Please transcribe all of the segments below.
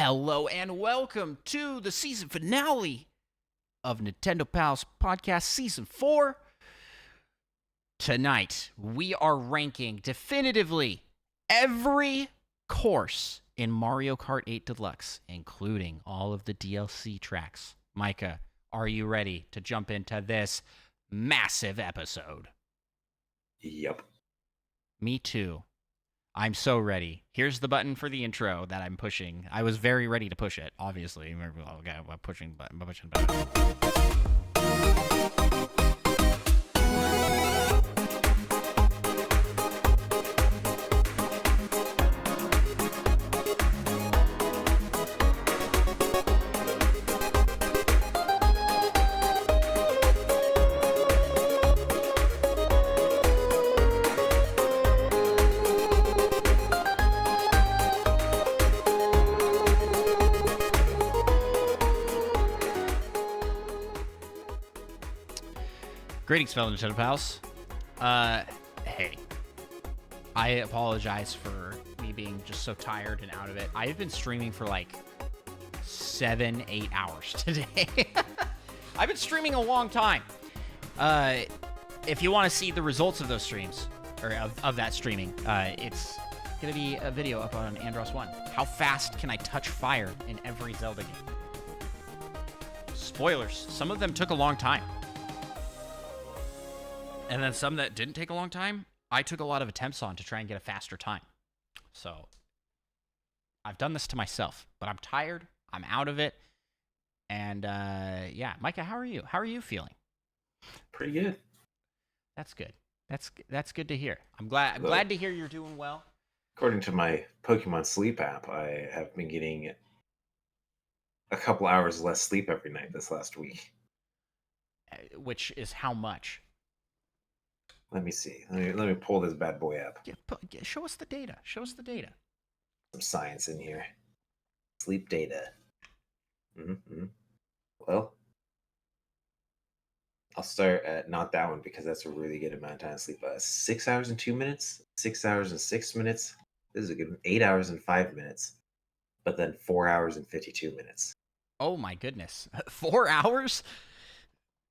Hello and welcome to the season finale of Nintendo Pals Podcast Season 4. Tonight, we are ranking definitively every course in Mario Kart 8 Deluxe, including all of the DLC tracks. Micah, are you ready to jump into this massive episode? Yep. Me too. I'm so ready. Here's the button for the intro that I'm pushing. I was very ready to push it, obviously. Okay, I'm pushing button. Greetings, fellow Nintendo pals. Hey. I apologize for me being just so tired and out of it. I've been streaming for like 7-8 hours today. I've been streaming a long time. If you want to see the results of those streams, or of that streaming, it's going to be a video up on Andros 1. How fast can I touch fire in every Zelda game? Spoilers. Some of them took a long time. And then some that didn't take a long time, I took a lot of attempts on to try and get a faster time. So I've done this to myself, but I'm tired. I'm out of it. And yeah, Micah, how are you? How are you feeling? Pretty good. That's good. That's good to hear. I'm glad to hear you're doing well. According to my Pokemon Sleep app, I have been getting a couple hours less sleep every night this last week. Which is how much? Let me see. Let me pull this bad boy up. Show us the data. Show us the data. Some science in here. Sleep data. Well, I'll start at not that one because that's a really good amount of time to sleep. 6 hours and 2 minutes, 6 hours and 6 minutes. This is a good one. 8 hours and 5 minutes, but then 4 hours and 52 minutes. Oh my goodness. 4 hours?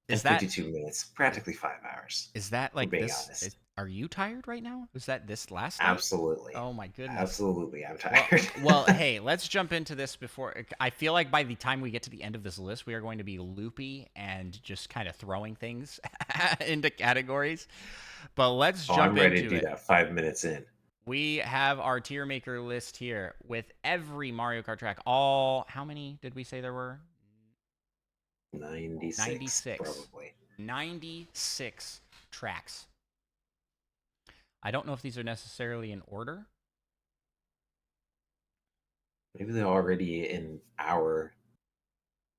Is that 52 minutes, practically 5 hours? Is that like being this? honest. Are you tired right now? Was that this last night? Absolutely. Oh my goodness. Absolutely, I'm tired. Well, hey, let's jump into this before. I feel like by the time we get to the end of this list, we are going to be loopy and just kind of throwing things into categories. But let's jump into it. I'm ready to do that 5 minutes in. We have our tier maker list here with every Mario Kart track. How many did we say there were? 96, probably. 96 tracks. I don't know if these are necessarily in order. Maybe they're already in our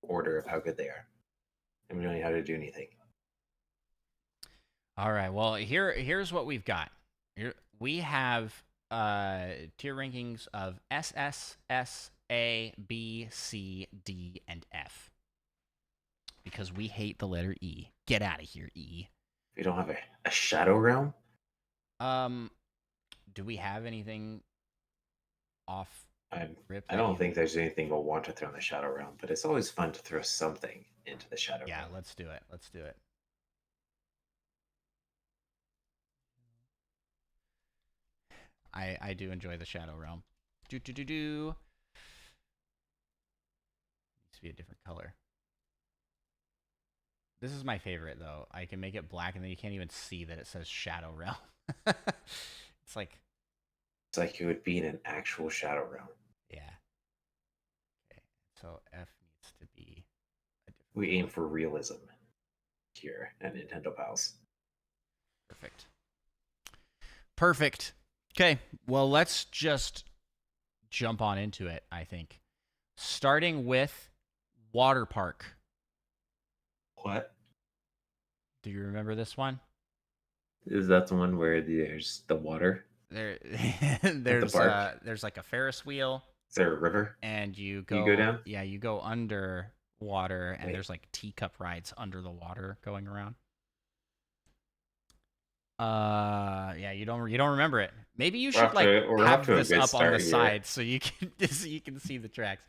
order of how good they are. And we don't know how to do anything. All right. Well, here's what we've got. We have tier rankings of SS, S, A, B, C, D, and F. Because we hate the letter E. Get out of here, E. We don't have a Shadow Realm? Do we have anything off rip? I don't think there's anything we'll want to throw in the Shadow Realm, but it's always fun to throw something into the Shadow Realm. Yeah, let's do it. Let's do it. I do enjoy the Shadow Realm. Needs to be a different color. This is my favorite, though. I can make it black, and then you can't even see that it says Shadow Realm. It's like it would be in an actual Shadow Realm. Yeah. Okay, so F needs to be a different We aim for realism here at Nintendo Pals. Perfect. Okay, well, let's just jump on into it, I think. Starting with Water Park. What? Do you remember this one? Is that the one where there's the water? There's like a Ferris wheel. Is there a river? And you go down? Yeah, you go under water, and there's like teacup rides under the water going around. Yeah, you don't remember it. Maybe you We're should off like to we're off have to a this good up on the start here. side so you can so you can see the tracks.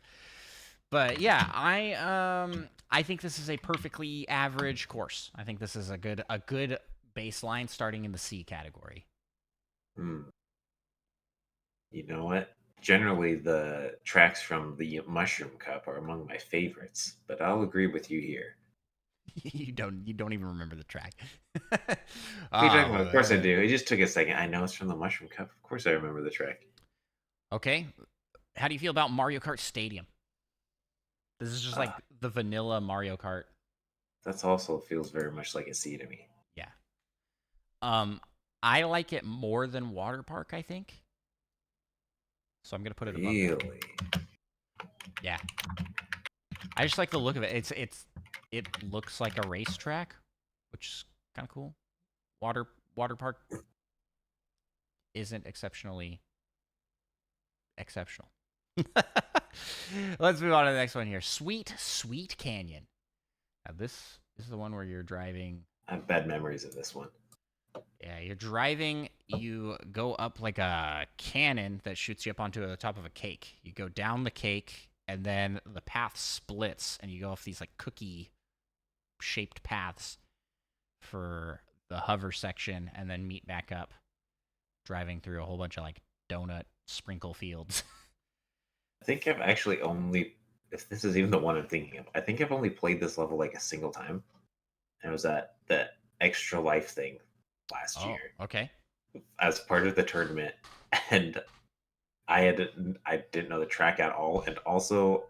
But yeah, I think this is a perfectly average course. I think this is a good baseline starting in the C category. Hmm. You know what? Generally, the tracks from the Mushroom Cup are among my favorites, but I'll agree with you here. You don't even remember the track. What are you talking Oh, about? Of course I do. It just took a second. I know it's from the Mushroom Cup. Of course I remember the track. okay. How do you feel about Mario Kart Stadium? This is just like Uh, the vanilla Mario Kart. that's also feels very much like a C to me. Yeah. Um, I like it more than Water Park, I think. So I'm gonna put it above that. Really? Yeah. I just like the look of it. It looks like a racetrack, which is kind of cool. Water Park isn't exceptionally exceptional. Let's move on to the next one here. Sweet Canyon. Now this is the one where you're driving. I have bad memories of this one. Yeah, you're driving. You go up like a cannon that shoots you up onto the top of a cake. You go down the cake, and then the path splits, and you go off these like cookie shaped paths for the hover section, and then meet back up, driving through a whole bunch of like donut sprinkle fields. I think I've actually only, if this is even the one I'm thinking of, I think I've only played this level like a single time. And it was at the Extra Life thing last Oh, year okay. as part of the tournament. And I didn't know the track at all. And also,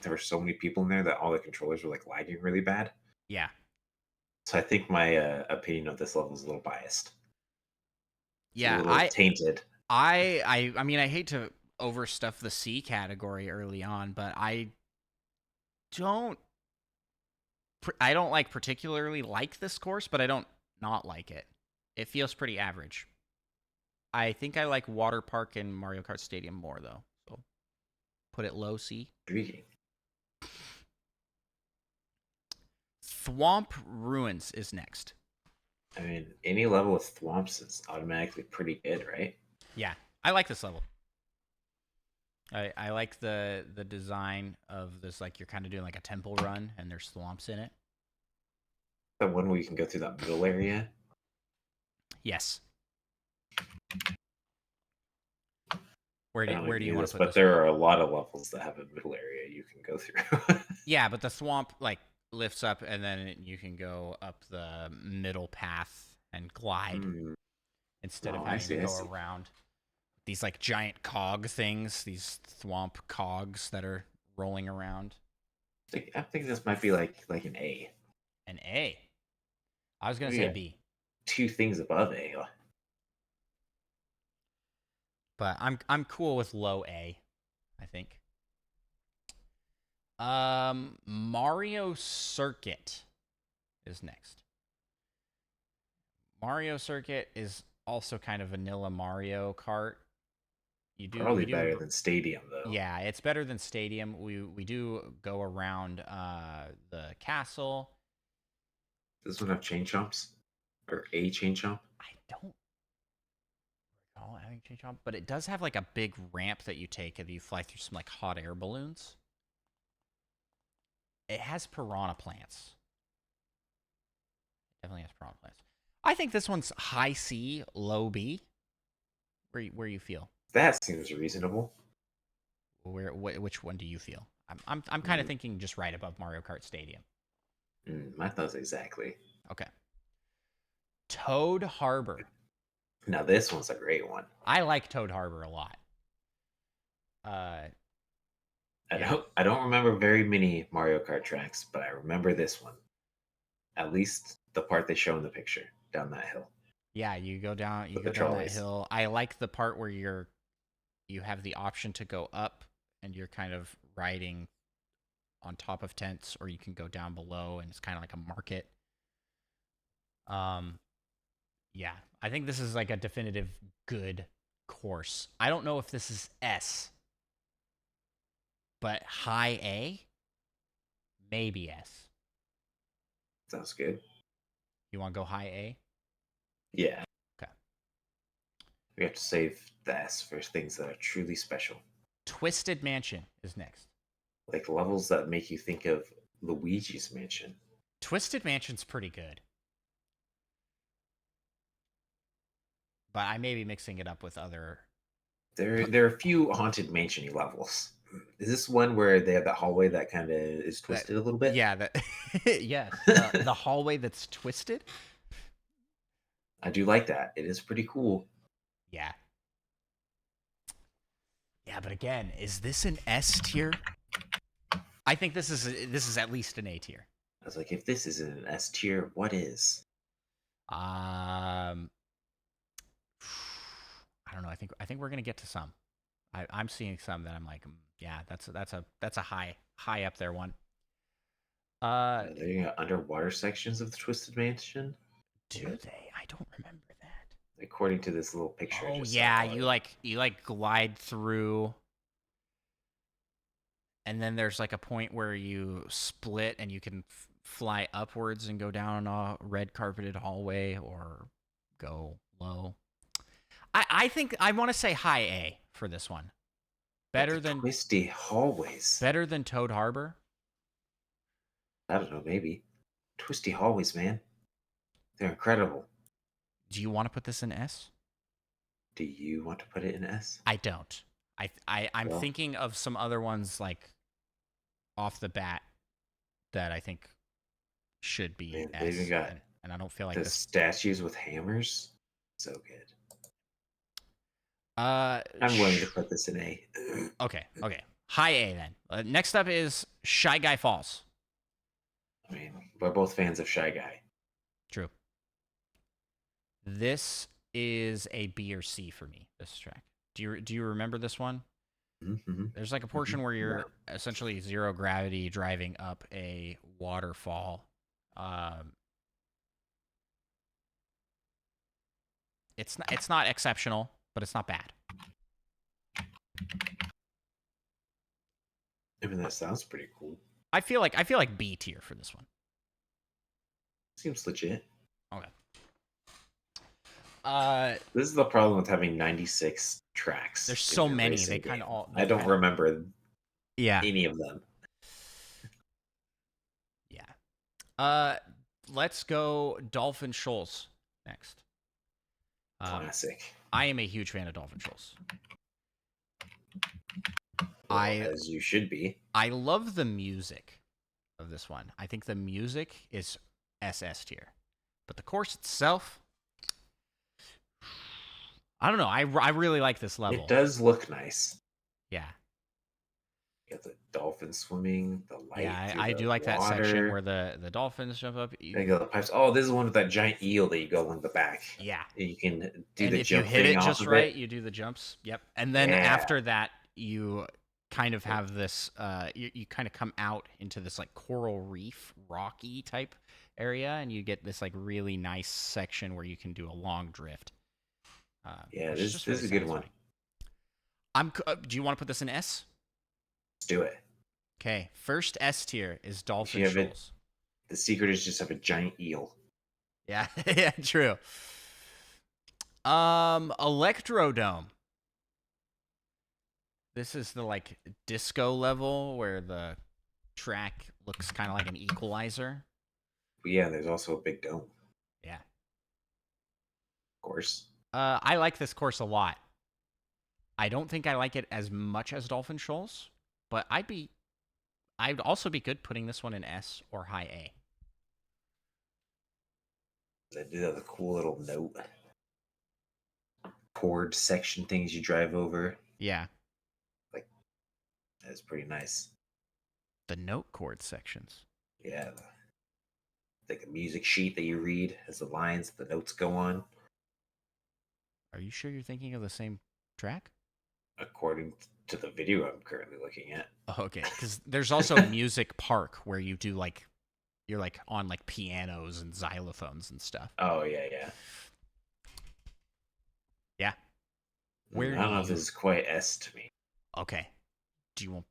there were so many people in there that all the controllers were like lagging really bad. Yeah. So I think my opinion of this level is a little biased. It's a Yeah, little tainted. I mean I hate to overstuff the C category early on, but don't I don't like particularly like this course, but I don't not like it. It feels pretty average. I think I like Water Park and Mario Kart Stadium more though. So put it low C. Intriguing. Thwomp Ruins is next. I mean, any level with thwomps is automatically pretty good, right? Yeah, I like this level. I like the design of this. Like you're kind of doing like a temple run, and there's thwomps in it. The one where you can go through that middle area. Yes. I don't know Where if do you you knew want this, to put but this one? there are a lot of levels that have a middle area you can go through. Yeah, but the thwomp like lifts up, and then you can go up the middle path and glide Hmm. instead of Oh, I having to see. I go see. around these like giant cog things, these thwomp cogs that are rolling around. I think this might be like an A. An A. I was gonna We say got B, two things above A. but I'm cool with low A. I think. Mario Circuit is next. Mario Circuit is also kind of vanilla Mario Kart. Probably We do better than Stadium though. Yeah, it's better than Stadium. We do go around the castle. Does this one have chain chomps or a chain chomp? I don't recall having change jump, but it does have like a big ramp that you take and you fly through some like hot air balloons. It has piranha plants. It definitely has piranha plants. I think this one's high C, low B. Where you feel? That seems reasonable. Which one do you feel? I'm kind of Mm, thinking just right above Mario Kart Stadium. my thoughts exactly. Okay. Toad Harbor. Now this one's a great one. I like Toad Harbor a lot. Uh, yeah, I don't remember very many Mario Kart tracks, but I remember this one. At least the part they show in the picture down that hill yeah. You with the go down that trolleys. hill. I like the part where you have the option to go up and you're kind of riding on top of tents, or you can go down below and it's kind of like a market. Um, yeah, I think this is like a definitive good course. I don't know if this is S, but high A, maybe S. Sounds good. You want to go high A? Yeah, Okay. we have to save the S for things that are truly special, Twisted Mansion is next. like levels that make you think of Luigi's Mansion. Twisted Mansion's pretty good, but I may be mixing it up with other. There are a few haunted mansion levels. Is this one where they have that hallway that kind of is That, twisted a little bit? yeah, that yes, the hallway that's twisted. I do like that. It is pretty cool. Yeah, yeah, but again, is this an S tier? I think this is at least an A tier. I was like, if this isn't an S tier, what is? Um, I don't know. I think we're gonna get to some. I'm seeing some that I'm like, yeah, that's a high up there one. They got underwater sections of the Twisted Mansion. Do they? I don't remember that. According to this little picture, I Oh just yeah, saw. you glide through, and then there's like a point where you split and you can fly upwards and go down a red carpeted hallway or go low. I think I want to say high A for this one. But Better the than twisty hallways. better than Toad Harbor. I don't know, maybe. Twisty hallways, man. They're incredible. Do you want to put this in S? Do you want to put it in S? I don't. I'm Well, thinking of some other ones like off the bat that I think should be man, they even S, got and I don't feel like the this. statues with hammers. So good. Uh, I'm willing to put this in A. okay, high A then. Next up is Shy Guy Falls. I mean, we're both fans of Shy Guy. True. This is a B or C for me. This track. Do you remember this one? Mm-hmm. There's like a portion where Yeah. you're essentially zero gravity driving up a waterfall. It's not exceptional, but it's not bad. I mean, that sounds pretty cool. I feel like B tier for this one. Seems legit. Okay. This is the problem with having 96 tracks. There's in so your many. racing They kind of game. all. I don't remember Yeah. any of them. Yeah. Let's go Dolphin Shoals next. Classic. I am a huge fan of Dolphin Shoals. Well, as you should be. I love the music of this one. I think the music is SS tier, but the course itself, I don't know. I really like this level. It does look nice. Yeah. You got the dolphin swimming, the light. Yeah, I do like that section where the dolphins jump up. They go the pipes. Oh, this is the one with that giant eel that you go in the back. Yeah. And you can do And the if you jump hit thing it off just of right, it. you do the jumps. Yep. And then Yeah. after that, you kind of have this. You kind of come out into this like coral reef, rocky type area, and you get this like really nice section where you can do a long drift. Yeah, which this just is really a good one. satisfying. Do you want to put this in S? Let's do it. Okay, first S tier is Dolphin You have it. Shoals. The secret is just have a giant eel. Yeah, yeah, true. Electrodome. This is the like disco level where the track looks kind of like an equalizer. But yeah, there's also a big dome, Yeah. of course. I like this course a lot. I don't think I like it as much as Dolphin Shoals, but I'd also be good putting this one in S or high A. They do have the cool little note chord section things you drive over. Yeah. That's pretty nice. The note chord sections. Yeah. Like a music sheet that you read as the lines, the notes go on. Are you sure you're thinking of the same track? According to the video I'm currently looking at. Oh, okay, because there's also Music Park where you do like you're like on like pianos and xylophones and stuff. Oh yeah, yeah. Yeah. Where I don't know if do this is quite S to me. Okay. Do you want?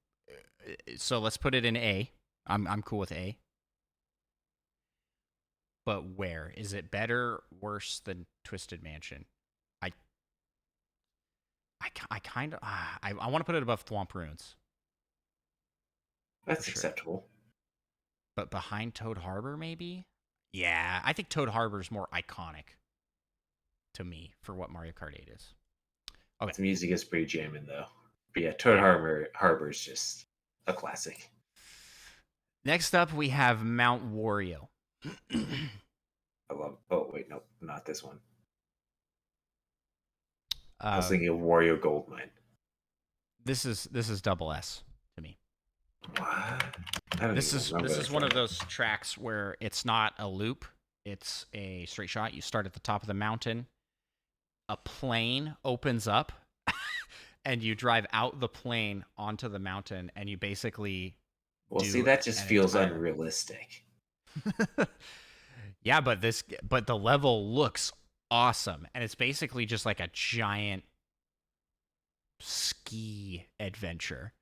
So let's put it in A. I'm cool with A. but where? Is it better, worse than Twisted Mansion? I I kind of I want to put it above Thwomp Ruins for That's sure. acceptable. But behind Toad Harbor, maybe? Yeah, I think Toad Harbor is more iconic to me for what Mario Kart 8 is. Okay. The music is pretty jamming though. But yeah, Toad Yeah. Harbor is just a classic. Next up, we have Mount Wario. I love. Oh wait, no, not this one. I was uh, thinking of Wario Goldmine. this is double S to me. What? I don't This even is remember this is this one one. of those tracks where it's not a loop; it's a straight shot. You start at the top of the mountain. A plane opens up, and you drive out the plane onto the mountain, and you basically Well, see, do that just an feels entire. unrealistic. Yeah, but the level looks awesome, and it's basically just like a giant ski adventure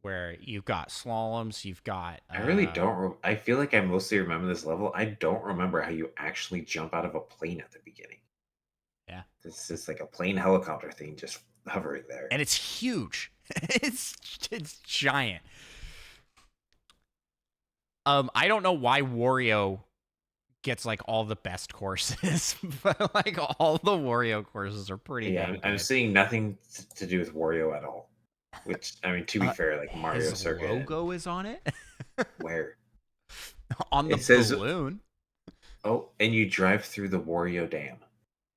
where you've got slaloms, you've got I really don't. I feel like I mostly remember this level. I don't remember how you actually jump out of a plane at the beginning. yeah, It's just like a plane helicopter thing just hovering there. and it's huge. it's giant. I don't know why Wario gets like all the best courses, but like all the Wario courses are pretty Yeah, dang I'm good. seeing nothing to do with Wario at all. Which, I mean, to be fair, like Mario His Circuit and logo is on it where on the it says, balloon. oh, and you drive through the Wario Dam.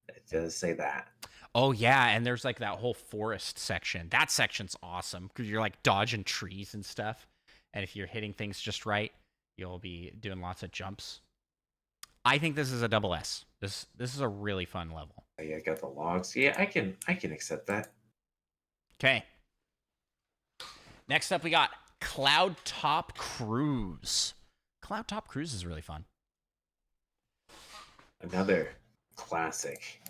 It does say that. Oh yeah, and there's like that whole forest section. That section's awesome because you're like dodging trees and stuff. And if you're hitting things just right, you'll be doing lots of jumps. I think this is a double S. This is a really fun level. Oh, yeah, got the logs. Yeah, I can accept that. Okay. Next up, we got Cloud Top Cruise. Cloud Top Cruise is really fun. Another classic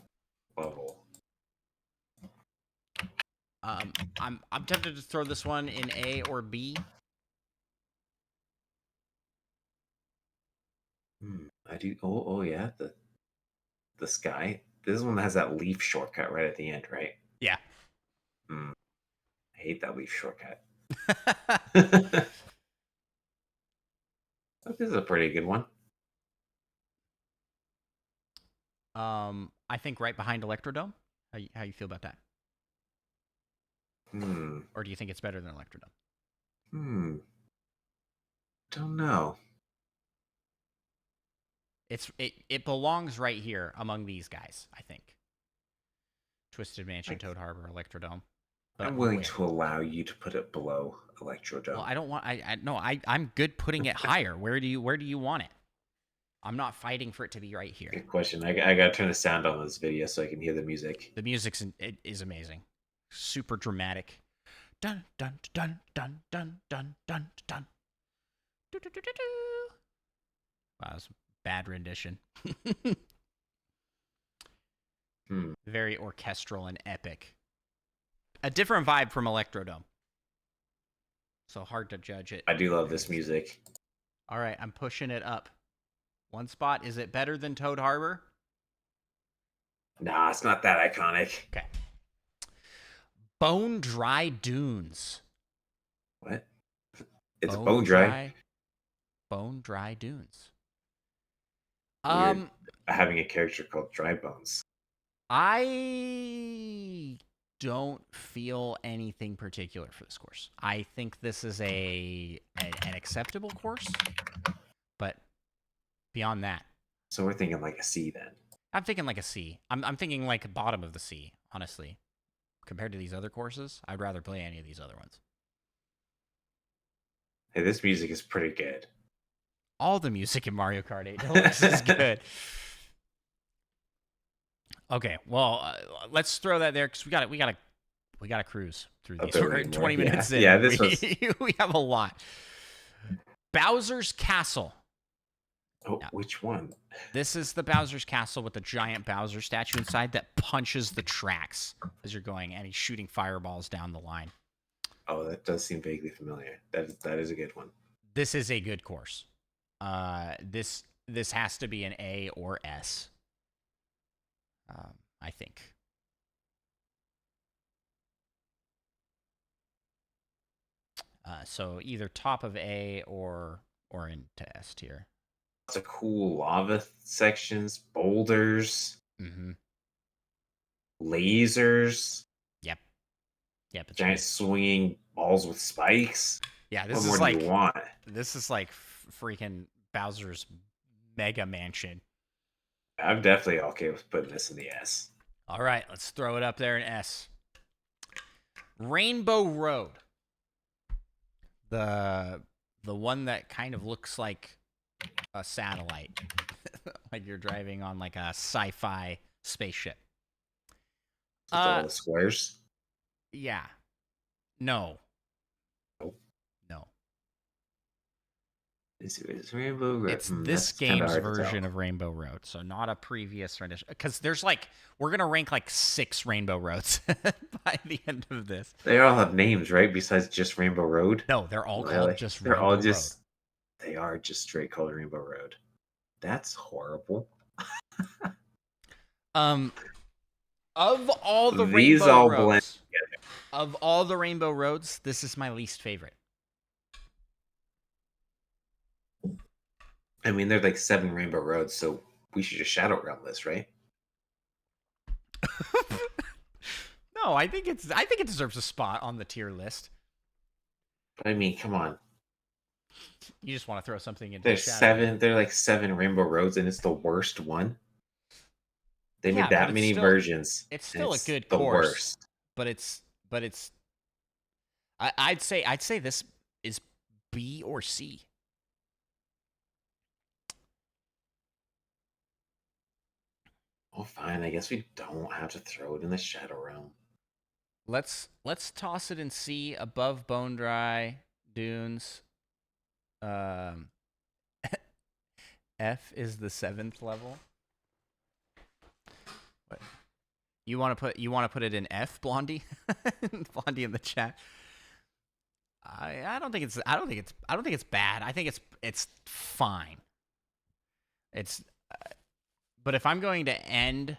level. I'm tempted to throw this one in A or B. I do. Oh yeah, the sky. This one has that leaf shortcut right at the end, right? Yeah. Hmm. I hate that leaf shortcut. But this is a pretty good one. I think right behind Electrodome. How you feel about that? Hmm. Or do you think it's better than Electrodome? Hmm. Don't know. It belongs right here among these guys, I think. Twisted Mansion, I, Toad Harbor, Electrodome. I'm But willing where? to allow you to put it below Well, Electrodome. I don't want I no, I'm good putting it higher. Where do you want it? I'm not fighting for it to be right here. Good question. I gotta turn the sound on this video so I can hear the music. The music's it is amazing. Super dramatic. Dun dun dun dun dun dun dun dun. Do, do, do, do, do. Wow, that was a bad rendition. Hmm. Very orchestral and epic. A different vibe from Electrodome. So hard to judge it. I do love this music. All right, I'm pushing it up. One spot. Is it better than Toad Harbor? Nah, it's not that iconic. Okay. Bone Dry Dunes. What? It's Bone bone dry. Dry. Bone Dry Dunes. Weird having a character called Dry Bones. I don't feel anything particular for this course. I think this is an acceptable course, but beyond that, So we're thinking like a C then. I'm thinking like a C. I'm thinking like bottom of the C, honestly. Compared to these other courses, I'd rather play any of these other ones. Hey, this music is pretty good. All the music in Mario Kart 8 Deluxe is good. Okay, well, let's throw that there because we got to cruise through these. We're 20 minutes in. Yeah, this was. We have a lot. Bowser's Castle. Oh, Now, which one? this is the Bowser's Castle with the giant Bowser statue inside that punches the tracks as you're going, and he's shooting fireballs down the line. Oh, that does seem vaguely familiar. That is a good one. This is a good course. This this has to be an A or S. I think. So either top of A or into S tier. Lots of cool lava sections, boulders, Mm-hmm. lasers, Yep. Yep. It's giant good. swinging balls with spikes. Yeah. What more do you want? This is like freaking Bowser's Mega Mansion. I'm definitely okay with putting this in the S. All right, let's throw it up there in S. Rainbow Road. The one that kind of looks like a satellite. Like you're driving on like a sci-fi spaceship. With all the squares. Yeah. No. Nope. No. Is Rainbow Road? It's this game's version of Rainbow Road, so not a previous rendition. Because there's like, we're gonna rank like 6 Rainbow Roads by the end of this. They all have names, right? Besides just Rainbow Road. No, they're all called just they're Rainbow all Road. just. They are just straight called Rainbow Road. That's horrible. Of all the These Rainbow all Roads, blend together. of all the Rainbow Roads, this is my least favorite. I mean, there's like 7 Rainbow Roads, so we should just Shadow Realm this, right? No, I think it deserves a spot on the tier list. But I mean, come on. You just want to throw something into There's Shadow 7. There are like 7 Rainbow Roads, and it's the worst one. They Yeah, made that many versions. It's still a good the course, worst. but it's. I'd say this is B or C. Well, fine. I guess we don't have to throw it in the Shadow Realm. Let's toss it in C above Bone Dry Dunes. F is the 7th level. What? You want to put it in F, Blondie? Blondie in the chat. I don't think it's bad. I think it's fine. It's but if I'm going to end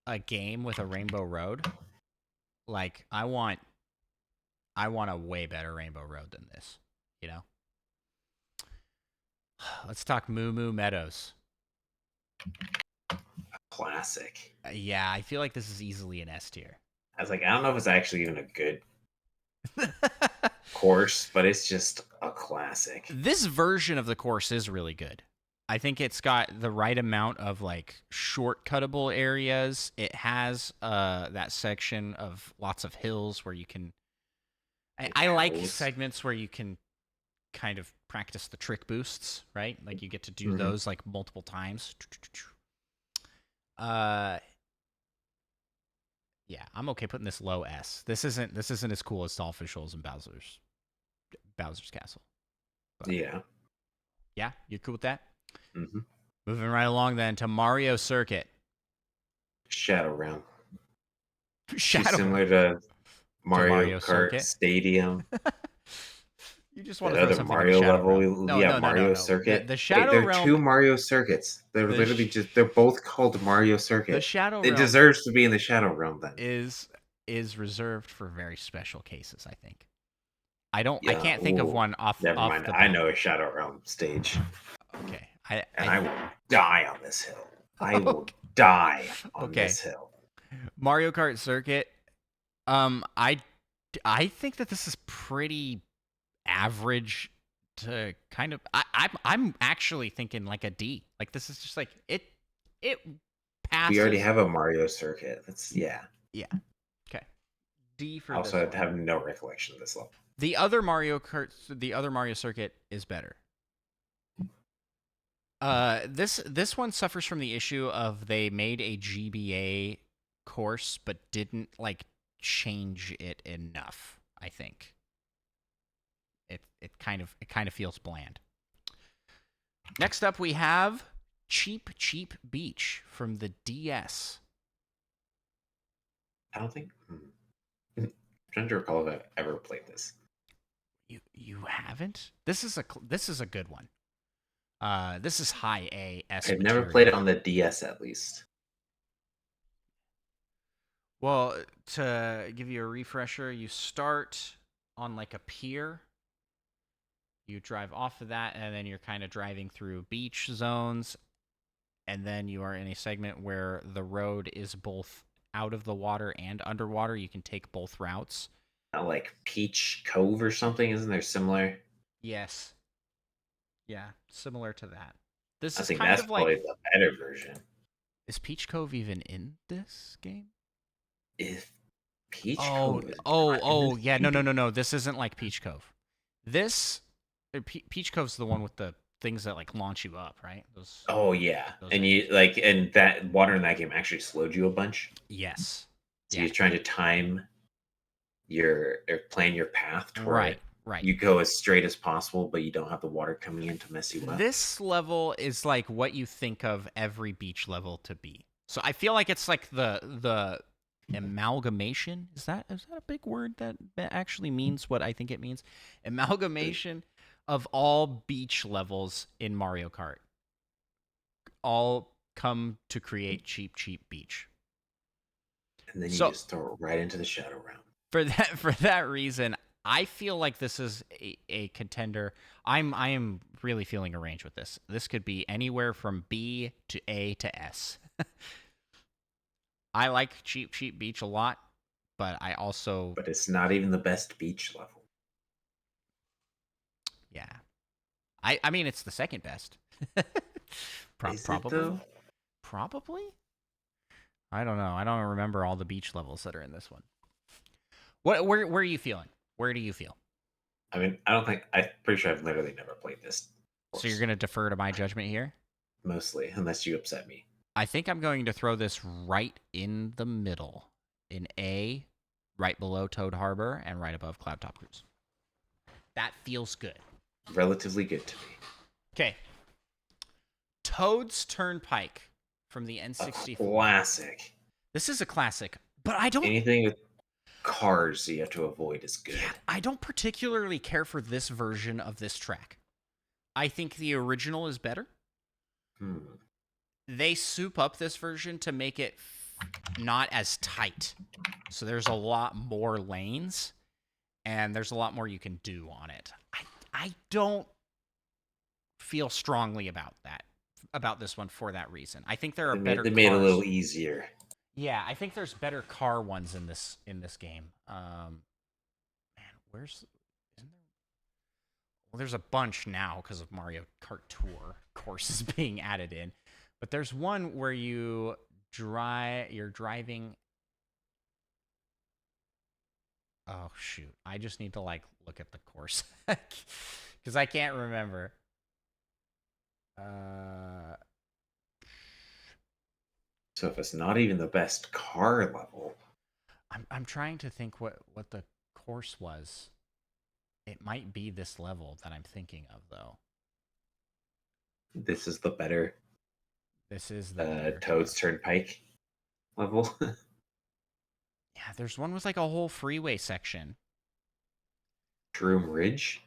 a game with a Rainbow Road, like I want a way better Rainbow Road than this, you know? Let's talk Moo Moo Meadows. Classic. Yeah, I feel like this is easily an S tier. I was like, I don't know if it's actually even a good course, but it's just a classic. This version of the course is really good. I think it's got the right amount of like shortcuttable areas. It has that section of lots of hills where you can. I like segments where you can kind of practice the trick boosts, right? Like you get to do those like multiple times. Yeah, I'm okay putting this low S. This isn't as cool as Dollfishholes and Bowser's Castle. But yeah, you cool with that? Mm-hmm. Moving right along then to Mario Circuit. Shadow Realm. Similar to Mario Kart Circuit? Stadium. You just want to throw something Mario level. No, Mario Circuit. The Shadow Realm. There are 2 Mario Circuits. They're literally they're both called Mario Circuit. The Shadow Realm. It deserves to be in the Shadow Realm then. Is reserved for very special cases, I think. I can't think of one off. Never off mind. the I know a Shadow Realm stage. Okay. I will die on this hill. I will die on this hill. Mario Kart Circuit. I think that this is pretty average to kind of. I'm actually thinking like a D. Like this is just like it passes. We already have a Mario Circuit. Yeah. Okay. D for. I also have no recollection of this level. The other Mario Circuit is better. This one suffers from the issue of they made a GBA course but didn't like change it enough. I think it kind of feels bland. Next up, we have Cheap Beach from the DS. I don't think. I'm trying to recall if I've ever played this. You haven't? This is a good one. This is high AS I've never played it material. on the DS at least. Well, to give you a refresher, you start on like a pier. You drive off of that, and then you're kind of driving through beach zones, and then you are in a segment where the road is both out of the water and underwater. You can take both routes. Like Peach Cove or something, isn't there similar? Yes. Yeah, similar to that. This I is think kind that's of probably like, the better version. is Peach Cove even in this game? If Peach Oh, Cove is oh, not in oh, this yeah. No, game, no, no, no. This isn't like Peach Cove. This Peach Cove's the one with the things that like launch you up, right? oh yeah, Those and engines. you like, and that water in that game actually slowed you a bunch. Yes. So Yeah. you're trying to time your or plan your path to where Right. Right. you go as straight as possible, but you don't have the water coming in to mess you up. This level is like what you think of every beach level to be. So I feel like it's like the amalgamation. Is that a big word that actually means what I think it means? Amalgamation of all beach levels in Mario Kart. All come to create cheap beach. And then you So just throw it right into the shadow realm. for that reason, I feel like this is a contender. I am really feeling a range with this. This could be anywhere from B to A to S. I like cheap beach a lot, but I also, But it's not even the best beach level. yeah. I mean it's the second best. Is it Probably. though? Probably? I don't know. I don't remember all the beach levels that are in this one. Where are you feeling? Where do you feel? I mean, I don't think I'm pretty sure I've literally never played this So you're course. going to defer to my judgment here? Mostly, unless you upset me. I think I'm going to throw this right in the middle, in A, right below Toad Harbor and right above Cloudtop Cruise. That feels good. Relatively good to me. Okay. Toad's Turnpike from the A N64. classic. This is a classic, but I don't. Anything with cars you have to avoid is Yeah, good. I don't particularly care for this version of this track. I think the original is better. Hmm. They soup up this version to make it not as tight. So there's a lot more lanes and there's a lot more you can do on it. I don't feel strongly about this one for that reason. I think there are better They made it a little cars. easier. Yeah, I think there's better car ones in this game. Man, where's isn't there? Well, there's a bunch now because of Mario Kart Tour courses being added in, but there's one where you're driving. Oh shoot! I just need to like look at the course because I can't remember. Uh, So if it's not even the best car level, I'm trying to think what the course was. It might be this level that I'm thinking of though. this is the better This is the better. Toad's Turnpike level. Yeah, there's one with like a whole freeway section. Shroom Ridge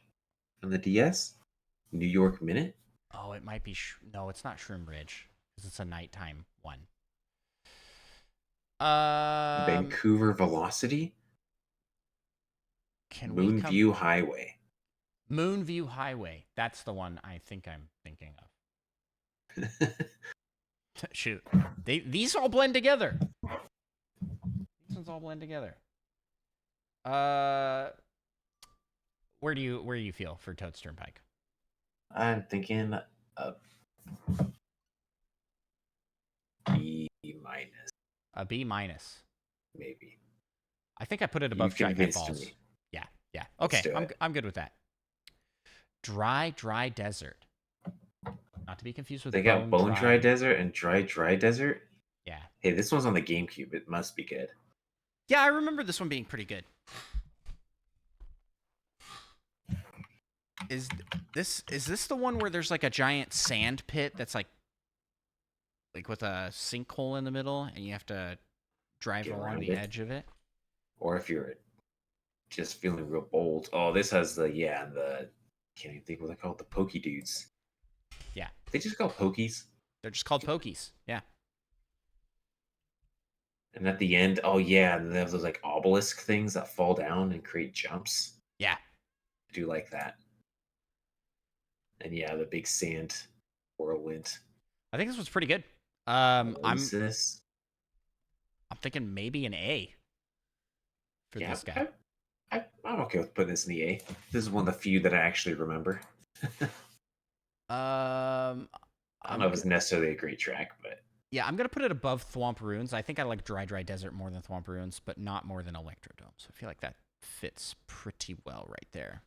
on the DS. New York Minute. Oh, it might be. No, it's not Shroom Ridge because it's a nighttime one. Um, Vancouver Velocity. can we come Moonview Highway. Moonview Highway? That's the one I think I'm thinking of. Shoot, these all blend together. These ones all blend together. Uh, where do you feel for Toad's Turnpike? I'm thinking a B minus, A B minus. maybe. I think I put it You above Shy Guy convinced Falls. me. Yeah, yeah. Let's Okay, do I'm it. I'm good with that. Dry desert. Not to be confused with They got Bone Bone Dry Dry. Desert and Dry Desert. Yeah. Hey, this one's on the GameCube. It must be good. Yeah, I remember this one being pretty good. Is this the one where there's like a giant sand pit that's like with a sinkhole in the middle and you have to drive Get along around the it. edge of it? Or if you're just feeling real bold. Oh, this has the can't even think what they're called. The Pokey Dudes. Yeah. They just call pokies. They're just called pokies. Yeah. And at the end, oh yeah, and they have those like obelisk things that fall down and create jumps. Yeah. I do like that. And yeah, the big sand whirlwind. I think this was pretty good. I'm Oasis. thinking maybe an A for Yeah, this guy. I'm okay with putting this in the A. This is one of the few that I actually remember. I don't know if it's necessarily a great track, but Yeah, I'm gonna put it above Thwomp Ruins. I think I like Dry Desert more than Thwomp Ruins, but not more than Electrodome. So I feel like that fits pretty well right there.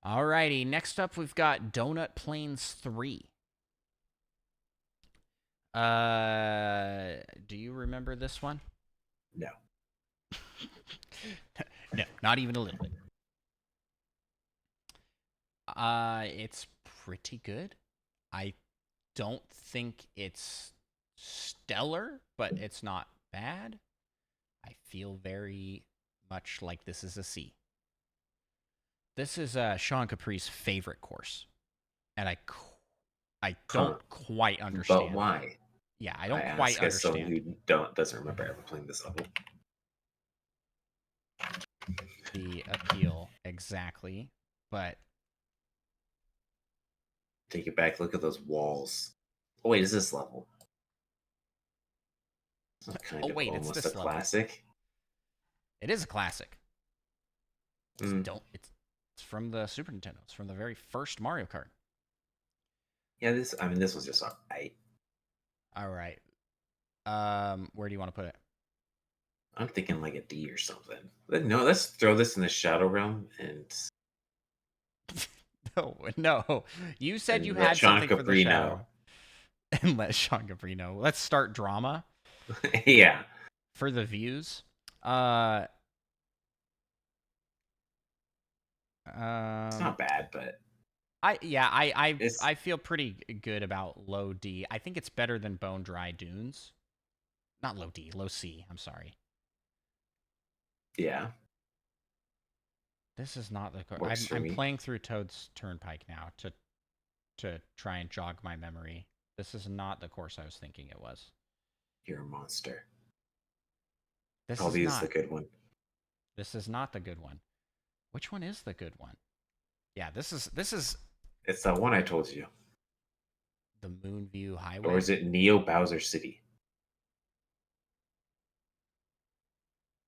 Alrighty, next up we've got Donut Plains 3. Do you remember this one? no. No, not even a little bit. It's pretty good. I don't think it's stellar, but it's not bad. I feel very much like this is a C. This is Sean Capri's favorite course, and I don't quite understand. But why? Yeah, I don't I quite ask as someone understand who doesn't remember ever playing this level. the appeal exactly, but Take it back. Look at those walls. Oh wait, is this level? It's kind oh of wait, it's almost this a level. classic. It is a classic. Mm. It's from the Super Nintendo. It's from the very first Mario Kart. Yeah, this was just alright. All right. Where do you want to put it? I'm thinking like a D or something. No, let's throw this in the Shadow Realm and No. You said you let had Sean something for the Capri shadow. know. And let Sean Capri know. Let's start drama Yeah. for the views. It's not bad, but I feel pretty good about low D. I think it's better than Bone Dry Dunes. Not low D, low C. I'm sorry. yeah. This is not the. Works for I'm me. playing through Toad's Turnpike now to try and jog my memory. This is not the course I was thinking it was. You're a monster. This Probably is is not. the good one. This is not the good one. Which one is the good one? Yeah, this is It's that one I told you. the Moonview Highway. Or is it Neo Bowser City?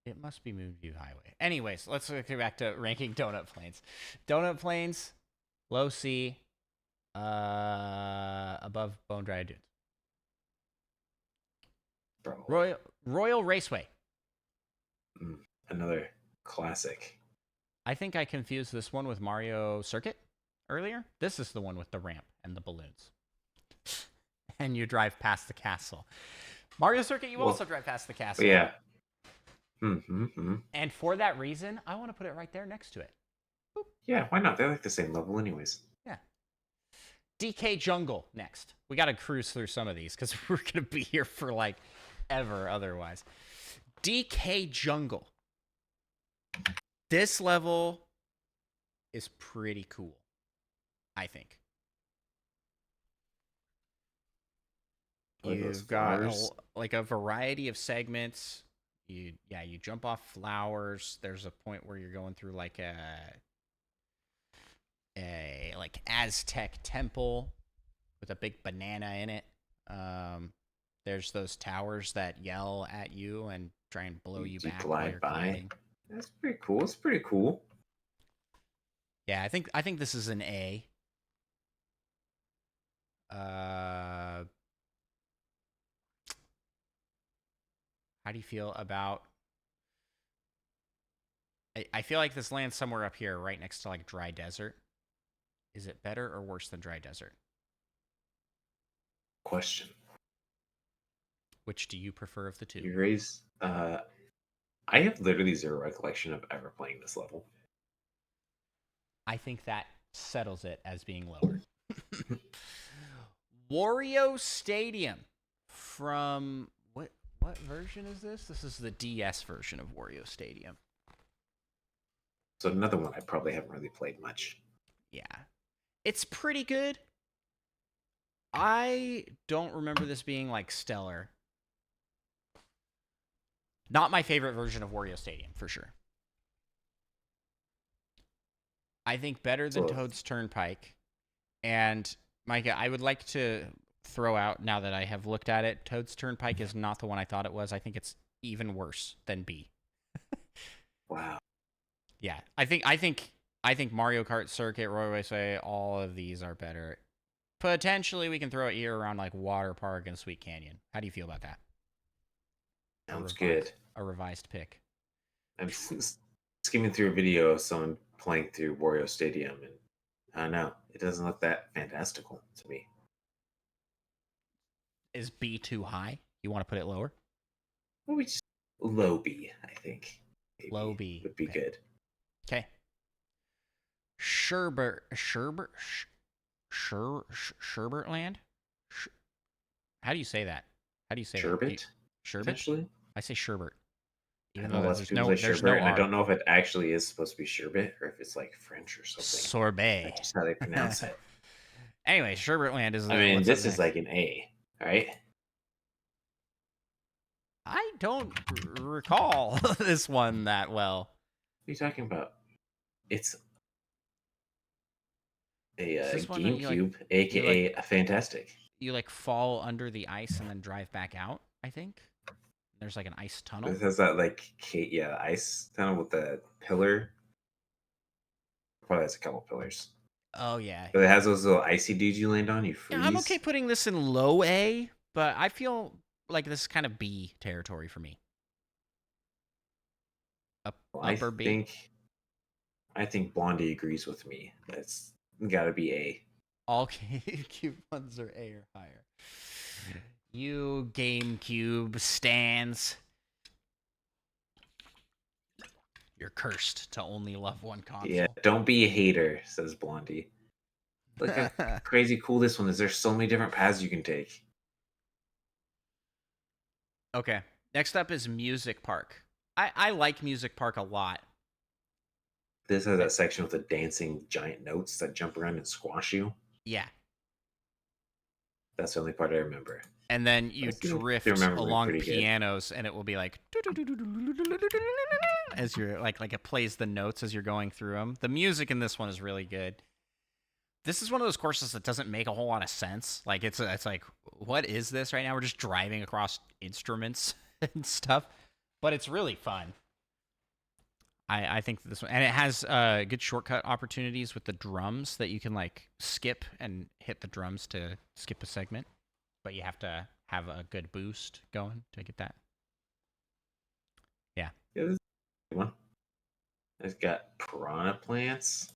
It must be Moonview Highway. Anyways, let's get back to ranking Donut Plains. Donut Plains, low C, above Bone Dry Dunes. Bro. Royal Raceway. Another classic. I think I confused this one with Mario Circuit earlier. This is the one with the ramp and the balloons. And you drive past the castle. Mario Circuit, you also drive past the castle. Yeah. And for that reason, I want to put it right there next to it. Boop. Yeah, why not? They're like the same level anyways. Yeah. DK Jungle next. We got to cruise through some of these because we're going to be here for like ever otherwise. DK Jungle. This level is pretty cool, I think. You've got like a variety of segments. You jump off flowers. There's a point where you're going through like a like Aztec temple with a big banana in it. There's those towers that yell at you and try and blow you back while you're gliding. That's pretty cool. It's pretty cool. Yeah, I think this is an A. How do you feel about? I feel like this lands somewhere up here, right next to like Dry Desert. Is it better or worse than Dry Desert? Question. Which do you prefer of the two? You raise. I have literally zero recollection of ever playing this level. I think that settles it as being lower. Wario Stadium from what version is this? This is the DS version of Wario Stadium. So another one I probably haven't really played much. Yeah. It's pretty good. I don't remember this being like stellar. Not my favorite version of Wario Stadium for sure. I think better than So Toad's Turnpike. And Micah, I would like to throw out now that I have looked at it, Toad's Turnpike is not the one I thought it was. I think it's even worse than B. wow. Yeah, I think Mario Kart Circuit, Roy Raceway, all of these are better. Potentially, we can throw it here around like Water Park and Sweet Canyon. How do you feel about that? A Sounds revised, good. a revised pick. I'm skimming through a video of someone playing through Wario Stadium, and I don't know. It doesn't look that fantastical to me. Is B too high? You want to put it lower? Maybe just low B, I think. Low Maybe B. would be Okay. good. Okay. Sherbertland? Sh- How do you say that? How do you say that? Sherbet, Sherbet? potentially. I say sherbet. I Even know though lots of there's people no say there's sherbet, no and I R. don't know if it actually is supposed to be sherbet or if it's like French or something. Sorbet. That's just how they pronounce it. Anyway, Sherbertland is I mean, what's up this is next. like an A, right? What I don't recall this one that well. are you talking about? It's a Is this one that GameCube, you like aka a Fantastic. you like fall under the ice and then drive back out? I think there's like an ice tunnel. This has that like ice tunnel with the pillar. Probably has a couple pillars. Oh yeah, But it has those little icy dudes you land on, you yeah. I'm okay freeze. putting this in low A, but I feel like this is kind of B territory for me. Well, Upper B. I think Blondie agrees with me. That's gotta be A. All GameCube ones are A or higher. You GameCube stands. You're cursed to only love one console. Yeah, don't be a hater, says Blondie. Look how crazy cool this one is. There's so many different paths you can take. Okay. Next up is Music Park. I like Music Park a lot. This has that section with the dancing giant notes that jump around and squash you. Yeah. That's the only part I remember. And then you I still drift remember it along pretty good. pianos and it will be like as you're like it plays the notes as you're going through them. The music in this one is really good. This is one of those courses that doesn't make a whole lot of sense. Like it's like what is this right now? We're just driving across instruments and stuff, but it's really fun. I think this one, and it has good shortcut opportunities with the drums that you can like skip and hit the drums to skip a segment, but you have to have a good boost going to get that. Yeah. Yeah, this is a good one. It's got piranha plants.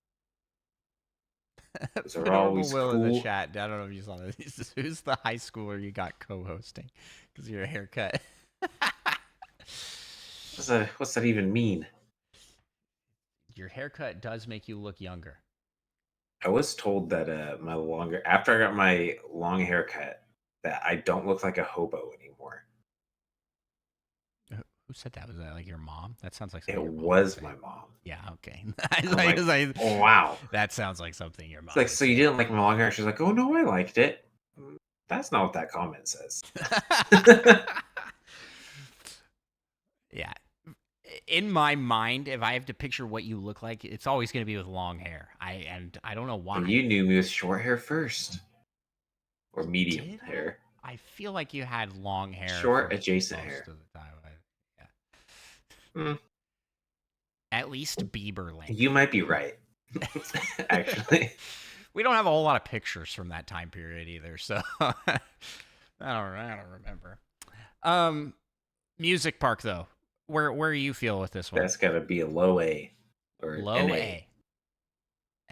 Those are Normal always Will in the cool. chat. I don't know if you saw that. Who's the high schooler you got co-hosting because of your haircut? What's that even mean? Your haircut does make you look younger. I was told that after I got my long haircut, that I don't look like a hobo anymore. Who said that? Was that like your mom? That sounds like It something your mom was would my say. mom. Yeah, okay. Oh wow! That sounds like something your mom It's like, would so you say. didn't like my long hair? She's like, oh no, I liked it. That's not what that comment says. Yeah. In my mind, if I have to picture what you look like, it's always going to be with long hair. I don't know why. And you knew me with short hair first, or medium Did hair. I feel like you had long hair. Short for adjacent most hair. Of the time. Hmm. At least Bieber length. You might be right. Actually, we don't have a whole lot of pictures from that time period either, so I don't remember. Music Park though. Where you feel with this one? that's got to be a low A or Low NA. A.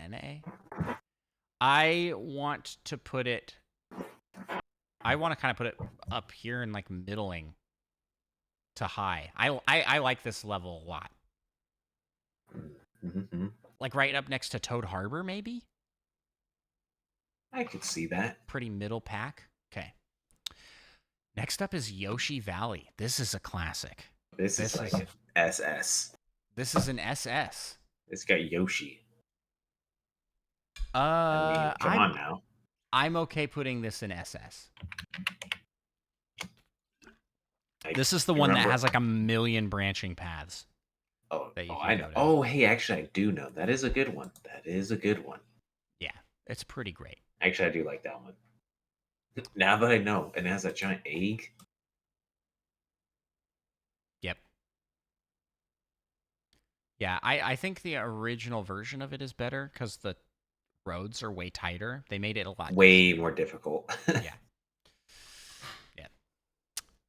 NA. I want to put it. I want to kind of put it up here in like middling to high. I like this level a lot. Mm-hmm. Like right up next to Toad Harbor, maybe. I could see that. Pretty middle pack. Okay. Next up is Yoshi Valley. This is a classic. This is like an SS. This is an SS. It's got Yoshi. Come on now. I'm okay putting this in SS. I This is the one that remember. has like a million branching paths Oh, that you oh, can I know. go down. Oh, hey, actually, I do know. That is a good one. That is a good one. Yeah, it's pretty great. Actually, I do like that one. Now that I know, and it has that giant egg. Yep. Yeah, I think the original version of it is better because the roads are way tighter. They made it a lot Way easier. more difficult. Yeah. Yeah.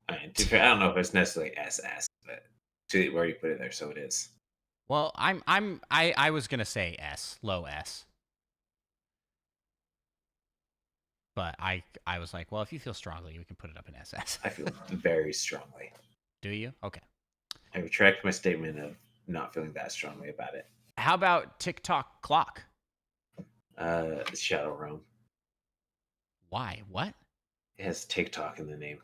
I mean, to be fair, I don't know if it's necessarily SS, but we already put it there, so it is. Well, I was gonna say S, low S. But I was like, well, if you feel strongly, we can put it up in SS. I feel very strongly. Do you? Okay. I retract my statement of not feeling that strongly about it. How about TikTok clock? Shadow Realm. Why? What? It has TikTok in the name.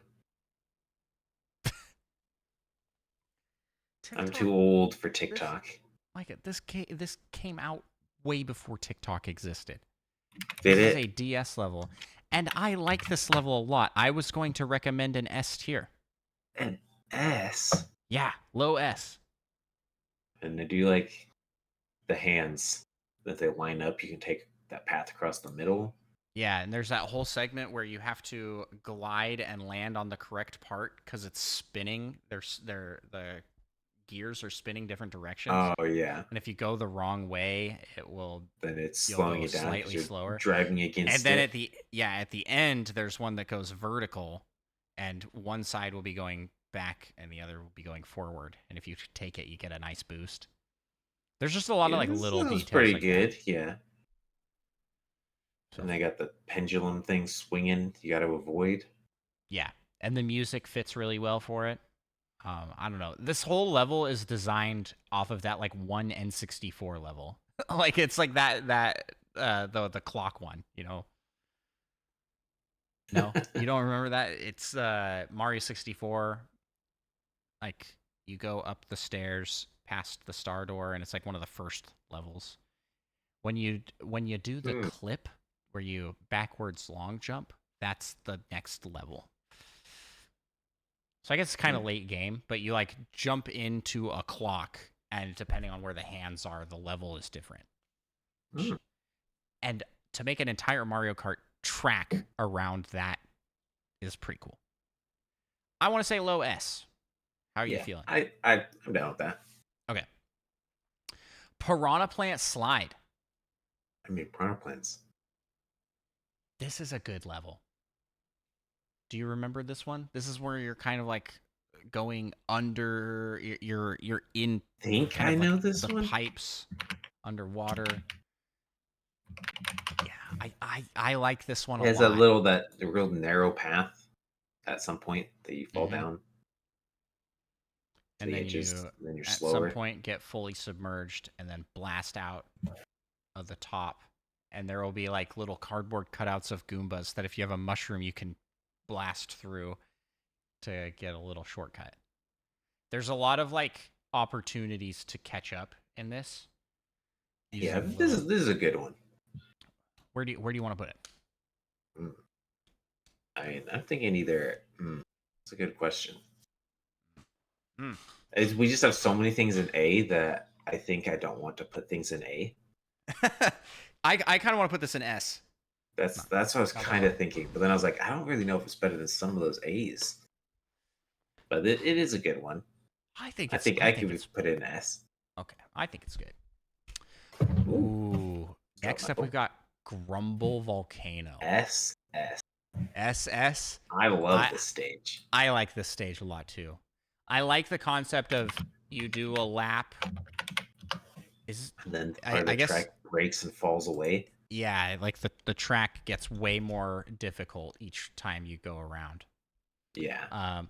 I'm TikTok. too old for TikTok. This came out way before TikTok existed. Did This is it? a DS level, and I like this level a lot. I was going to recommend an S tier. An S. Yeah, low S. And I do like the hands that they line up. You can take that path across the middle. Yeah, and there's that whole segment where you have to glide and land on the correct part because it's spinning. The gears are spinning different directions, Oh yeah. and if you go the wrong way, Then it's you'll slowing go it down because slightly you're slower. driving And against then it. at the end, there's one that goes vertical, and one side will be going back, and the other will be going forward. And if you take it, you get a nice boost. There's just a lot of Yeah, like this little was details pretty like that. good. Yeah. So And they got the pendulum thing swinging. You got to avoid. yeah, and the music fits really well for it. I don't know. This whole level is designed off of that like one N64 level. Like it's like the clock one, you know. No, you don't remember that? It's Mario 64. Like you go up the stairs past the star door, and it's like one of the first levels. When you do the Hmm. clip where you backwards long jump, that's the next level. So I guess it's kind of late game, but you like jump into a clock, and depending on where the hands are, the level is different. Hmm. And to make an entire Mario Kart track around that is pretty cool. I want to say low S. How are you Yeah. feeling? I'm down with that. Okay. Piranha Plant Slide. I mean, piranha plants. This is a good level. Do you remember this one? This is where you're kind of like going under. You're in Think kind I of like know this the one. pipes underwater. Yeah, I like this one It a has a lot. little that real narrow path at some point that you fall Hmm. down to And the then edges. you, And then you're at some slower. point, get fully submerged and then blast out of the top. And there will be like little cardboard cutouts of Goombas that if you have a mushroom, you can blast through to get a little shortcut. There's a lot of like opportunities to catch up in this. Yeah, Using this little. is a good one. Where do you want to put it? Mm. I mean, I'm thinking either. It's a good question. Mm. We just have so many things in A that I think I don't want to put things in A. I kind of want to put this in S. That's what I was Not kind gonna of thinking, but then I was like, I don't really know if it's better than some of those A's. But it is a good one. lie. I think I it's. think I I think could it's put it in S. okay. I think it's good. Ooh, Ooh. so Next up, we've Michael, got Grumble Volcano. S S. SS. I love I this stage. I like this stage a lot too. I like the concept of you do a lap. Is And then I, part of the I guess track breaks and falls away. yeah, like the track gets way more difficult each time you go around. Yeah, Um,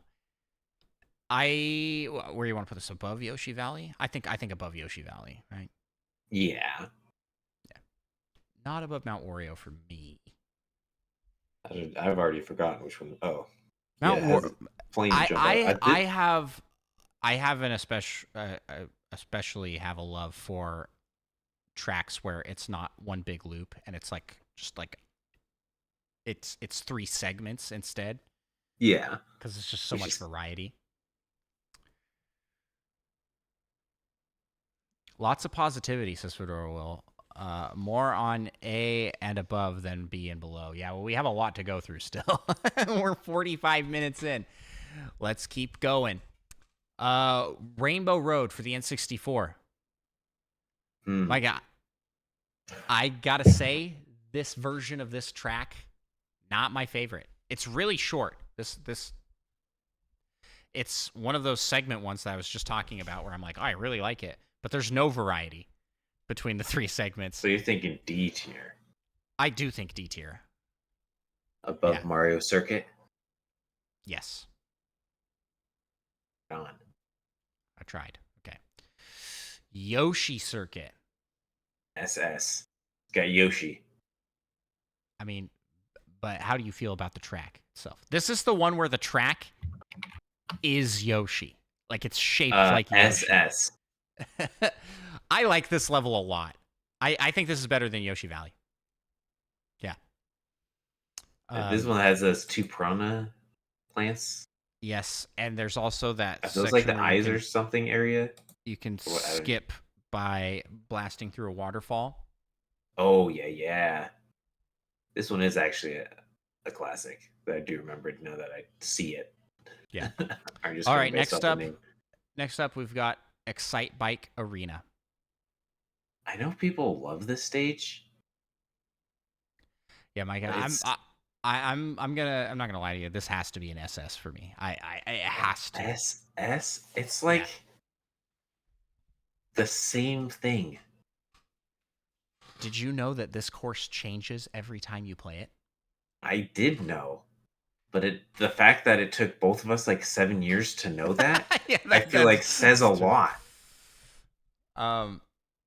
where you want to put this above Yoshi Valley? I think above Yoshi Valley, right? yeah. Yeah, not above Mount Wario for me. I've already forgotten which one. Oh, yeah, Mount it has a War. flame I jump out. I I have I have an especially have a love for tracks where it's not one big loop and it's like just like It's 3 segments instead Yeah. because it's just so Which much is variety. Lots of positivity, says Fedora Will. More on A and above than B and below. Yeah, well, we have a lot to go through still. We're 45 minutes in. Let's keep going. Rainbow Road for the N64. My God, I gotta say, this version of this track, not my favorite. It's really short. It's one of those segment ones that I was just talking about where I'm like, oh, I really like it, but there's no variety between the 3 segments. So you're thinking D tier I do think D tier. above Yeah. Mario Circuit? Yes. On. I tried. Okay. Yoshi Circuit. SS. Got Yoshi. I mean, but how do you feel about the track itself? This is the one where the track is Yoshi. Like it's shaped like Yoshi. SS. I like this level a lot. I think this is better than Yoshi Valley. Yeah. This one has those 2 piranha plants. Yes, and there's also that Are those like section the where eyes or something area? you can Or what- I don't- skip by blasting through a waterfall. Oh, yeah. This one is actually a classic that I do remember now that I see it. Yeah. I'm just All going right, based off the name. next up we've got Excitebike Arena. I know people love this stage. Yeah, Mike, but it's I'm not gonna lie to you. This has to be an SS for me. It has to. SS. It's like the same thing. Did you know that this course changes every time you play it? I did know, but the fact that it took both of us like 7 years to know that, Yeah, I feel like says a that's true. lot.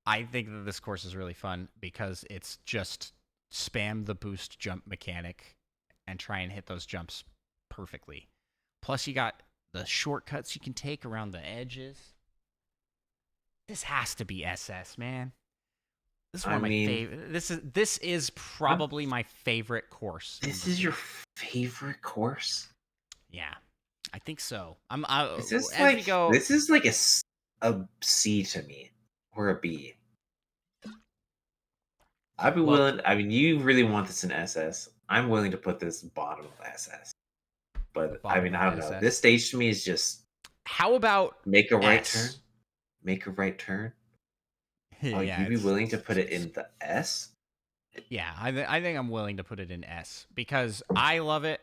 I think that this course is really fun because it's just spam the boost jump mechanic and try and hit those jumps perfectly. Plus, you got the shortcuts you can take around the edges. This has to be SS, man. This is one of my favorite. This is probably my favorite course. This is your favorite course? Yeah, I think so. This is like a C to me or a B. I'd be willing. I mean, you really want this in SS. I'm willing to put this bottom of SS. But I mean, I don't know. This stage to me is just. How about make a right S? turn? Make a right turn. Oh, Yeah, you'd be willing to put it in the S? Yeah, I think I'm willing to put it in S because I love it,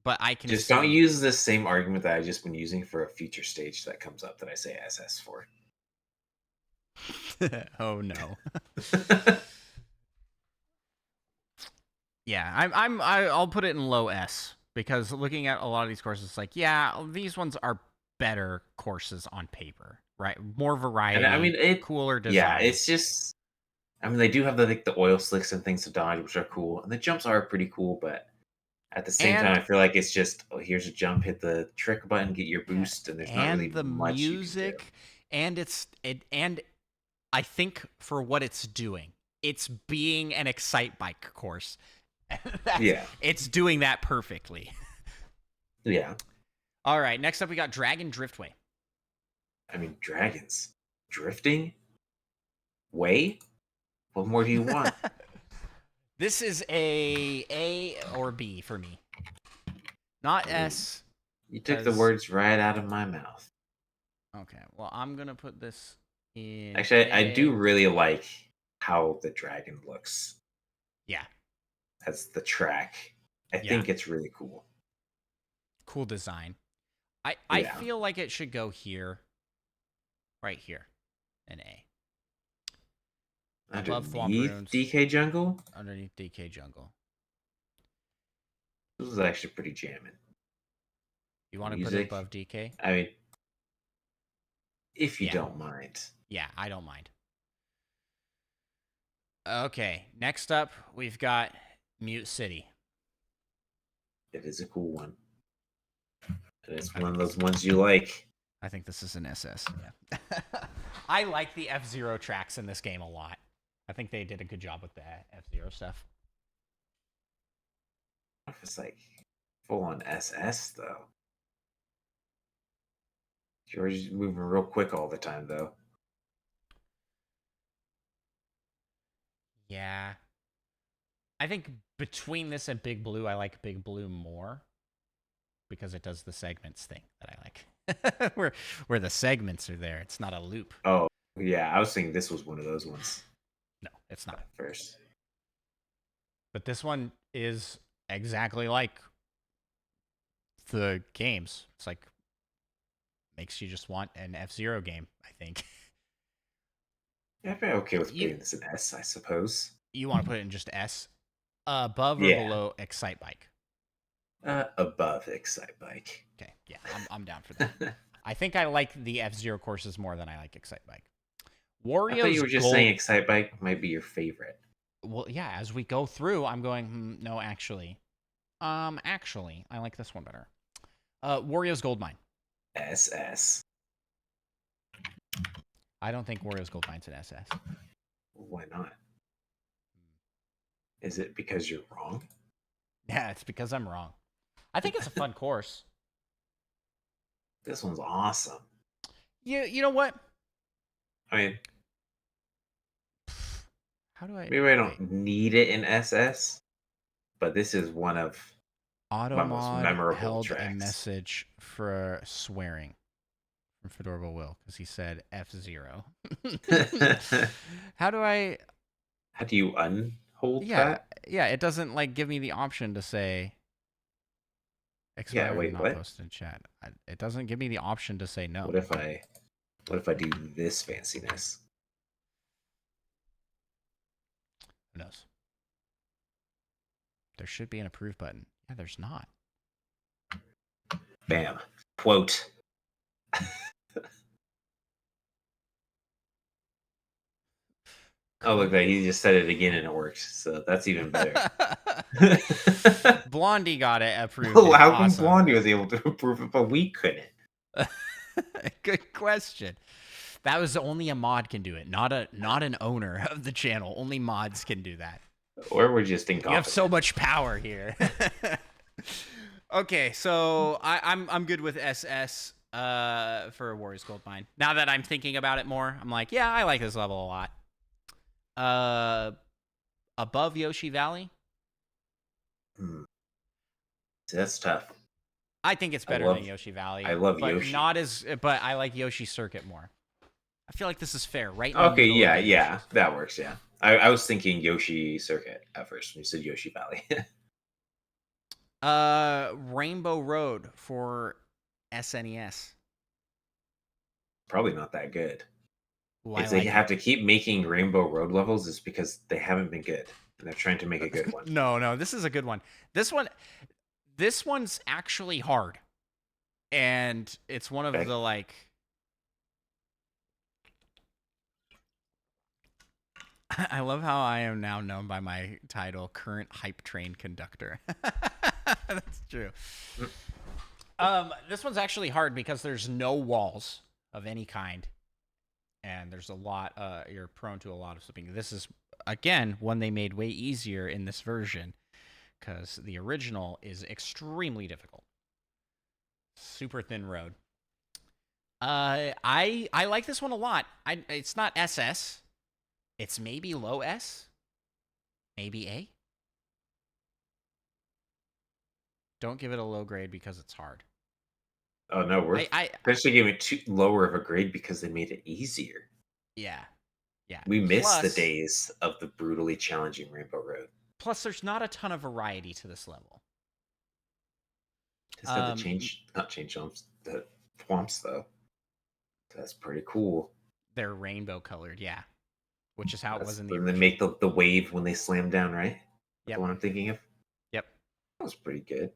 but I can just don't use the same argument that I've just been using for a future stage that comes up that I say SS for. Oh no. Yeah, I'll put it in low S because looking at a lot of these courses, it's like, yeah, these ones are better courses on paper, right? More variety. And I mean, cooler design. Yeah, it's just. I mean, they do have the oil slicks and things to dodge, which are cool, and the jumps are pretty cool. But at the same time, I feel like it's just here's a jump, hit the trick button, get your boost, and there's not really the much music, and and I think for what it's doing, it's being an Excitebike course. It's doing that perfectly. Yeah. All right, next up we got Dragon Driftway. I mean, dragons drifting way. What more do you want? This is A or B for me. Not S. You took the words right out of my mouth. Okay, well, I'm going to put this in Actually, I do really like how the dragon looks. Yeah. As the track. I think it's really cool. Cool design. I feel like it should go here. Right here. An A. Above DK Jungle? Underneath DK Jungle. This is actually pretty jamming. You want to put it above DK? I mean, if you don't mind. Yeah, I don't mind. Okay, next up, we've got Mute City. It is a cool one. It's one of those ones you like. I think this is an SS. Yeah. I like the F-Zero tracks in this game a lot. I think they did a good job with the F-Zero stuff. If it's like full on SS though. George's moving real quick all the time though. Yeah. I think between this and Big Blue, I like Big Blue more because it does the segments thing that I like. where the segments are there. It's not a loop. Oh, yeah, I was thinking this was one of those ones No, it's not. at first. But this one is exactly like the games. It's like makes you just want an F-Zero game, I think. Yeah, I'd be okay with you putting this in S, I suppose. you want to put it in just S? Above or Yeah, below Excitebike? above Excitebike. Okay, yeah, I'm down for that. I think I like the F-Zero courses more than I like Excitebike. I thought Wario's you were just gold. saying Excitebike might be your favorite. Well, yeah, as we go through, I'm going, no, actually. Actually, I like this one better. Wario's Gold Mine. SS. I don't think Wario's Gold Mine's an SS. Why not? Is it because you're wrong? Yeah, it's because I'm wrong. I think it's a fun course. This one's awesome. You know what? I mean, How do I... maybe I don't need it in SS, but this is one of my most Automod memorable held a tracks. message for swearing from Fedorable Will because he said F-Zero. How do I... How do you unhold Yeah, that? yeah, it doesn't like give me the option to say Yeah, expired and wait, not what? posted in chat. It doesn't give me the option to say no. What if I do this fanciness? Who knows? There should be an approve button. Yeah, there's not. Bam. Quote. Oh, look, that he just said it again and it works. So that's even better. Blondie got it approved. Well, how come Awesome. Blondie was able to approve it, but we couldn't? Good question. That was only a mod can do it, not an owner of the channel. Only mods can do that. Or we're just incompetent. You have so much power here. Okay, so I'm good with SS for Warriors Gold Mine. Now that I'm thinking about it more, I'm like, yeah, I like this level a lot. Above Yoshi Valley, See, that's tough. I think it's better than Yoshi Valley. I love but Yoshi. But I like Yoshi Circuit more. I feel like this is fair, right? In Okay, the middle of the yeah, Yoshis. that works. Yeah, I was thinking Yoshi Circuit at first when you said Yoshi Valley. Rainbow Road for SNES. Probably not that good. Ooh, If they have to keep making Rainbow Road levels, it's because they haven't been good, and they're trying to make a good one. No, this is a good one. This one's actually hard, and it's one of the like. I love how I am now known by my title, current hype train conductor. That's true. This one's actually hard because there's no walls of any kind, and there's a lot. You're prone to a lot of slipping. This is again one they made way easier in this version because the original is extremely difficult. Super thin road. I like this one a lot. It's not SS. It's maybe low S, maybe A. Don't give it a low grade because it's hard. Oh no, we're actually giving it too lower of a grade because they made it easier. Yeah. We miss the days of the brutally challenging Rainbow Road. Plus, there's not a ton of variety to this level. Just have to not change jumps, the swamps though. That's pretty cool. They're rainbow colored, yeah. Which is how it was in the original. original. They make the wave when they slam down, right? Yep. The one I'm thinking of? Yep. That was pretty good.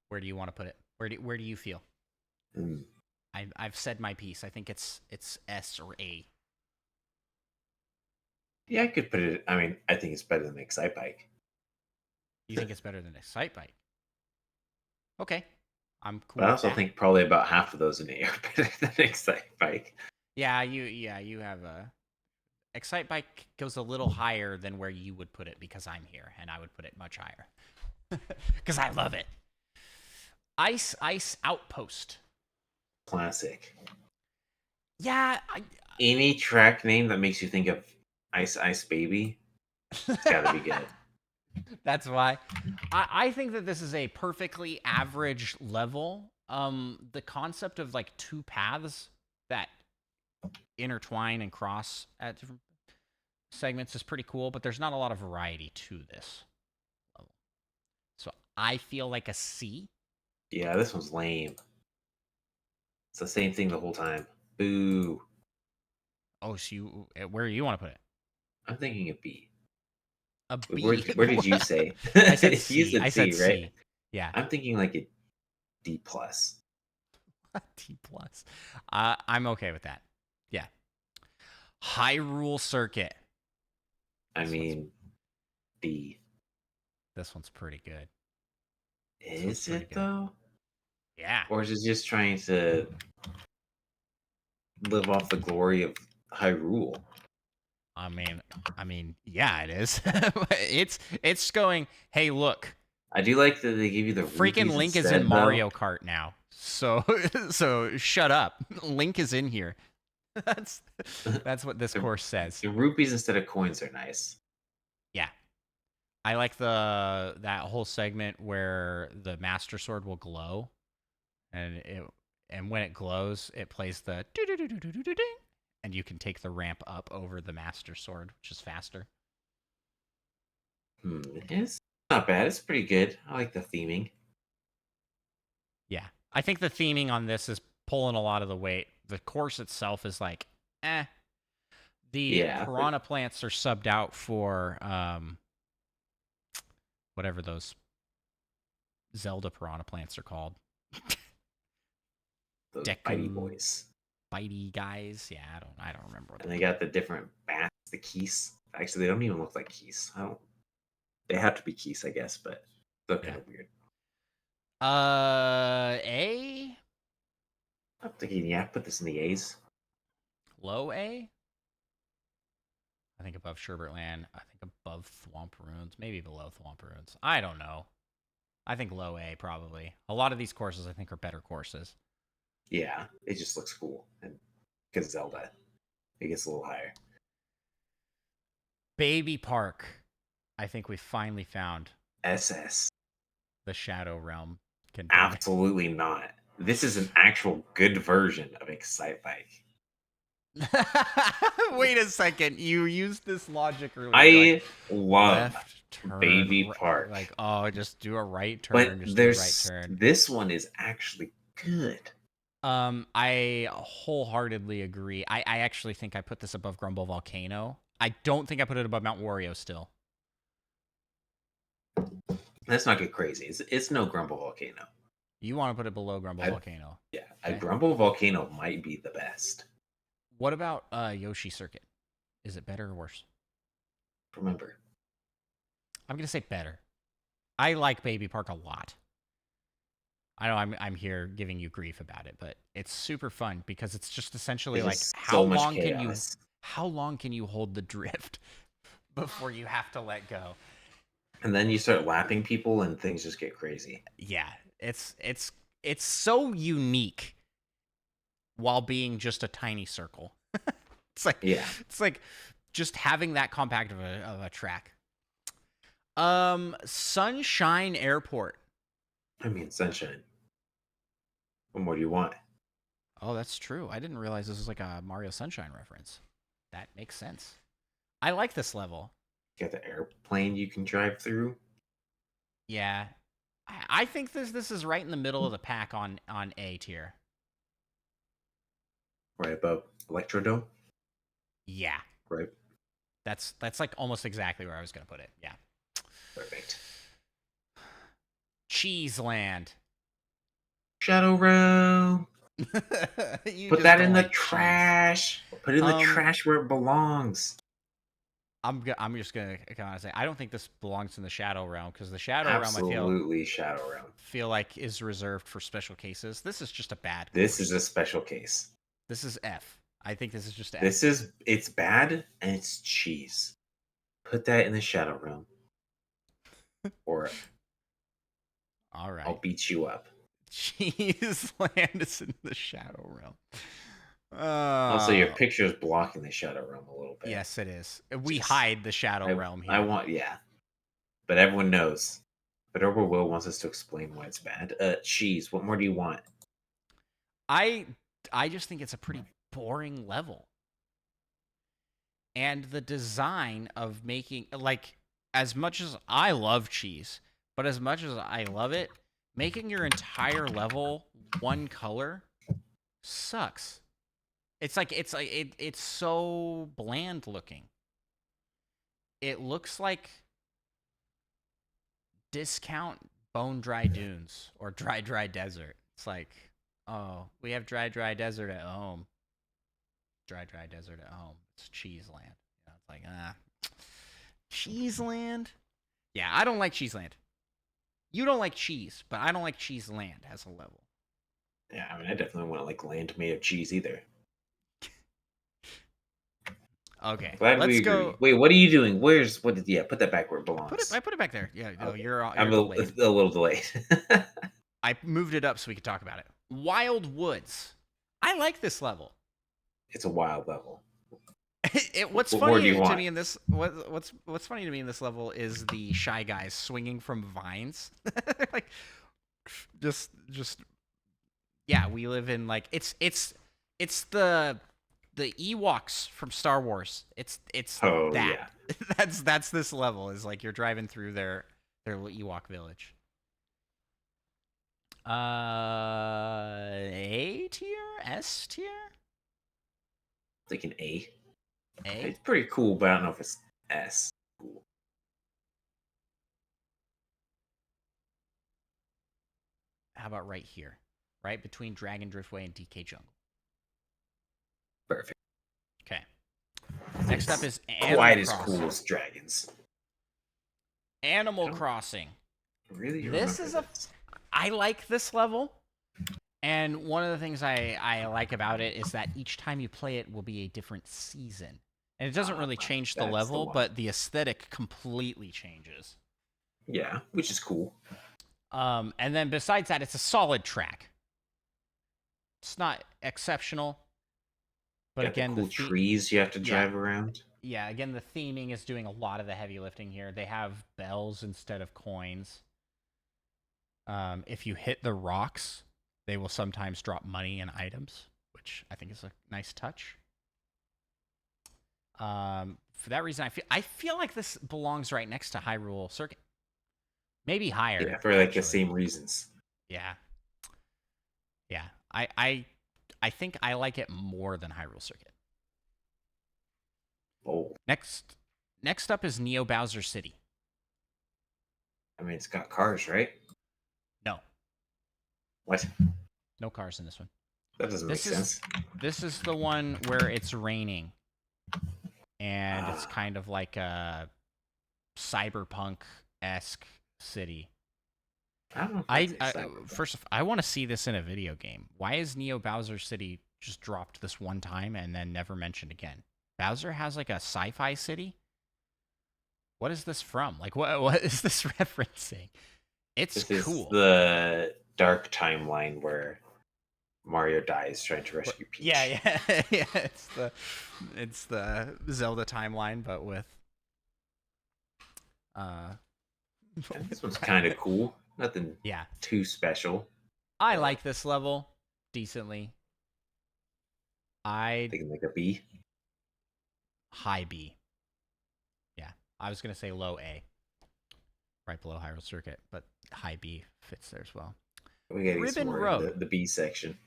Where do you want to put it? Where do you feel? I've said my piece. I think it's S or A. Yeah, I could put it. I mean, I think it's better than Excitebike. You think it's better than Excitebike? Okay, I'm cool. But I also think probably about half of those in A are better than Excitebike. Yeah, you have a Excitebike goes a little higher than where you would put it because I'm here, and I would put it much higher because I love it. Ice Outpost. Classic. Yeah, Any track name that makes you think of Ice Ice Baby, it's got to be good. That's why. I think that this is a perfectly average level. The concept of like two paths that intertwine and cross at different segments is pretty cool, but there's not a lot of variety to this level. So I feel like a C. Yeah, this one's lame. It's the same thing the whole time. Boo. Oh, so you where do you want to put it? I'm thinking a B. A Where, B. where did you say? I said You C. said I said C, right? C. Yeah. I'm thinking like a D plus. D plus. I'm okay with that. Yeah. Hyrule Circuit. I This mean, D. This one's pretty good. Is Pretty it good. though? Yeah. Or is it just trying to live off the glory of Hyrule? I mean, yeah, it is. It's going, hey, look, I do like that they give you the freaking rupees Link is in instead, though. Mario Kart now. So so shut up. Link is in here. That's that's what this the, course says. the rupees instead of coins are nice. Yeah. I like that whole segment where the Master Sword will glow and when it glows, it plays the ding, and you can take the ramp up over the Master Sword, which is faster. It's not bad. It's pretty good. I like the theming. Yeah. I think the theming on this is pulling a lot of the weight. The course itself is like, eh. The Yeah, piranha plants are subbed out for whatever those Zelda piranha plants are called. those Deku bitey boys. bitey guys. Yeah, I don't remember what And they got the different bats, the keys. Actually, they don't even look like keys. I don't. They have to be keys, I guess, but they're kind Yeah. of weird. A? I'm thinking, yeah, put this in the A's. Low A? I think above Sherbertland. I think above Thwomp Ruins. Maybe below Thwomp Ruins. I don't know. I think low A probably. A lot of these courses I think are better courses. Yeah, it just looks cool. And because Zelda, it gets a little higher. Baby Park. I think we finally found SS. the Shadow Realm container. Absolutely not. This is an actual good version of Excitebike. Wait a second. You used this logic earlier. I love left turn, Baby Park. Like, oh, just do a right turn. But Just there's do a right turn. this one is actually good. I wholeheartedly agree. I actually think I put this above Grumble Volcano. I don't think I put it above Mount Wario still. Let's not get crazy. It's no Grumble Volcano. You want to put it below Grumble Volcano. Yeah, Okay. a Grumble Volcano might be the best. What about Yoshi Circuit? Is it better or worse? Remember. I'm going to say better. I like Baby Park a lot. I know I'm here giving you grief about it, but it's super fun because it's just essentially like how long can you hold the drift before you have to let go? And then you start lapping people and things just get crazy. Yeah, it's so unique while being just a tiny circle. It's like just having that compact of a track. Sunshine Airport. I mean, Sunshine. What more do you want? Oh, that's true. I didn't realize this was like a Mario Sunshine reference. That makes sense. I like this level. You got the airplane you can drive through. Yeah. I think this is right in the middle of the pack on A tier. Right above Electrodome. Yeah. Right. That's like almost exactly where I was going to put it. Yeah. Perfect. Cheeseland. Shadow Realm. Put that in the trash. Put it in the trash where it belongs. I'm just gonna kind of say I don't think this belongs in the Shadow Realm because the Shadow Absolutely Realm Shadow Realm. feel like is reserved for special cases. This is just a bad. This is a special case. This is F. I think this is just It's bad and it's cheese. Put that in the shadow realm, or all I'll right. beat you up. Cheese Land is in the Shadow Realm. Also, your Uh, picture is blocking the shadow realm a little bit. yes, it is. We Just hide the Shadow Realm I here. want yeah, but everyone knows. But Overall Will wants us to explain why it's bad. Cheese. What more do you want? I I just think it's a pretty boring level. And the design of making, like, as much as I love cheese, but as much as I love it, making your entire level one color sucks. It's so bland looking. It looks like discount Bone Dry Dunes or Dry Desert. It's like, oh, we have Dry Desert at home. Dry Desert at home. It's Cheese Land. You know, it's like, Cheese Land? Yeah, I don't like Cheese Land. You don't like cheese, but I don't like Cheese Land as a level. Yeah, I mean, I definitely want like land made of cheese either. Okay, Glad we let's agree. go. Wait, what are you doing? Where's what? Did yeah? Put that back where it I belongs. put it back there. Yeah, no, Okay, you're I'm delayed. a little delayed. I moved it up so we could talk about it. Wild Woods. I like this level. It's a wild level. What's What more do you funny to want? me in this what's funny to me in this level is the Shy Guys swinging from vines. Like, just yeah, we live in, like, it's the Ewoks from Star Wars. It's Oh that. yeah, That's this level, is like you're driving through their little Ewok village. A tier, S tier, thinking A. A. It's pretty cool, but I don't know if it's S. Cool. How about right here, right between Dragon Driftway and DK Jungle? Perfect. Okay. Next up It's is Animal quite as Crossing. cool as dragons. I Animal don't Crossing. really This remember is a. this. I like this level, and one of the things I like about it is that each time you play it will be a different season, and it doesn't really change the That's the level, one. but the aesthetic completely changes. Yeah, which is cool. And then besides that, it's a solid track. It's not exceptional, but Got the again, cool trees you have to yeah, drive around. yeah, again, the theming is doing a lot of the heavy lifting here. They have bells instead of coins. If you hit the rocks, they will sometimes drop money and items, which I think is a nice touch. For that reason, I feel like this belongs right next to Hyrule Circuit, maybe higher, Yeah, for like the actually. same reasons. Yeah, yeah. I think I like it more than Hyrule Circuit. Oh, Next, next up is Neo Bowser City. I mean, it's got cars, right? No, What? no cars in this one. That doesn't make This is sense. this is the one where it's raining, and it's Ah, kind of like a cyberpunk esque city. I don't know if I'd I, say I cyberpunk. first, I want to see this in a video game. Why is Neo Bowser City just dropped this one time and then never mentioned again? Bowser has like a sci-fi city. What is this from? Like, what is this referencing? It's This is cool. the dark timeline where Mario dies trying to rescue Yeah, Peach. yeah, yeah. It's the Zelda timeline, but with uh, And this one's kind of cool. Nothing yeah. too special. I Uh, like this level decently. I Thinking like a B. high B. Yeah, I was gonna say low A, right below Hyrule Circuit, but high B fits there as well. We gotta get some Ribbon more in Road. the B section.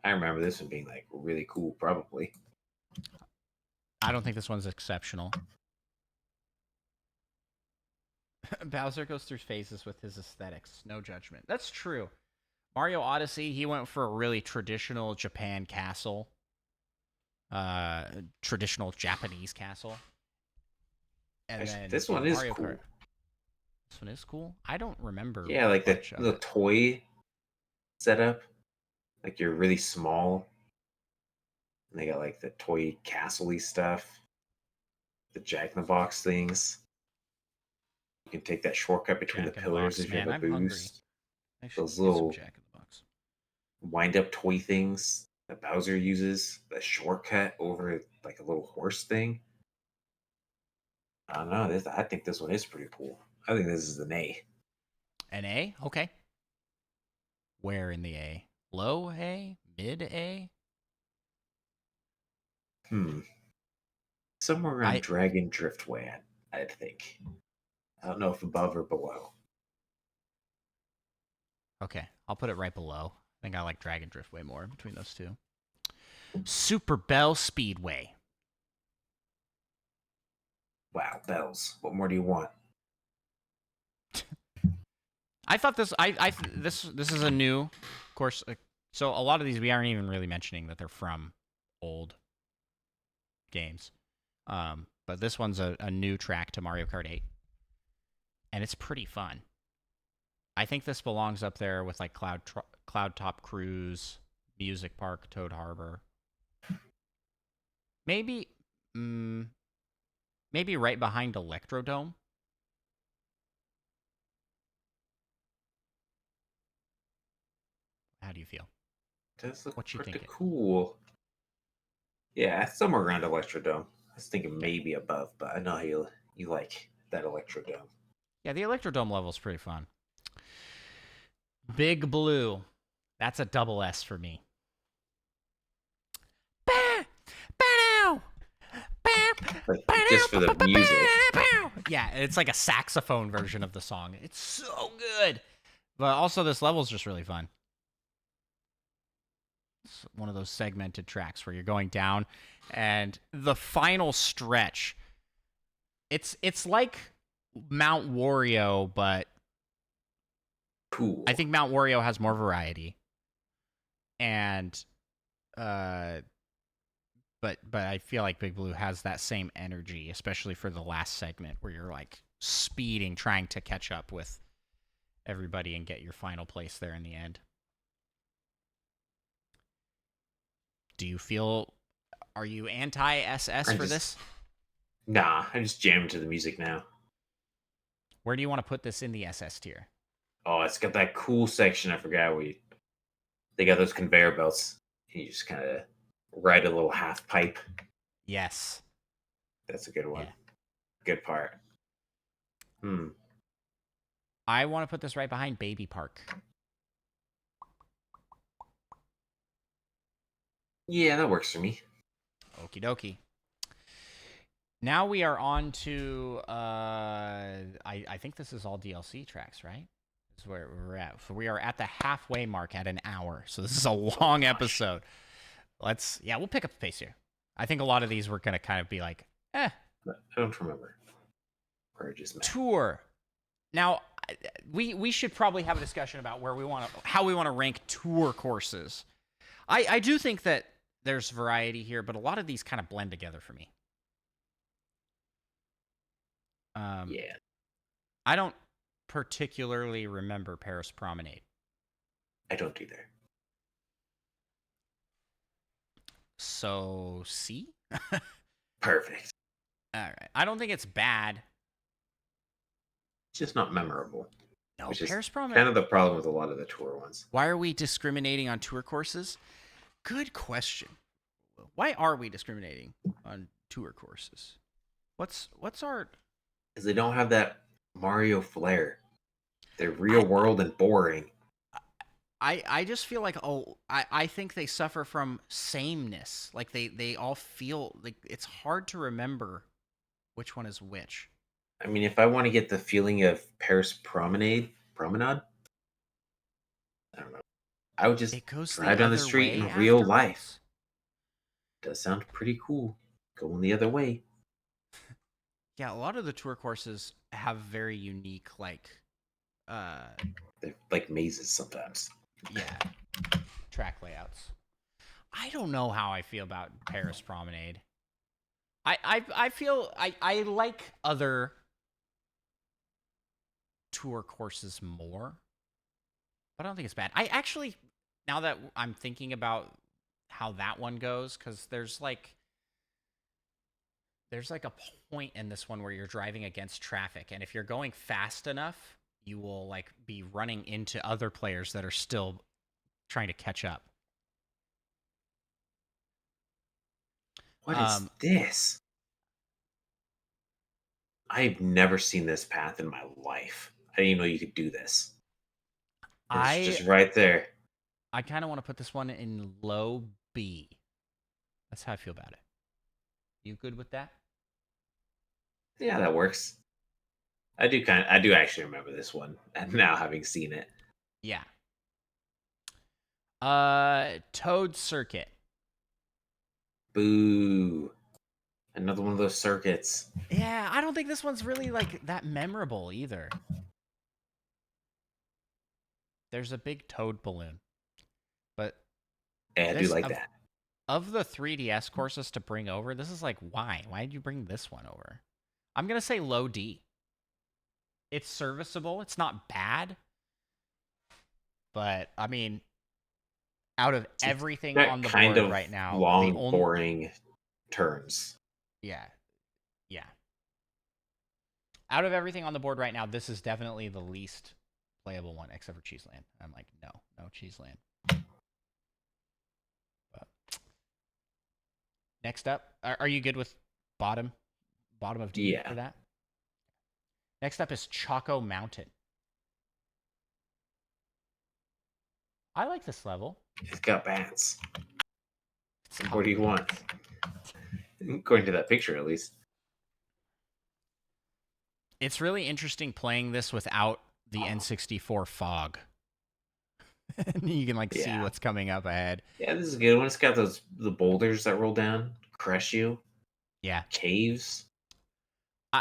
I remember this one being like really cool, probably. I don't think this one's exceptional. Bowser goes through phases with his aesthetics. No judgment. That's true. Mario Odyssey, he went for a really traditional Japan castle, traditional Japanese castle, and Actually, then this in one is Mario Kart, cool. this one is cool. I don't remember Yeah, like much of the it. toy setup. Like you're really small. And they got like the toy castle-y stuff, the Jack in the Box things. You can take that shortcut between the Jack in the pillars Box. if you Man, have a I'm hungry. boost. I should Those get some little Jack in the Box. wind-up toy things that Bowser uses, the shortcut over like a little horse thing. I don't know. I think this one is pretty cool. I think this is an A. An A? Okay. Where in the A? Low A? Mid A? Somewhere around I Dragon Driftway, I'd think. I don't know if above or below. Okay, I'll put it right below. I think I like Dragon Drift way more between those two. Super Bell Speedway. Wow, bells. What more do you want? I thought this. This is a new course. So a lot of these we aren't even really mentioning that they're from old games. But this one's a new track to Mario Kart 8, and it's pretty fun. I think this belongs up there with like Cloud Top Cruise, Music Park, Toad Harbor. Maybe, maybe right behind Electrodome. How do you feel? Does look What you pretty thinking? cool. Yeah, somewhere around Electrodome. I was thinking Okay. maybe above, but I know you like that Electrodome. Yeah, the Electrodome level is pretty fun. Big Blue. That's a double S for me. Like just for the music. Yeah, it's like a saxophone version of the song. It's so good. But also, this level is just really fun. It's one of those segmented tracks where you're going down, and the final stretch. It's like Mount Wario, but Cool. I think Mount Wario has more variety, and but I feel like Big Blue has that same energy, especially for the last segment where you're like speeding, trying to catch up with everybody and get your final place there in the end. Do you feel? Are you anti SS for this? Nah, I just jam to the music now. Where do you want to put this in the SS tier? Oh, it's got that cool section. I forgot they got those conveyor belts. You just kind of ride a little half pipe. Yes. That's a good one. Yeah. Good part. I want to put this right behind Baby Park. Yeah, that works for me. Okie dokie. Now we are on to I think this is all DLC tracks, right? This is where we're at. So we are at the halfway mark at an hour. So this is a long episode. We'll pick up the pace here. I think a lot of these we're gonna kind of be like, I don't remember. Or just tour. Now we should probably have a discussion about how we want to rank tour courses. I do think that there's variety here, but a lot of these kind of blend together for me. Yeah. I don't particularly remember Paris Promenade. I don't either. So, C? Perfect. All right. I don't think it's bad. It's just not memorable. No, which is Paris Promenade. kind of the problem with a lot of the tour ones. Why are we discriminating on tour courses? Good question. Why are we discriminating on tour courses? What's our... Because they don't have that Mario flair. They're real world and boring. I just feel like I think they suffer from sameness. Like they all feel like it's hard to remember which one is which. I mean, if I want to get the feeling of Paris Promenade, I don't know. I would just It goes the drive down the other street way in real afterwards? life. Does sound pretty cool. Going the other way. Yeah, a lot of the tour courses have very unique They're like mazes sometimes. yeah, track layouts. I don't know how I feel about Paris Promenade. I feel I like other tour courses more, but I don't think it's bad. I actually, now that I'm thinking about how that one goes, because there's like a point in this one where you're driving against traffic, and if you're going fast enough, you will like be running into other players that are still trying to catch up. What is Um, this? I've never seen this path in my life. I didn't even know you could do this. And it's I just right there. I kind of want to put this one in low B. That's how I feel about it. You good with that? Yeah, that works. I do actually remember this one, and now having seen it. Yeah. Toad Circuit. Boo. Another one of those circuits. Yeah, I don't think this one's really like that memorable either. There's a big toad balloon, but Yeah, I do this like that. of the 3DS courses to bring over, this is like why? Why did you bring this one over? I'm gonna say low D. It's serviceable. It's not bad, but I mean, out of It's everything that on the kind board of right now, the long, only boring turns. yeah, yeah. Out of everything on the board right now, this is definitely the least playable one, except for Cheeseland. I'm like, no Cheeseland. But next up, are you good with bottom, bottom of D Yeah, for that? Next up is Choco Mountain. I like this level. it's got bats. It's What got do you want? bats. According to that picture, at least. It's really interesting playing this without the N64 fog. You can like see Yeah. what's coming up ahead. Yeah, this is a good one. It's got the boulders that roll down, crush you, Yeah, caves.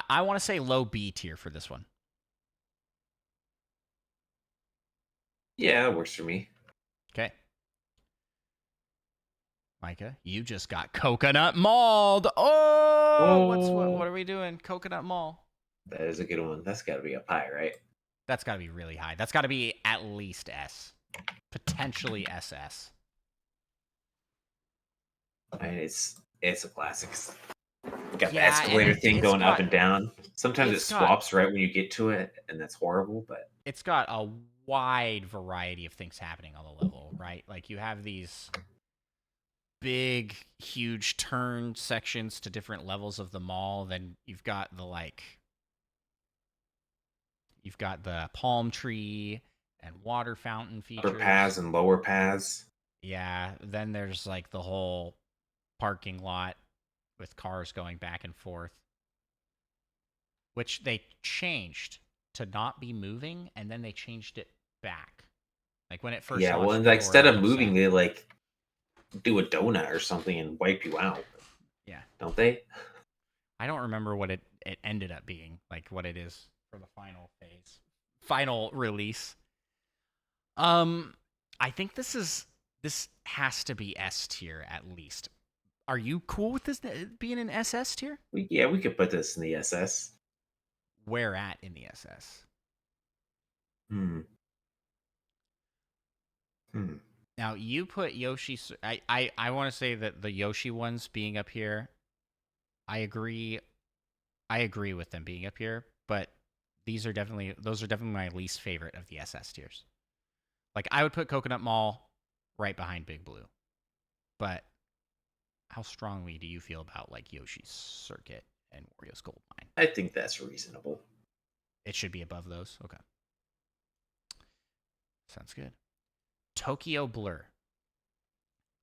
I want to say low B tier for this one. Yeah, that works for me. Okay, Micah, you just got coconut mauled. Oh, what Oh, are we doing? Coconut mall. that is a good one. That's got to be up high, right? That's got to be really high. That's got to be at least S, potentially SS. I mean, it's a classic. Got the Yeah, and escalator it's thing it's going up got and down. Sometimes it it's got swaps right when you get to it, and that's horrible. But it's got a wide variety of things happening on the level, right? Like you have these big, huge turn sections to different levels of the mall. Then you've got the palm tree and water fountain upper paths features. and lower paths. Yeah, then there's like the whole parking lot with cars going back and forth, which they changed to not be moving, and then they changed it back. Like when it first Yeah, well, launched, and, like, people were a instead of little moving, upset. they like do a donut or something and wipe you out, Yeah, don't they? I don't remember what it ended up being, like what it is for the final phase, final release. Um, I think this has to be S tier at least. Are you cool with this being an SS tier? We could put this in the SS. Where at in the SS? Hmm. Hmm. Now you put Yoshi. I want to say that the Yoshi ones being up here, I agree. I agree with them being up here, but those are definitely my least favorite of the SS tiers. Like I would put Coconut Mall right behind Big Blue, but how strongly do you feel about like Yoshi's Circuit and Wario's Gold Mine? I think that's reasonable. It should be above those. Okay, sounds good. Tokyo Blur.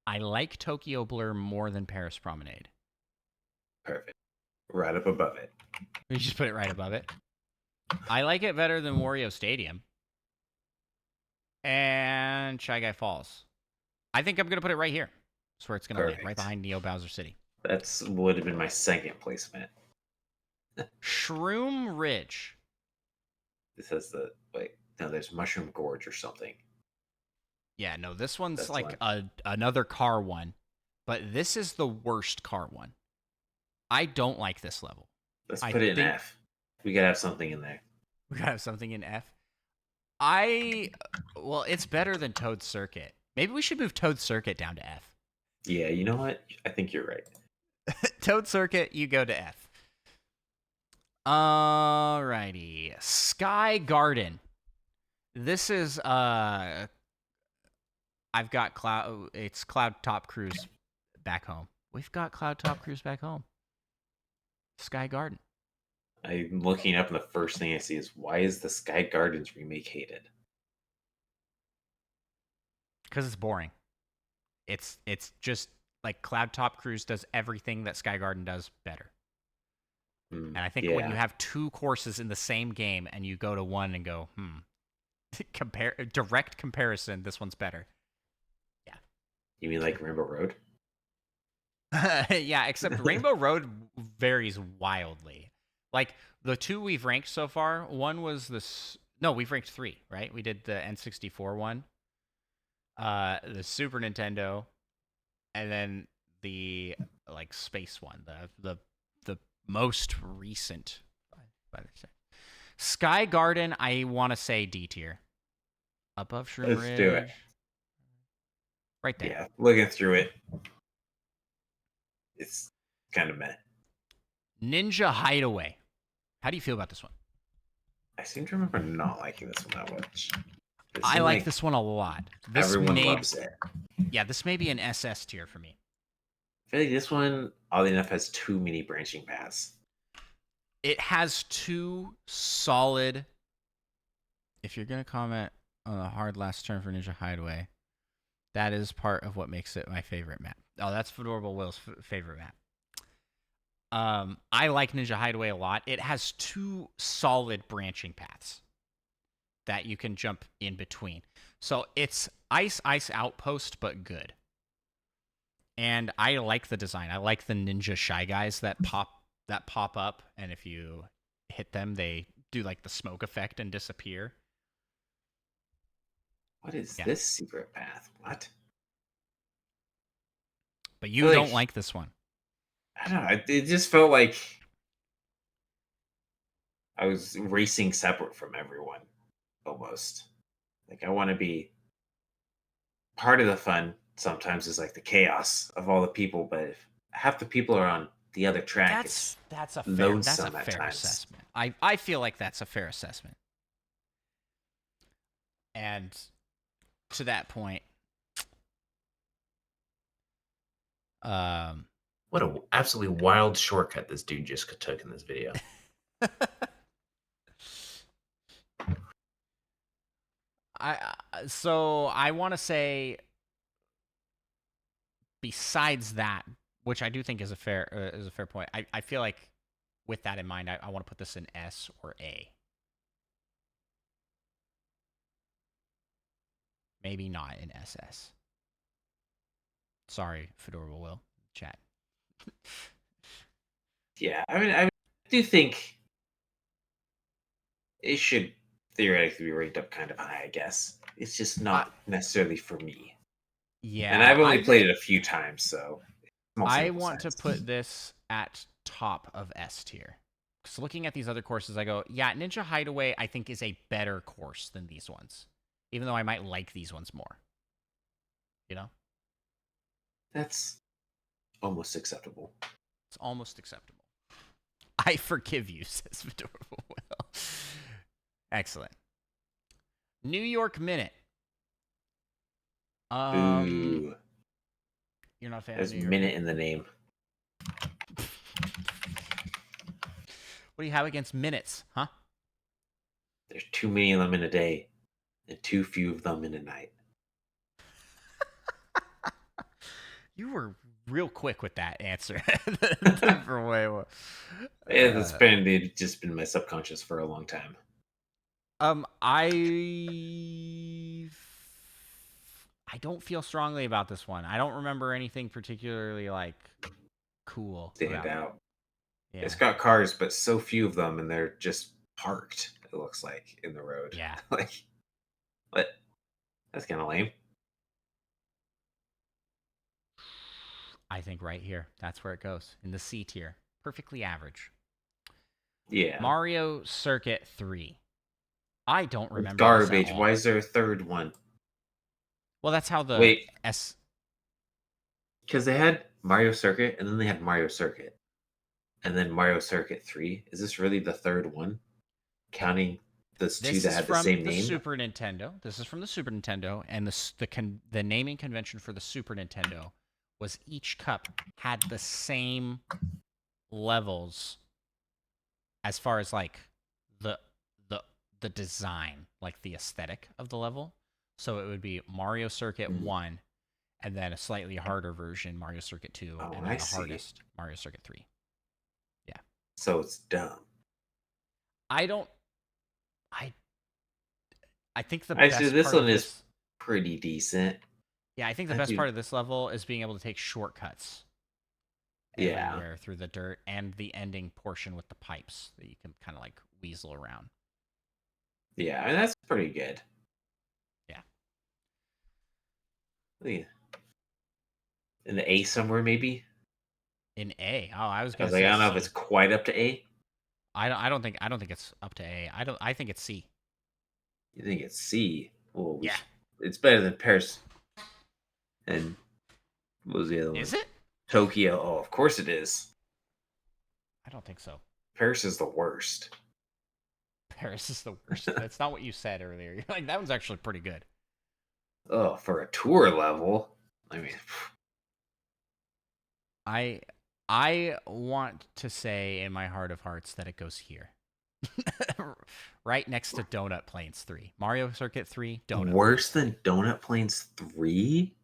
I like Tokyo Blur more than Paris Promenade. Perfect. Right up above it. We just put it right above it. I like it better than Wario Stadium and Shy Guy Falls. I think I'm gonna put it right here. That's where it's gonna land, right Perfect. behind Neo Bowser City. That's would have been my second placement. Shroom Ridge. This has the wait. No, there's Mushroom Gorge or something. Yeah, no, this one's That's the like one. another car one, but this is the worst car one. I don't like this level. Let's I put it in think F. We gotta have something in there. we gotta have something in F. Well, it's better than Toad Circuit. Maybe we should move Toad Circuit down to F. Yeah, you know what? I think you're right. Toad Circuit, you go to F. Alrighty. Sky Garden. This is I've got it's Cloud Top Cruise back home. We've got Cloud Top Cruise back home. Sky Garden. I'm looking up, and the first thing I see is, why is the Sky Gardens remake hated? Because it's boring. It's just like Cloud Top Cruise does everything that Sky Garden does better. And I think when you Yeah. have two courses in the same game and you go to one and go, compare direct comparison, this one's better. Yeah. You mean like Rainbow Road? Yeah, except Rainbow Road varies wildly. Like the two we've ranked so far, one was this. No, we've ranked three, right? We did the N64 one, the Super Nintendo, and then the like space one, the most recent. Sky Garden, I want to say D tier, above Shroom Let's do it. Ridge, right there. Yeah, looking through it, it's kind of meh. Ninja Hideaway. How do you feel about this one? I seem to remember not liking this one that much. It I seemed like this one a lot. everyone loves it. Yeah, this may be an SS tier for me. I feel like this one, oddly enough, has too many branching paths. It has two solid. If you're gonna comment on a hard last turn for Ninja Hideaway, that is part of what makes it my favorite map. Oh, that's Fedorable Will's favorite map. I like Ninja Hideaway a lot. It has two solid branching paths that you can jump in between. So it's ice outpost, but good. And I like the design. I like the ninja shy guys that pop up, and if you hit them, they do like the smoke effect and disappear. What is this secret path? What? But you don't like this one. I don't know. It just felt like I was racing separate from everyone, almost. Like I want to be part of the fun. Sometimes is like the chaos of all the people, but if half the people are on the other track, it's That's a lonesome at fair times. assessment. I feel like that's a fair assessment. And to that point, What a absolutely wild shortcut this dude just took in this video. I want to say besides that, which I do think is a fair point. I feel like with that in mind, I want to put this in S or A. Maybe not in SS. Sorry, Fedora will chat. Yeah, I mean, I do think it should theoretically be ranked up kind of high. I guess it's just not necessarily for me. Yeah, and I've only played it a few times, so I want to put this at top of S tier. Because looking at these other courses, I go, yeah, Ninja Hideaway I think is a better course than these ones, even though I might like these ones more. You know, that's almost acceptable. It's almost acceptable. I forgive you, says Adorable Will. Excellent. New York Minute. Ooh. You're not a fan There's of New York Minute in the name. What do you have against minutes, huh? There's too many of them in a day, and too few of them in a night. You were real quick with that answer. For way It's been just been my subconscious for a long time. I don't feel strongly about this one. I don't remember anything particularly like cool. Stand out. Yeah. It's got cars, but so few of them, and they're just parked. It looks like in the road. Yeah. Like, what? That's kind of lame. I think right here, that's where it goes in the C tier. Perfectly average. Yeah. Mario Circuit 3. I don't remember. It's garbage. Why is there a third one? Well, that's how the Wait. Because they had Mario Circuit, and then they had Mario Circuit, and then Mario Circuit 3. Is this really the third one? Counting those two This that is had the from same the name? Super Nintendo. This is from the Super Nintendo, and the naming convention for the Super Nintendo was each cup had the same levels as far as like the the the design, like the aesthetic of the level. So it would be Mario Circuit Mm. 1, and then a slightly harder version, Mario Circuit 2, Oh, and I then the see. hardest, Mario Circuit 3. Yeah. So it's dumb. I don't I I think the I see best this part one of is this pretty decent. Yeah, I think the I best do. part of this level is being able to take shortcuts Yeah. everywhere through the dirt and the ending portion with the pipes that you can kind of like weasel around. Yeah, and that's pretty good. Yeah. Yeah. In the A somewhere, maybe? In A. Oh, I was I gonna was like, I say don't know if it's C. quite up to A. I don't think it's up to A. I think it's C. You think it's C? Well, Yeah. it's better than Paris and what was the other Is one? it? Tokyo. Oh, of course it is. I don't think so. Paris is the worst. Paris is the worst. That's not what you said earlier. You're like, that one's actually pretty good. Oh, for a tour level. I mean, I I want to say in my heart of hearts that it goes here. Right next to Donut Plains 3. Mario Circuit 3, Donut worse Plains 3. than Donut Plains 3?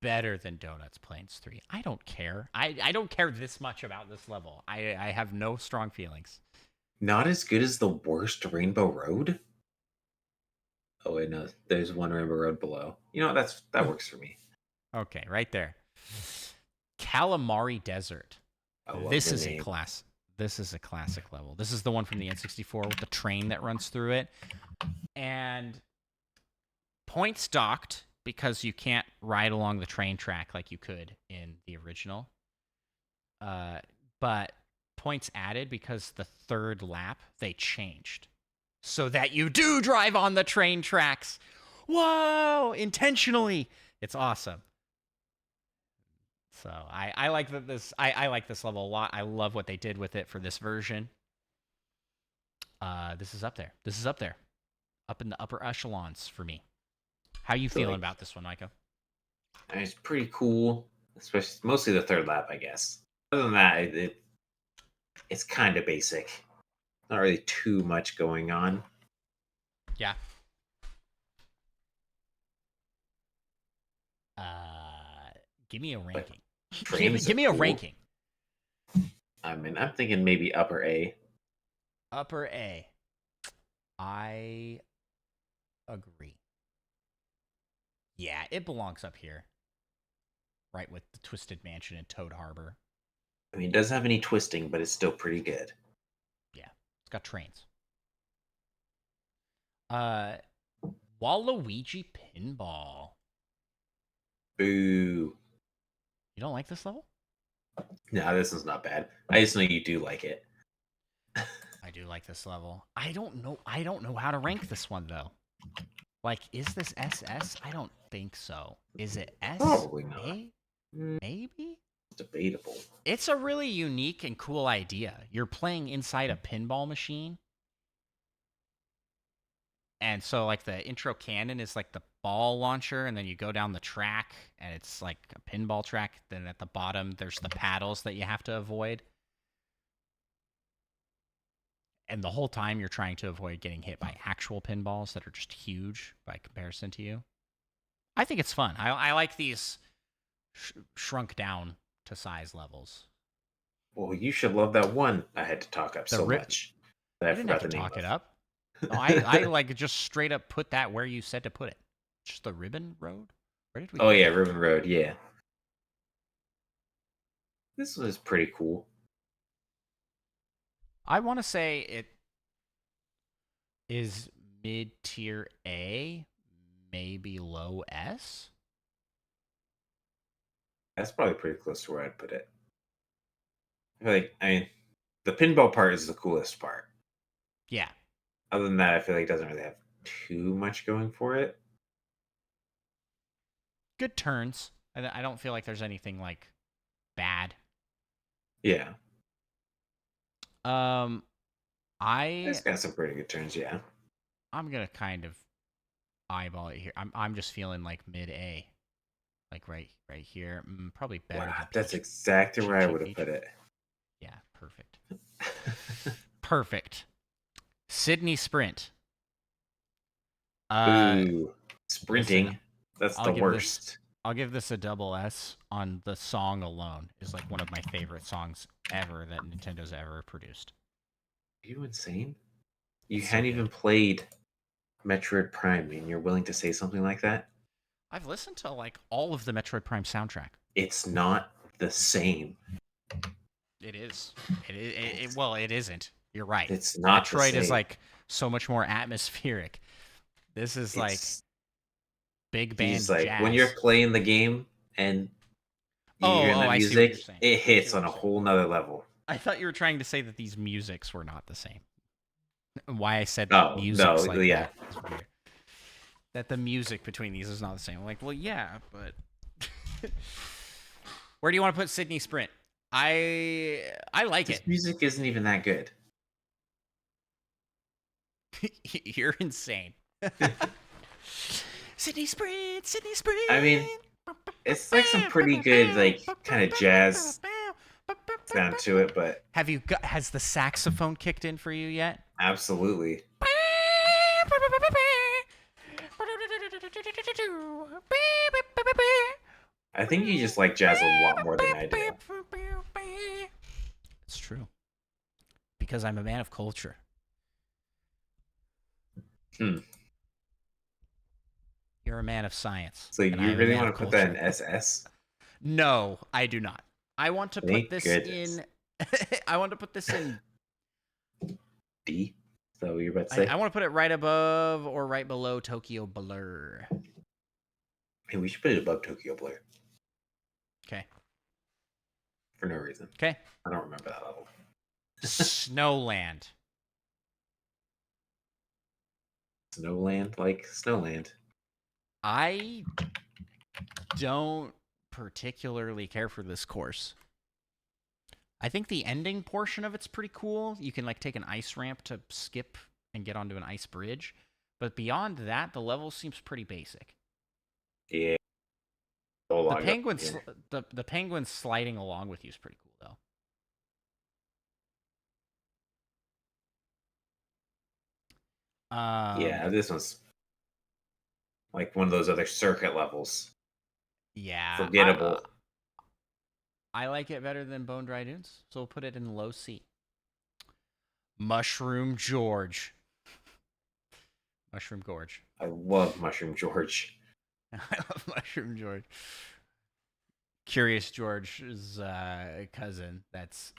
Better than Donuts Plains 3. I don't care. I don't care this much about this level. I have no strong feelings. Not as good as the worst Rainbow Road? Oh wait, no. There's one Rainbow Road below. You know, that works for me. Okay, right there. Calamari Desert. I love This the is a name. class. This is a classic level. This is the one from the N64 with the train that runs through it. And points docked because you can't ride along the train track like you could in the original. But points added because the third lap they changed so that you do drive on the train tracks. Whoa! Intentionally. It's awesome. So I like that I like this level a lot. I love what they did with it for this version. This is up there. This is up there. Up in the upper echelons for me. How you So feeling like, about this one, Micah? I mean, it's pretty cool, especially mostly the third lap, I guess. Other than that, it's kind of basic. Not really too much going on. Yeah. Uh, give me a But ranking. trains Give are me a cool. ranking. I mean, I'm thinking maybe upper A. Upper A. I agree. Yeah, it belongs up here, right with the Twisted Mansion and Toad Harbor. I mean, it doesn't have any twisting, but it's still pretty good. Yeah, it's got trains. Uh, Waluigi Pinball. Boo. You don't like this level? No, this is not bad. I just know you do like it. I do like this level. I don't know. I don't know how to rank this one though. Like, is this SS? I don't think so. Is it S? Probably not. A? Maybe? Debatable. It's a really unique and cool idea. You're playing inside a pinball machine. And so, like, the intro cannon is like the ball launcher, and then you go down the track, and it's like a pinball track. Then at the bottom, there's the paddles that you have to avoid. And the whole time, you're trying to avoid getting hit by actual pinballs that are just huge by comparison to you. I think it's fun. I like these shrunk down to size levels. Well, you should love that one I had to talk up The so rip. much that I You didn't have forgot to the name talk it of. up. No, I like just straight up put that where you said to put it. Just the ribbon road. Where did we Oh put yeah, that? Ribbon Road. Yeah, this was pretty cool. I want to say it is mid tier A, maybe low S. That's probably pretty close to where I'd put it. I mean, the pinball part is the coolest part. Yeah, Other than that, I feel like it doesn't really have too much going for it. good turns. I don't feel like there's anything like bad. Yeah, Um, it's I got some pretty good turns. Yeah. I'm gonna kind of eyeball it here. I'm just feeling like mid A, like right here. Probably better Wow, than that's Peach. exactly where I Cheap would have Peach. put it. Yeah, perfect. Perfect. Sydney Sprint. Uh, Ooh, listen, sprinting. That's I'll the give this worst. I'll give this a double S on the song alone. Is like one of my favorite songs ever that Nintendo's ever produced. Are you insane? You It's so hadn't even good. played Metroid Prime, and you're willing to say something like that? I've listened to like all of the Metroid Prime soundtrack. It's not the same. It is. Well, it isn't. You're right. It's not the Metroid is same. like so much more atmospheric. This is like It's big He's band like when you're jazz. playing the game and you're Oh, hearing that I see what you're music, saying. it I see hits what on you're a saying. whole nother level. I thought you were trying to say that these musics were not the same. Why I said Oh no, musics like yeah. that is weird. That the music between these is not the same. I'm like, well, yeah, but where do you want to put Sydney Sprint? I like This it. music isn't even that good. You're insane. Sydney Sprint, Sydney Sprint. I mean, it's like some pretty good like kind of jazz sound to it, but Has the saxophone kicked in for you yet? absolutely. I think you just like jazz a lot more than I do. It's true. Because I'm a man of culture. Hmm. You're a man of science. So And I you am a really man want of to put that in culture. SS? No, I do not. I want to put Thank this goodness. in. I want to put this in. D. So you're about to I say? want to put it right above or right below Tokyo Blur. Hey, we should put it above Tokyo Blur Okay. for no reason. Okay. I don't remember that level. Snowland. Snowland, like Snowland. I don't particularly care for this course. I think the ending portion of it's pretty cool. You can like take an ice ramp to skip and get onto an ice bridge. But beyond that, the level seems pretty basic. Yeah. A whole The lot going penguin, here. the penguin sliding along with you is pretty cool though. Yeah, this one's like one of those other circuit levels. Yeah, Forgettable. I like it better than Bone Dry Dunes, so we'll put it in low C. Mushroom George. Mushroom Gorge. I love Mushroom George. I love Mushroom George. Curious George's cousin that's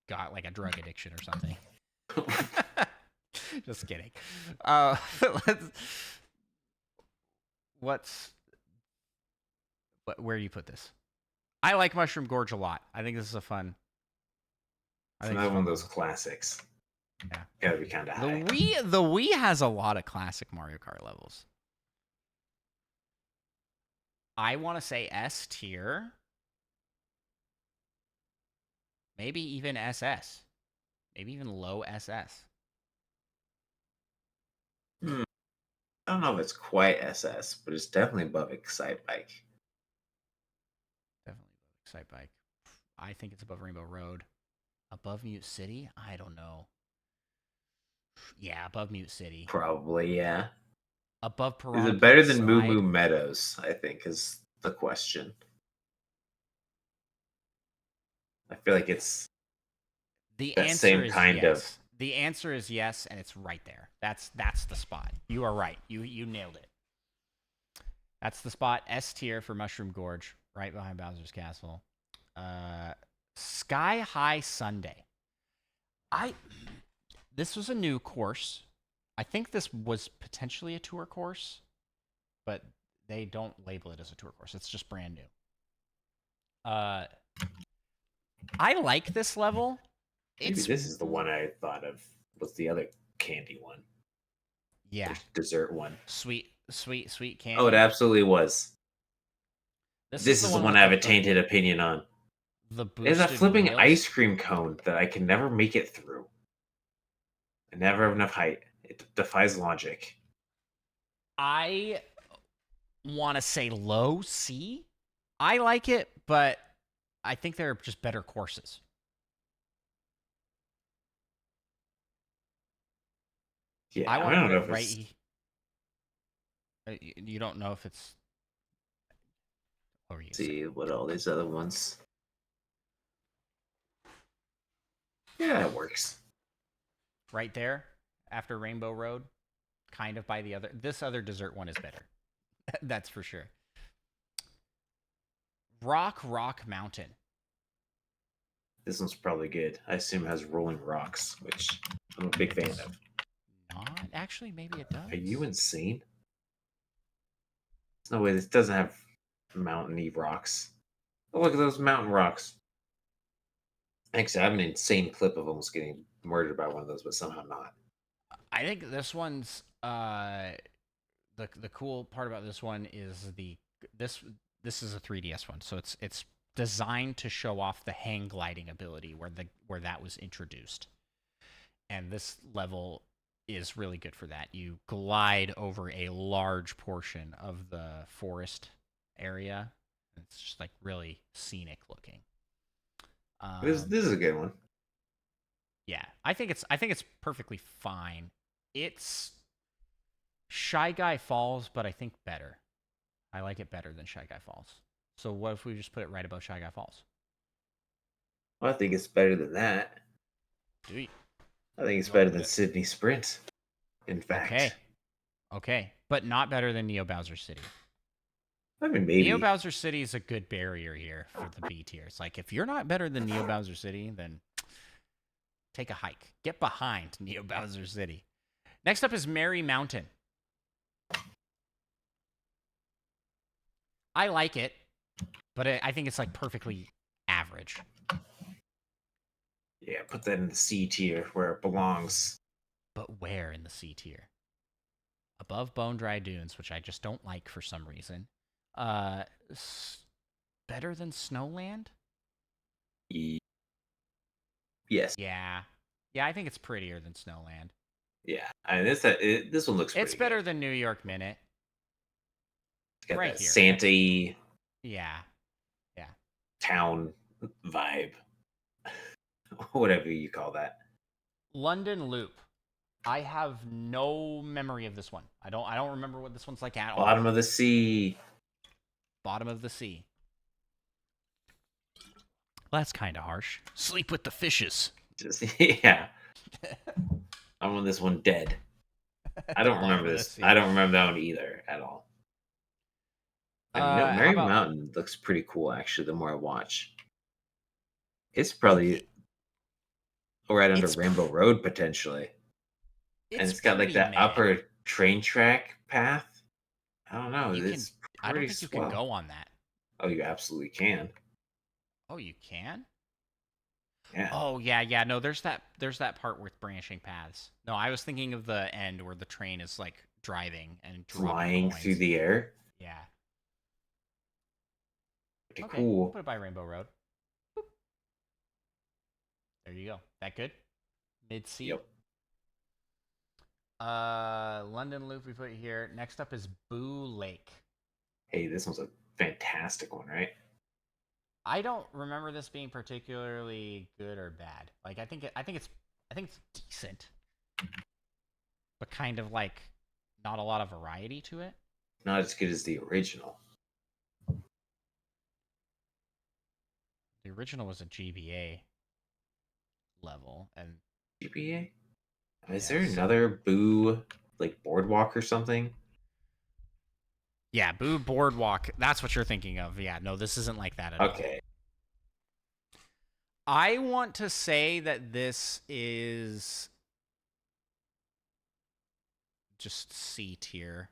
got like a drug addiction or something. Just kidding. Let's. Where do you put this? I like Mushroom Gorge a lot. I think this is a fun. It's another one of those classics. Yeah. Gotta be kind of high. The Wii has a lot of classic Mario Kart levels. I want to say S tier. Maybe even SS. Maybe even low SS. I don't know if it's quite SS, but it's definitely above Excitebike. Definitely above Excitebike. I think it's above Rainbow Road. Above Mute City? I don't know. Yeah, above Mute City. Probably, yeah. Above Is Piranha it better Plant than Moo Slide? Moo Meadows? I think is the question. I feel like it's The that answer same is kind of. yes. The answer is yes, and it's right there. That's the spot. You are right. You nailed it. That's the spot. S tier for Mushroom Gorge, right behind Bowser's Castle. Sky High Sunday. This was a new course. I think this was potentially a tour course, but they don't label it as a tour course. It's just brand new. I like this level. Maybe this is the one I thought of. Was the other candy one? Yeah, the dessert one. sweet candy. Oh, it absolutely was. is This the is the one one with I have a tainted opinion on. the It's a boosted flipping wheels. ice cream cone that I can never make it through. I never have enough height. It defies logic. I want to say low C. I like it, but I think they're just better courses. Yeah, I I want to don't put know it if it's. right. You don't know if it's. What were you saying? See what all these other ones. Yeah, it works. Right there, after Rainbow Road, kind of by the other. This other dessert one is better. That's for sure. Rock Mountain. This one's probably good. I assume it has rolling rocks, which I'm a big fan Does of. not actually. Maybe it Are you does. insane? There's no way this doesn't have mountainy rocks. Oh, look at those mountain rocks. Actually, I have an insane clip of almost getting murdered by one of those, but somehow not. I think this one's the cool part about this one is this this is a 3DS one, so it's designed to show off the hang gliding ability where that was introduced, and this level is really good for that. You glide over a large portion of the forest area. It's just like really scenic looking. This is a good one. Yeah, I think it's perfectly fine. It's Shy Guy Falls, but I think better. I like it better than Shy Guy Falls. So what if we just put it right above Shy Guy Falls? Well, I think it's better than that. Do you? I think it's You want better to put than it? Sydney Sprint. In Okay, fact, okay, but not better than Neo Bowser City. I mean, Neo maybe. Bowser City is a good barrier here for the B tier. It's like if you're not better than Neo Bowser City, then take a hike. Get behind Neo Bowser City. Next up is Merry Mountain. I like it, but I think it's like perfectly average. Yeah, put that in the C tier where it belongs. But where in the C tier? Above Bone Dry Dunes, which I just don't like for some reason. Uh, better than Snowland? E- yes. Yeah. Yeah, I think it's prettier than Snowland. Yeah. This one looks It's pretty good. better than New York Minute. It's got Right that here. That's Santa yeah. Yeah. town vibe, whatever you call that. London Loop. I have no memory of this one. I don't remember what this one's like at all. Bottom of the sea. Bottom of the sea. Well, that's kind of harsh. Sleep with the fishes. Just yeah. I want this one dead. I don't Bottom remember of the this. sea. I don't remember that one either at all. I mean, no, How Merry about Mountain looks pretty cool actually. The more I watch, it's probably it, right under it's Rainbow Road potentially, and it's it's got like pretty that meh. upper train track path. I don't know. You can It's I don't pretty think you can swell. go on that. Oh, you absolutely can. Oh, you can? Yeah, Oh, yeah. No, there's that part with branching paths. No, I was thinking of the end where the train is like driving and dropping flying through coins. the air. Yeah. Pretty Okay, we'll cool. put it by Rainbow Road. Boop. There you go. That good? Mid C. Yep. London Loop we put here. Next up is Boo Lake. Hey, this one's a fantastic one, right? I don't remember this being particularly good or bad. Like I think it's decent, but kind of like not a lot of variety to it. Not as good as the original. The original was a GBA level, and GPA. Is there yes, another Boo like boardwalk or something? yeah, Boo Boardwalk. That's what you're thinking of. Yeah, no, this isn't like that at all. Okay. I want to say that this is just C tier.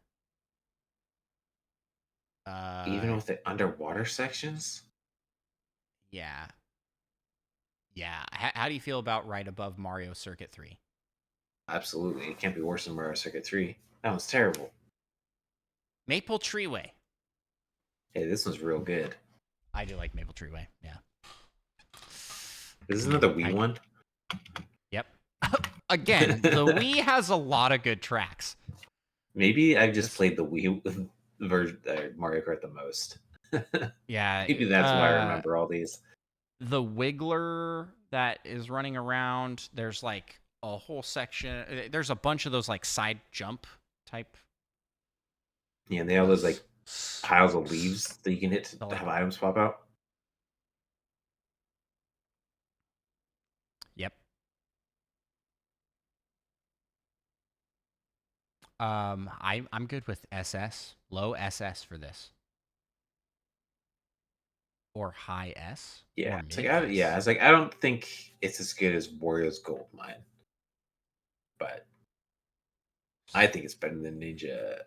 Even Uh, with the underwater sections? yeah, yeah. How do you feel about right above Mario Circuit 3? Absolutely. It can't be worse than Mario Circuit 3. That was terrible. Maple Treeway. Hey, this one's real good. I do like Maple Treeway. Yeah. This is another Wii I one. Yep. Again, the Wii has a lot of good tracks. Maybe I've just This played the Wii version Mario Kart the most. Yeah, Maybe that's why I remember all these. the Wiggler that is running around, there's like a whole section. There's a bunch of those like side jump type. Yeah, and they have those like piles of leaves that you can hit to Like, have items pop out. yep. I'm good with SS, low SS for this, or high S, Yeah, or it's like mid S. it's like I don't think it's as good as Wario's Gold Mine, but I think it's better than Ninja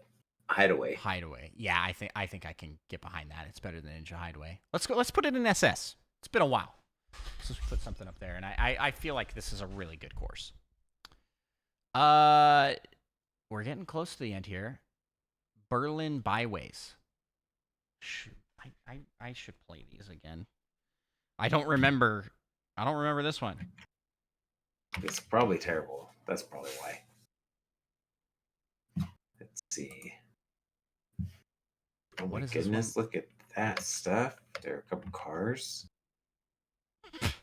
Hideaway. Hideaway. Yeah, I think I can get behind that. It's better than Ninja Hideaway. Let's go. Let's put it in SS. It's been a while. Let's just put something up there, and I feel like this is a really good course. Uh, we're getting close to the end here. Berlin Byways. Shoot, I should play these again. I don't remember. I don't remember this one. It's probably terrible. That's probably why. Let's see. Oh my What is this one? goodness, look at that stuff. There are a couple cars.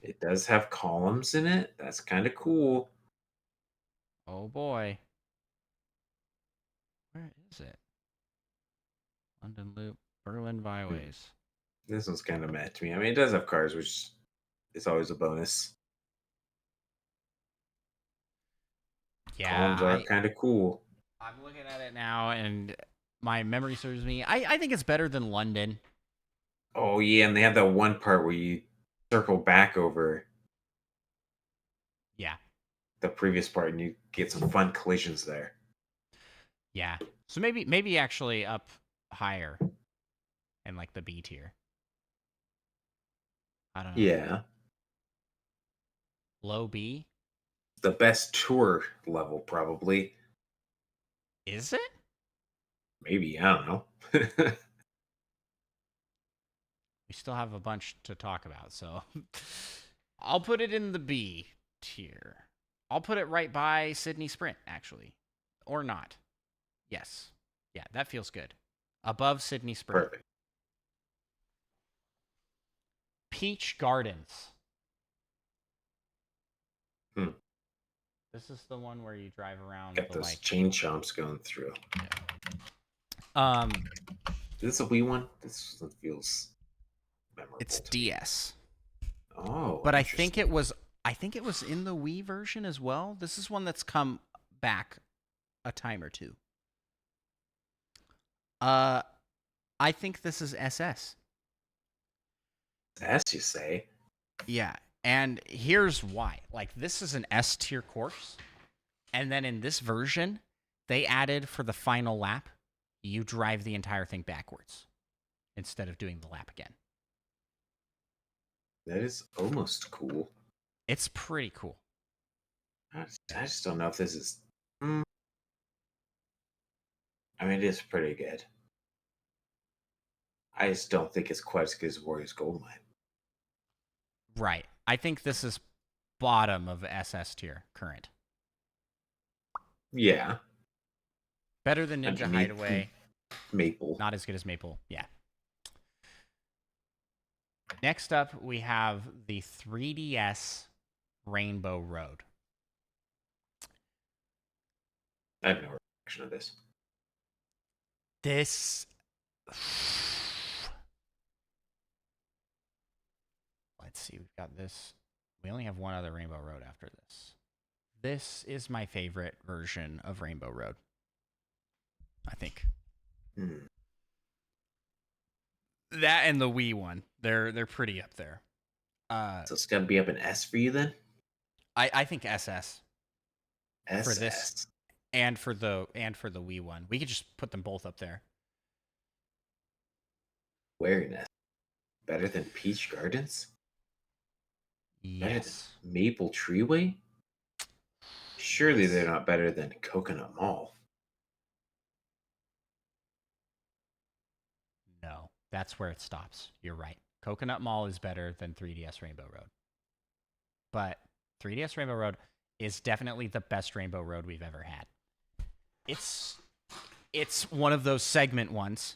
It does have columns in it. That's kind of cool. Oh boy. Where is it? London Loop, Berlin Hmm. Byways. This one's kind of meh to me. I mean, it does have cars, which is always a bonus. Yeah, Columns are kind of cool. I'm looking at it now, and my memory serves me. I think it's better than London. Oh yeah, and they have that one part where you circle back over Yeah, the previous part and you get some fun collisions there. yeah. So maybe actually up higher in like the B tier. I don't know. Yeah. Low B? The best tour level, probably. Is it? Maybe, I don't know. We still have a bunch to talk about, so I'll put it in the B tier. I'll put it right by Sydney Sprint, actually. Or not. Yes. Yeah, that feels good. Above Sydney Sprint. Perfect. Peach Gardens. Hmm. This is the one where you drive around Got the those like. chain chomps going through. Um, Is this a Wii one? This one feels it's memorable to me. DS, Oh, but I think interesting. it was. I think it was in the Wii version as well. This is one that's come back a time or two. Uh, I think this is SS. As you say. Yeah, and here's why. Like this is an S tier course, and then in this version, they added for the final lap, you drive the entire thing backwards instead of doing the lap again. That is almost cool. It's pretty cool. I just don't know if this is. Hmm, I mean, it is pretty good. I just don't think it's quite as good as Warriors Goldmine. Right. I think this is bottom of SS tier current. Yeah. Better than Ninja Underneath Hideaway. Maple. Not as good as Maple. Yeah. Next up, we have the 3DS Rainbow Road. I have no reaction of this. This. Let's see. We've got this. We only have one other Rainbow Road after this. This is my favorite version of Rainbow Road. I think. Hmm. That and the Wii one. They're pretty up there. So it's got to be up an S for you then? I think SS for this SS. and for the Wii one. We could just put them both up there. Wariness. Better than Peach Gardens? Better than Yes. Maple Treeway? Surely Yes. they're not better than Coconut Mall. No. That's where it stops. You're right. Coconut Mall is better than 3DS Rainbow Road. But 3DS Rainbow Road is definitely the best Rainbow Road we've ever had. It's one of those segment ones,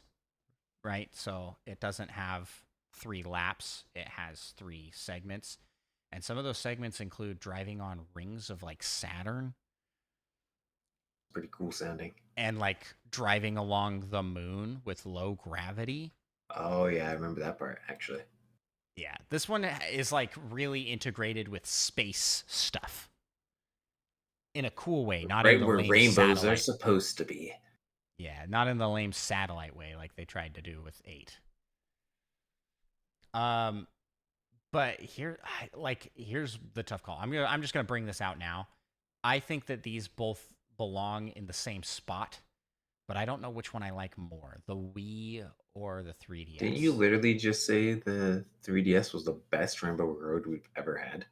right? So it doesn't have 3 laps. It has 3 segments. And some of those segments include driving on rings of like Saturn Pretty cool sounding. and like driving along the moon with low gravity. Oh yeah, I remember that part actually. Yeah, this one is like really integrated with space stuff in a cool way, not in Right the where lame rainbows are satellite. supposed to be. Yeah, not in the lame satellite way like they tried to do with 8. Um, but here's the tough call. I'm just gonna bring this out now. I think that these both belong in the same spot, but I don't know which one I like more, the Wii or the 3DS. Didn't you literally just say the 3DS was the best Rainbow Road we've ever had?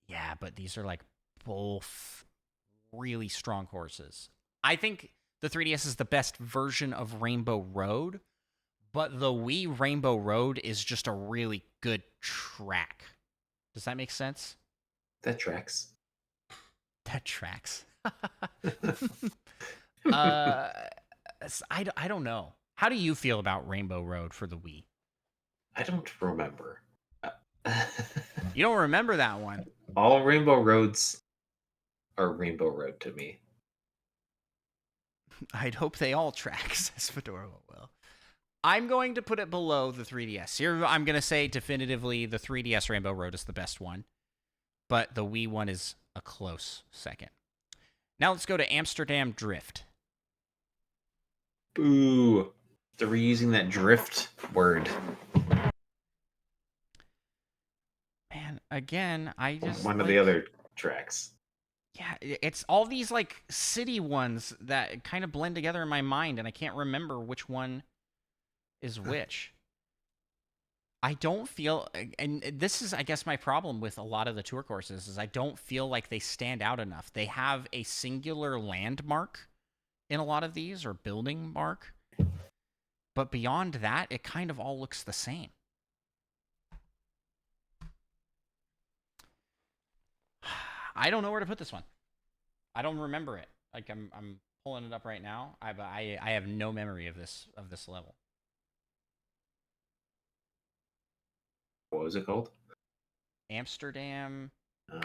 Yeah, but these are like both really strong horses. I think the 3DS is the best version of Rainbow Road, but the Wii Rainbow Road is just a really good track. Does that make sense? That tracks. That tracks. uh, I don't know. How do you feel about Rainbow Road for the Wii? I don't remember. You don't remember that one. All Rainbow Roads are Rainbow Road to me. I'd hope they all track, says Fedora will. I'm going to put it below the 3DS. Here, I'm going to say definitively the 3DS Rainbow Road is the best one, but the Wii one is a close second. Now let's go to Amsterdam Drift. Boo. They're reusing that drift word. Man, again, I just One of the other tracks. Yeah, it's all these like city ones that kind of blend together in my mind, and I can't remember which one is which. I don't feel, and this is, I guess, my problem with a lot of the tour courses is I don't feel like they stand out enough. They have a singular landmark in a lot of these, or building mark, but beyond that, it kind of all looks the same. I don't know where to put this one. I don't remember it. Like I'm pulling it up right now. I have no memory of this level. What was it called? Amsterdam Uh,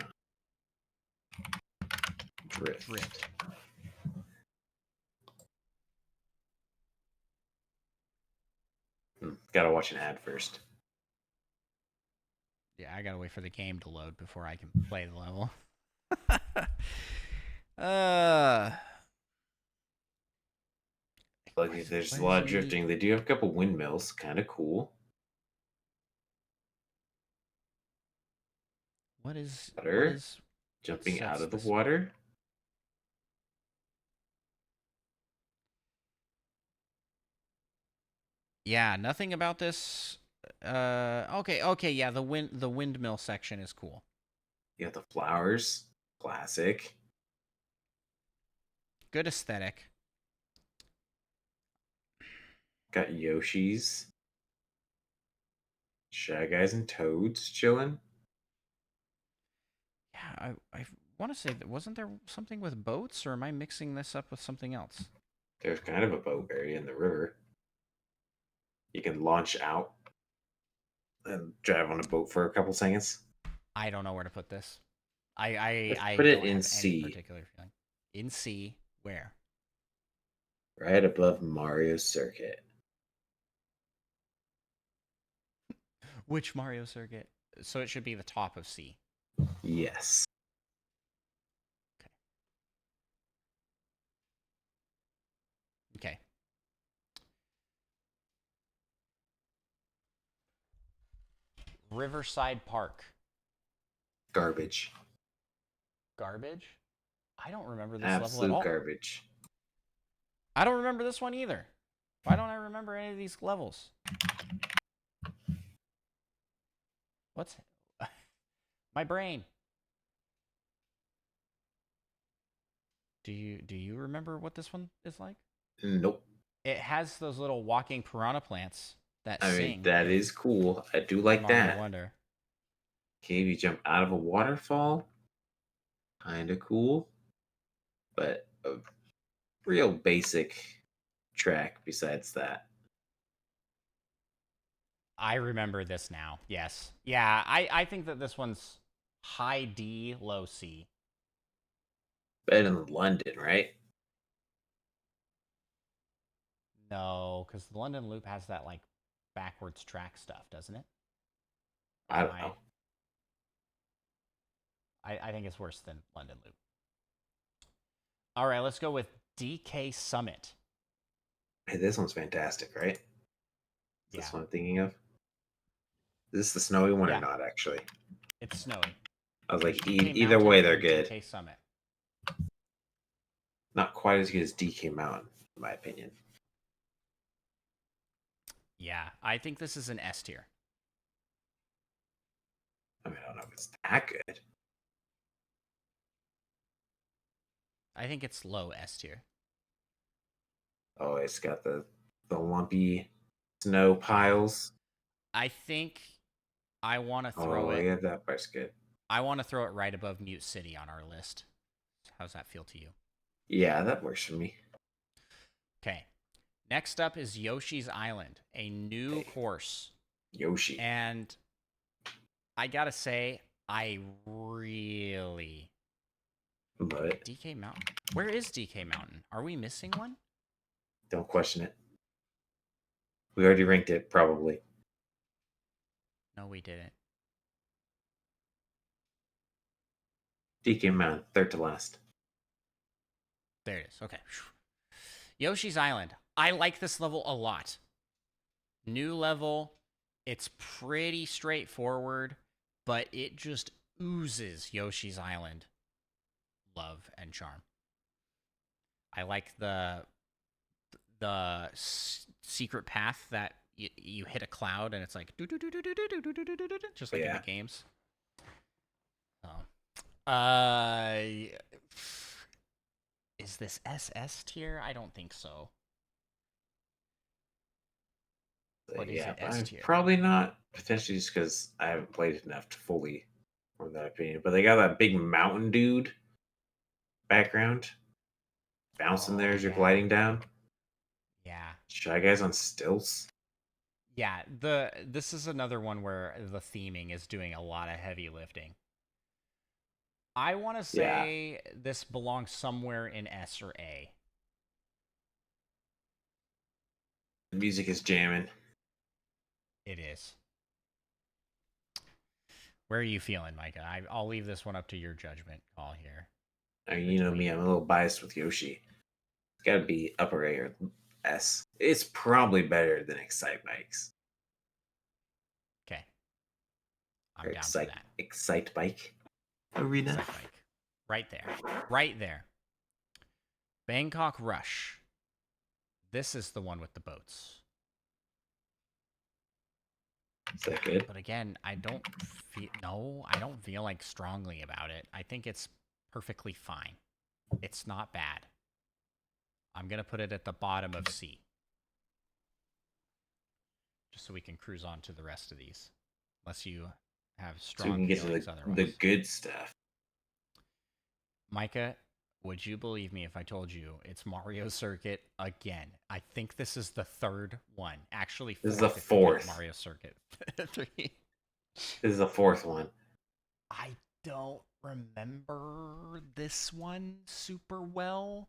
Drift. Gotta watch an ad first. Yeah, I gotta wait for the game to load before I can play the level. Like, there's a lot of drifting. They do have a couple windmills, kind of cool. What is Water. Jumping out of the water. Yeah, nothing about this. Okay, yeah, the windmill section is cool. You got the flowers. Classic. Good aesthetic. Got Yoshis. Shy Guys and Toads chilling. Yeah, I want to say that wasn't there something with boats, or am I mixing this up with something else? There's kind of a boat area in the river. You can launch out and drive on a boat for a couple seconds. I don't know where to put this. I Put it don't in have C. any particular feeling. In C, where? Right above Mario Circuit. Which Mario circuit? So it should be the top of C. Yes. Okay. Riverside Park. Garbage. Garbage? I don't remember this level at Absolute all. garbage. I don't remember this one either. Why don't I remember any of these levels? What's my brain? Do you remember what this one is like? Nope. It has those little walking piranha plants that I mean, sing that in is cool. I do like Mario that. Wonder. Okay, you jump out of a waterfall. Kind of cool. But a real basic track besides that. I remember this now. Yes. Yeah, I think that this one's high D, low C. Better than London, right? No, because the London Loop has that like backwards track stuff, doesn't it? Or I am don't know. I think it's worse than London Loop. All right, let's go with DK Summit. Hey, this one's fantastic, right? Is Yeah. this one I'm thinking of? Is this the snowy one or Yeah, not, actually? it's snowy. I was like, DK either Mountain way, they're and good. DK Summit. Not quite as good as DK Mountain, in my opinion. Yeah, I think this is an S tier. I mean, I don't know if it's that good. I think it's low S tier. Oh, it's got the lumpy snow Yeah. piles. I think I want to throw Oh, it. yeah, that part's good. I want to throw it right above Mute City on our list. How's that feel to you? Yeah, that works for me. Okay. Next up is Yoshi's Island, a new Hey, course. Yoshi. And I gotta say, I really But DK Mountain. Where is DK Mountain? Are we missing one? don't question it. We already ranked it, probably. No, we didn't. DK Mountain, third to last. There it is. Okay. Yoshi's Island. I like this level a lot. New level. It's pretty straightforward, but it just oozes Yoshi's Island love and charm. I like the secret path that you hit a cloud and it's like just like in the games. So, is this SS tier? I don't think so. What is it S tier? Probably not. Potentially just because I haven't played it enough to fully form that opinion. But they got that big mountain dude background bouncing there as you're gliding down. Yeah. Shy Guys on stilts. Yeah, this is another one where the theming is doing a lot of heavy lifting. I want to say this belongs somewhere in S or A. The music is jamming. It is. Where are you feeling, Micah? I'll leave this one up to your judgment call here. I mean, you know me, I'm a little biased with Yoshi. It's got to be upper A or S. It's probably better than Excitebikes. Okay. I'm down for that. Excitebike Arena. Excitebike. Right there. Right there. Bangkok Rush. This is the one with the boats. Is that good? But again, I don't feel like strongly about it. I think it's perfectly fine. It's not bad. I'm going to put it at the bottom of C. Just so we can cruise on to the rest of these. Unless you have strong so we can get feelings to otherwise. the good stuff. Micah, would you believe me if I told you it's Mario Circuit again? I think this is the third one. Actually, fourth. This is the fourth. Mario Circuit 3. This is the fourth one. I don't remember this one super well.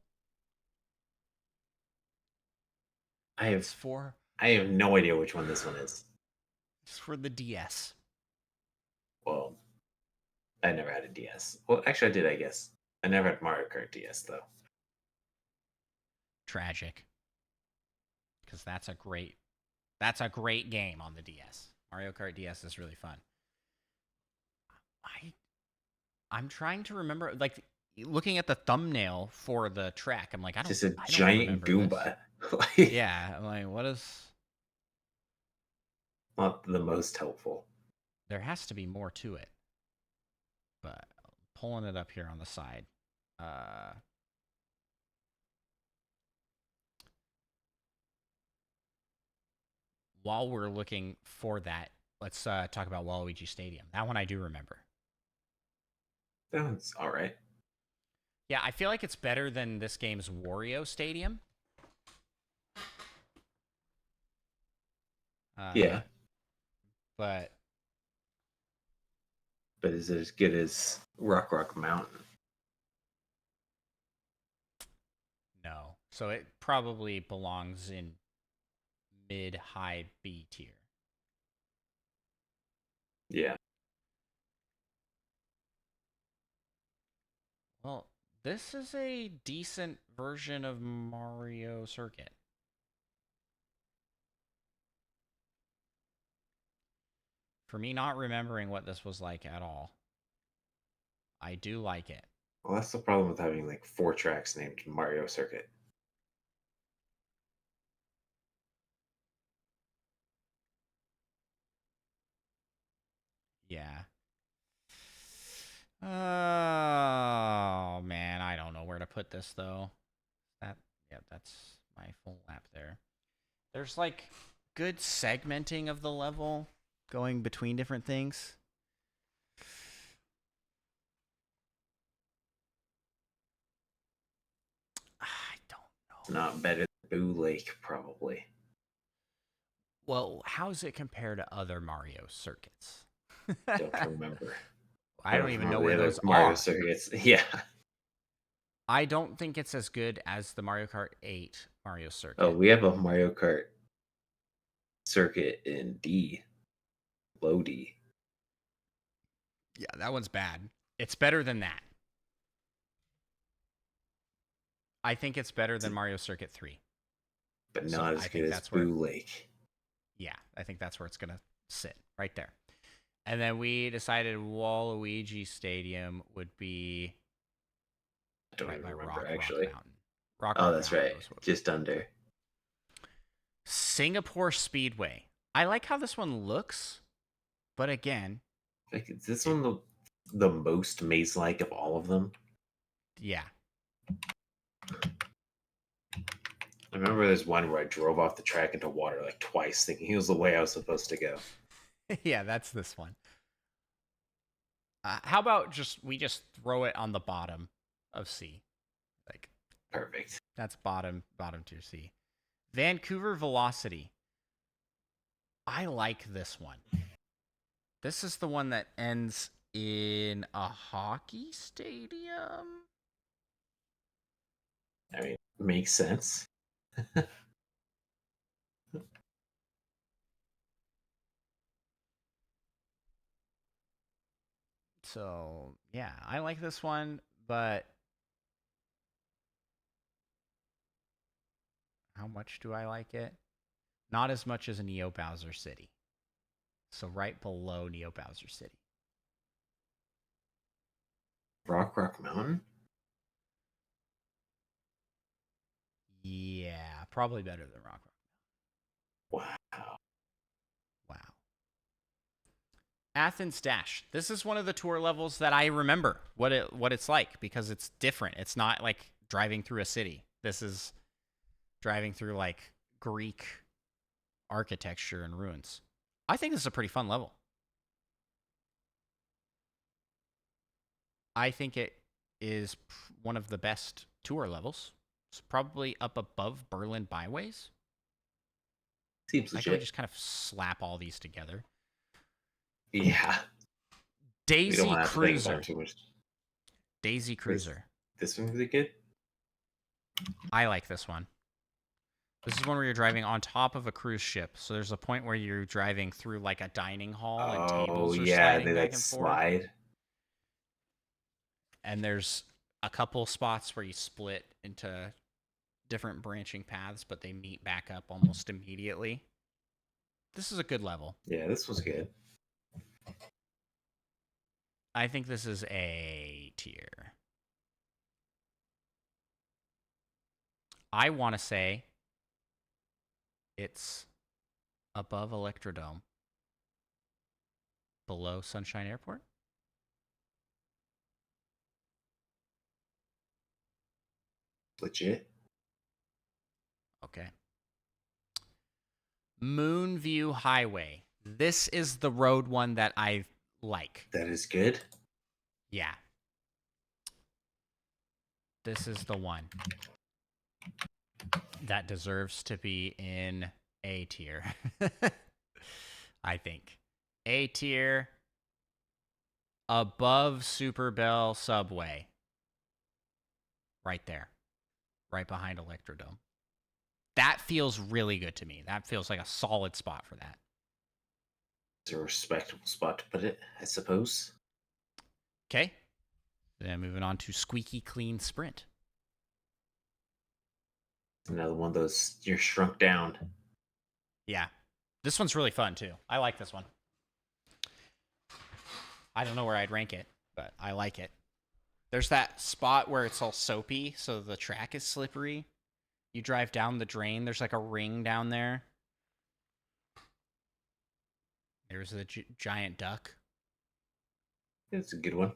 I have no idea which one this one is. It's for the DS. Well, I never had a DS. Well, actually, I did, I guess. I never had Mario Kart DS, though. Tragic. Because that's a great game on the DS. Mario Kart DS is really fun. I'm trying to remember, like, looking at the thumbnail for the track, I'm like, I don't. Just a I don't giant Goomba. Yeah, I'm like, what is? Not the most helpful. There has to be more to it. But pulling it up here on the side. while we're looking for that, let's talk about Waluigi Stadium. That one I do remember. That's all right. Yeah, I feel like it's better than this game's Wario Stadium. Yeah, But but is it as good as Rock Mountain? no. So it probably belongs in mid-high B tier. Yeah. Well, this is a decent version of Mario Circuit. For me, not remembering what this was like at all, I do like it. Well, that's the problem with having like 4 tracks named Mario Circuit. Yeah. Oh man, I don't know where to put this though. That's my full lap there. There's like good segmenting of the level going between different things. I don't It's know. not better than Boo Lake, probably. Well, how does it compare to other Mario circuits? Don't remember. I I don't don't even know remember where the other those Mario are. Circuits. Yeah. I don't think it's as good as the Mario Kart 8 Mario Oh, circuit. we have a Mario Kart circuit in D. Low D. Yeah, that one's bad. It's better than that. I think it's better than Mario Circuit 3. But So not I as good think as that's where, Boo Lake. yeah, I think that's where it's going to sit right there. And then we decided Waluigi Stadium would be I don't right even by remember, Rock actually. Mountain. Rock Oh, Rock that's Mountain right. was what. Just under. Singapore Speedway. I like how this one looks, but again, Like, is this it, one the most maze-like of all of them? yeah. I remember there's one where I drove off the track into water like twice, thinking it was the way I was supposed to go. Yeah, that's this one. How about we just throw it on the bottom of C? Like Perfect. that's bottom tier C. Vancouver Velocity. I like this one. This is the one that ends in a hockey stadium. I mean, makes sense. So, yeah, I like this one, but how much do I like it? Not as much as a Neo Bowser City. So, right below Neo Bowser City. Rock Mountain? Yeah, probably better than Rock. Wow. Wow. Athens Dash. This is one of the tour levels that I remember what it's like because it's different. It's not like driving through a city. This is driving through like Greek architecture and ruins. I think this is a pretty fun level. I think it is one of the best tour levels. It's probably up above Berlin Byways. Seems I like how we legit. just kind of slap all these together. Yeah. We don't Daisy want to have to think about Cruiser. it too much. Daisy Wait, Cruiser. this one really good? I like this one. This is one where you're driving on top of a cruise ship. So there's a point where you're driving through like a dining hall and Oh, tables are yeah. sliding They back like and forth. slide. And there's a couple spots where you split into different branching paths, but they meet back up almost immediately. This is a good level. Yeah, this was good. I think this is A tier. I want to say it's above Electrodome, below Sunshine Airport. Legit. Okay. Moonview Highway. This is the road one that I like. That is good. Yeah. This is the one that deserves to be in A tier. I think. A tier above Super Bell Subway. Right there. Right behind Electrodome. That feels really good to me. That feels like a solid spot for that. It's a respectable spot to put it, I suppose. Okay. Then moving on to Squeaky Clean Sprint. Another one of those you're shrunk down. Yeah. This one's really fun too. I like this one. I don't know where I'd rank it, but I like it. There's that spot where it's all soapy, so the track is slippery. You drive down the drain, there's like a ring down there. There's a giant duck. It's a good one.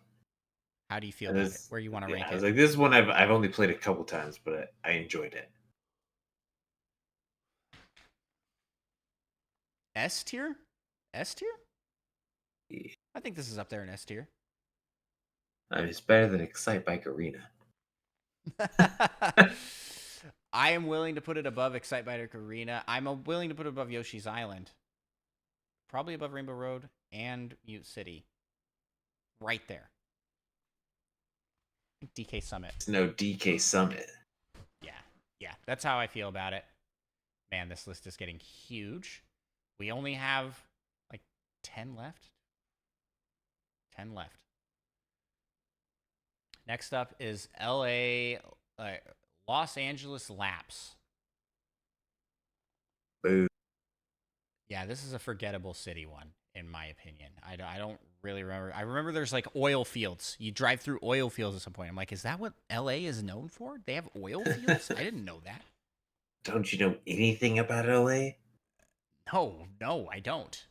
How do you feel about it? Where you want to rank I was it? like, this one I've only played a couple times, but I enjoyed it. S tier? S tier? Yeah. I think this is up there in S tier. I mean, it's better than Excitebike Arena. I am willing to put it above Excitebike Arena. I'm willing to put it above Yoshi's Island. Probably above Rainbow Road and Mute City. Right there. DK Summit. It's no DK Summit. Yeah. That's how I feel about it. Man, this list is getting huge. We only have like 10 left. 10 left. Next up is Los Angeles Laps. Boo. Yeah, this is a forgettable city one, in my opinion. I don't really remember. I remember there's like oil fields. You drive through oil fields at some point. I'm like, is that what LA is known for? They have oil fields? I didn't know that. Don't you know anything about LA? No, I don't.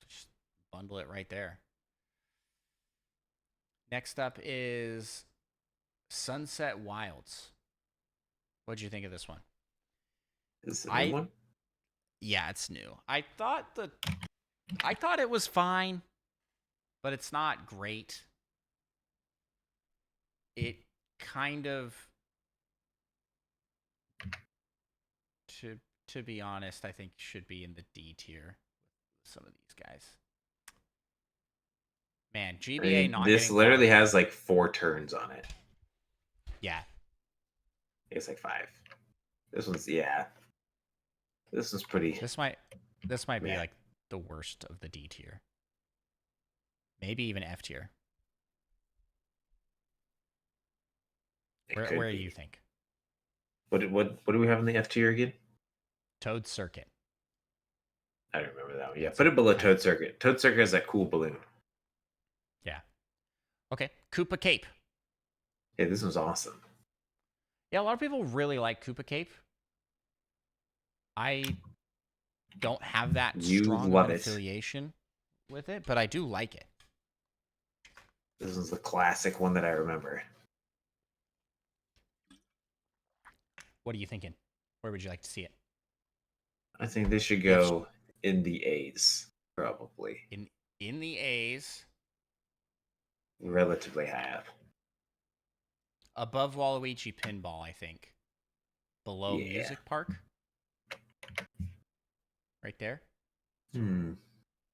Just bundle it right there. Next up is Sunset Wilds. What'd you think of this one? Is this a new one? Yeah, it's new. I thought it was fine, but it's not great. It kind of, to be honest, I think should be in the D tier with some of these guys. Man, GBA not this getting literally qualified. has like 4 turns on it. Yeah. It's like 5. This one's This one's pretty. This might be like the worst of the D tier. Maybe even F tier. Where do you think? What do we have in the F tier again? Toad Circuit. I don't remember that one. Yeah, put it below Toad Circuit. Toad Circuit has that cool balloon. Yeah. Okay. Koopa Cape. Yeah, this one's awesome. Yeah, a lot of people really like Koopa Cape. I don't have that strong of an affiliation with it, but I do like it. This is the classic one that I remember. What are you thinking? Where would you like to see it? I think they should go in the A's, probably. In the A's. Relatively high up. Above Waluigi Pinball, I think. Below Music Park. Right there.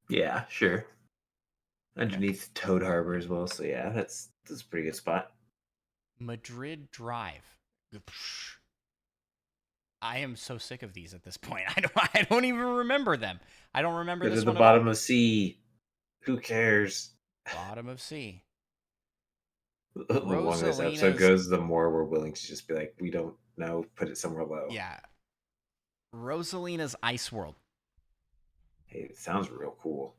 Yeah, sure. Underneath Toad Harbor as well, so yeah, that's a pretty good spot. Madrid Drive. I am so sick of these at this point. I don't even remember them. I don't remember this one. At the bottom of C. Who cares? Bottom of C. The longer this episode goes, the more we're willing to just be like, we don't know, put it somewhere low. Yeah. Rosalina's Ice World. Hey, it sounds real cool.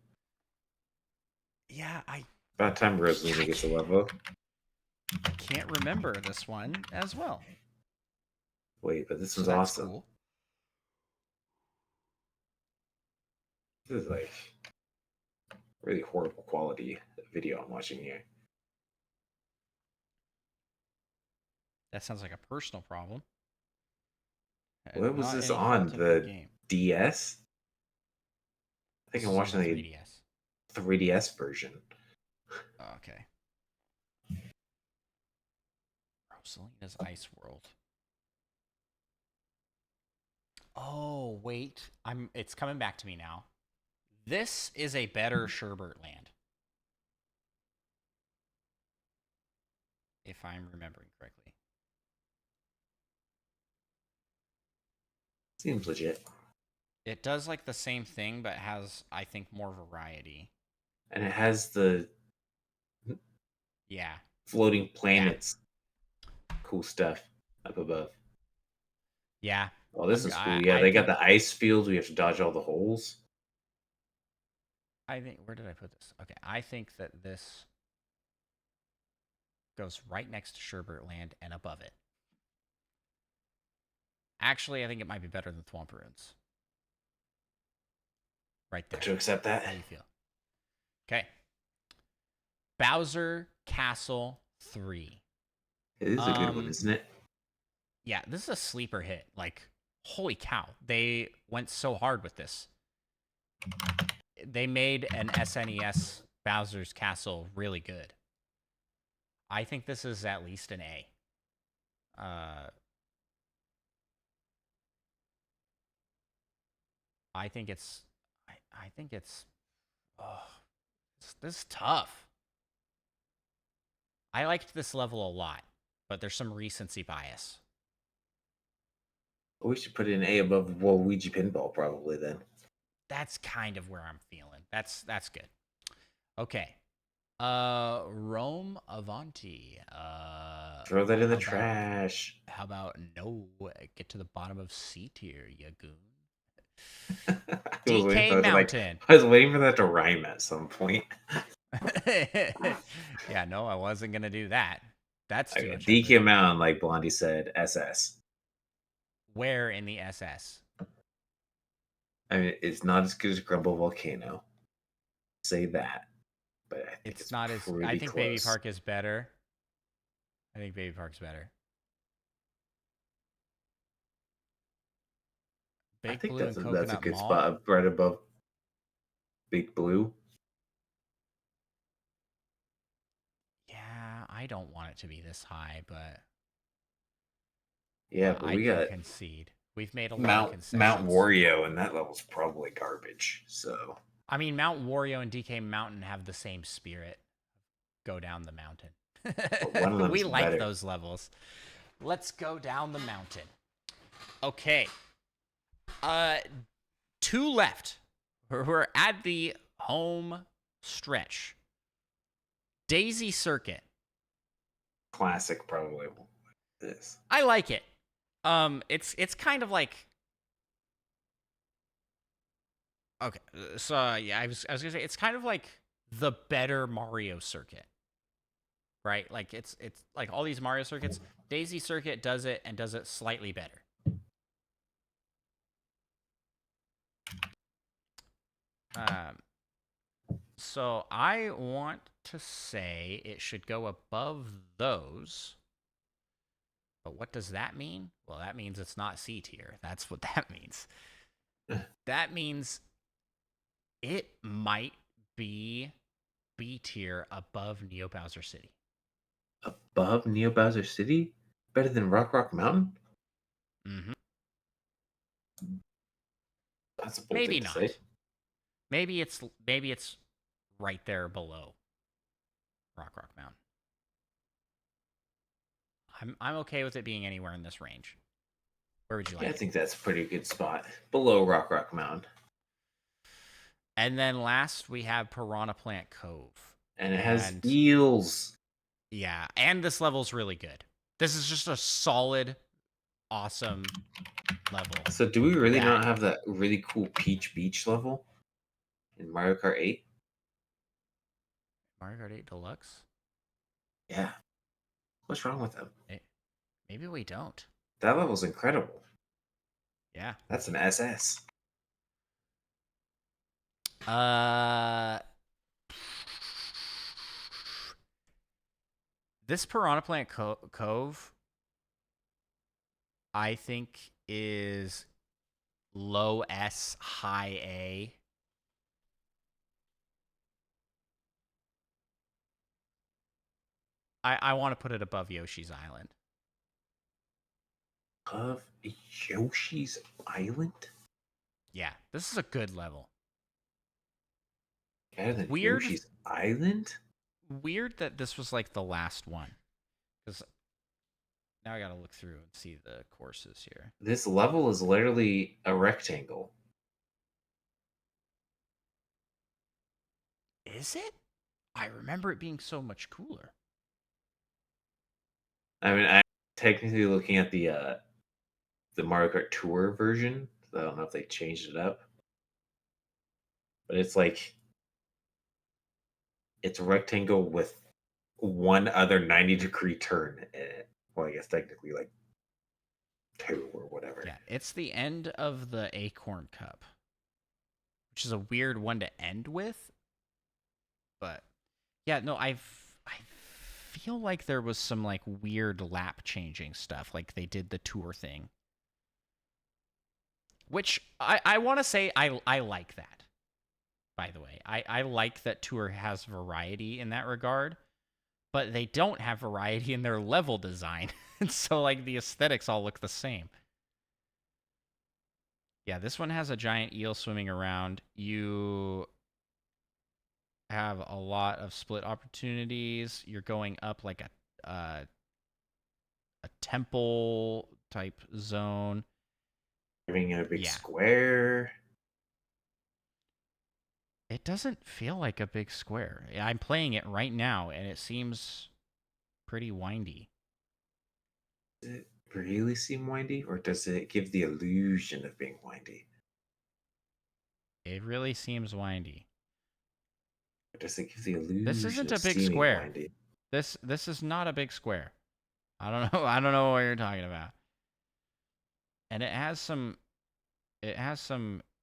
Yeah, about time Rosalina gets a level. I can't remember this one as well. Wait, but this one's awesome. Cool. This is like really horrible quality video I'm watching here. That sounds like a personal problem. What was Not this any on? fault of the The game. DS? I think This I'm is on the watching the 3DS. 3DS version. Okay. Rosalina's Ice World. Oh, wait. It's coming back to me now. This is a better Sherbert Land, if I'm remembering correctly. Seems legit. It does like the same thing, but has, I think, more variety. And it has the Yeah. floating Yeah. planets. Cool stuff up above. Yeah. Oh, this is cool. Yeah, I they got think the ice fields. We have to dodge all the holes. where did I put this? Okay, I think that this goes right next to Sherbert Land and above it. Actually, I think it might be better than Thwomp Ruins. Right there. To accept that. How do you feel? Okay. Bowser Castle 3. It is a good one, isn't it? Yeah, this is a sleeper hit. Like, holy cow. They went so hard with this. They made an SNES Bowser's Castle really good. I think this is at least an A. I think it's I think it's oh, this is tough. I liked this level a lot, but there's some recency bias. We should put it in A above Waluigi Pinball, probably then. That's kind of where I'm feeling. That's good. Okay. Rome Avanti. Throw that in the trash. How about no? Get to the bottom of C tier, you goon. DK Mountain. I was waiting for that to rhyme at some point. Yeah, no, I wasn't gonna do that. That's too much DK effort. Mountain, like Blondie said, SS. Where in the SS? I mean, it's not as good as Grumble Volcano. Say that, but I think it's not as. I think close. Baby Park is better. I think Baby Park's better. I think Blue and that's a good Mall? spot right above Big Blue. Yeah, I don't want it to be this high, but Yeah, but I we can got concede. We've made a lot of concessions. Mount Wario, and that level's probably garbage. So I mean, Mount Wario and DK Mountain have the same spirit. Go down the mountain. one of them's We like better. those levels. Let's go down the mountain. Okay. 2 left. We're at the home stretch. Daisy Circuit. Classic, probably. This. I like it. It's kind of like. Okay, so yeah, I was gonna say it's kind of like the better Mario Circuit, right? Like it's like all these Mario circuits. Daisy Circuit does it and does it slightly better. So I want to say it should go above those. But what does that mean? Well, that means it's not C tier. That's what that means. That means it might be B tier above Neo Bowser City. Above Neo Bowser City? Better than Rock Mountain? Mm-hmm. That's a bold Maybe thing to not. say. Maybe it's right there below Rock Mountain. I'm okay with it being anywhere in this range. Where would you like Yeah, I it? think that's a pretty good spot. Below Rock Mountain. And then last we have Piranha Plant Cove. And it has eels. Yeah, and this level's really good. This is just a solid, awesome level. So do we really not have that really cool Peach Beach level in Mario Kart 8? Mario Kart 8 Deluxe? Yeah. What's wrong with them? Maybe we don't. That level's incredible. Yeah. That's an SS. This Piranha Plant Cove I think is low S, high A. I want to put it above Yoshi's Island. Of Yoshi's Island? Yeah, this is a good level. Better than Weird, Yoshi's Island? weird that this was like the last one. Because now I gotta look through and see the courses here. This level is literally a rectangle. Is it? I remember it being so much cooler. I mean, I'm technically looking at the Mario Kart Tour version. So I don't know if they changed it up, but it's like it's a rectangle with one other 90-degree turn in it. Well, I guess technically like two or whatever. Yeah, it's the end of the Acorn Cup, which is a weird one to end with. But yeah, no, I feel like there was some like weird lap changing stuff, like they did the tour thing, which I want to say I like that. By the way, I like that tour has variety in that regard, but they don't have variety in their level design, and so like the aesthetics all look the same. Yeah, this one has a giant eel swimming around. You have a lot of split opportunities. You're going up like a temple type zone. Having in a big Yeah. square. It doesn't feel like a big square. I'm playing it right now, and it seems pretty windy. Does it really seem windy, or does it give the illusion of being windy? It really seems windy. Or does it give the This illusion isn't of a big seeming square. windy? This is not a big square. I don't know. I don't know what you're talking about. And it has some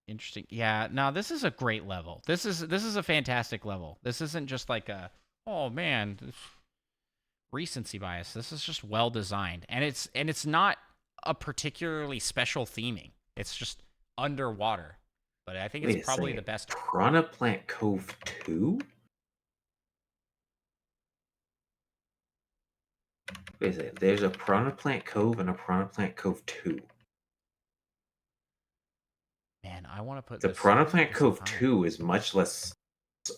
interesting. Yeah, no, this is a great level. This is a fantastic level. This isn't just like a, oh man, recency bias. This is just well designed. And it's not a particularly special theming. It's just underwater. But I think it's Wait a probably second. the best. Piranha Plant Cove 2? Wait a second. There's a Piranha Plant Cove and a Piranha Plant Cove 2. Man, I want to put The this Piranha Plant this Cove high. 2 is much less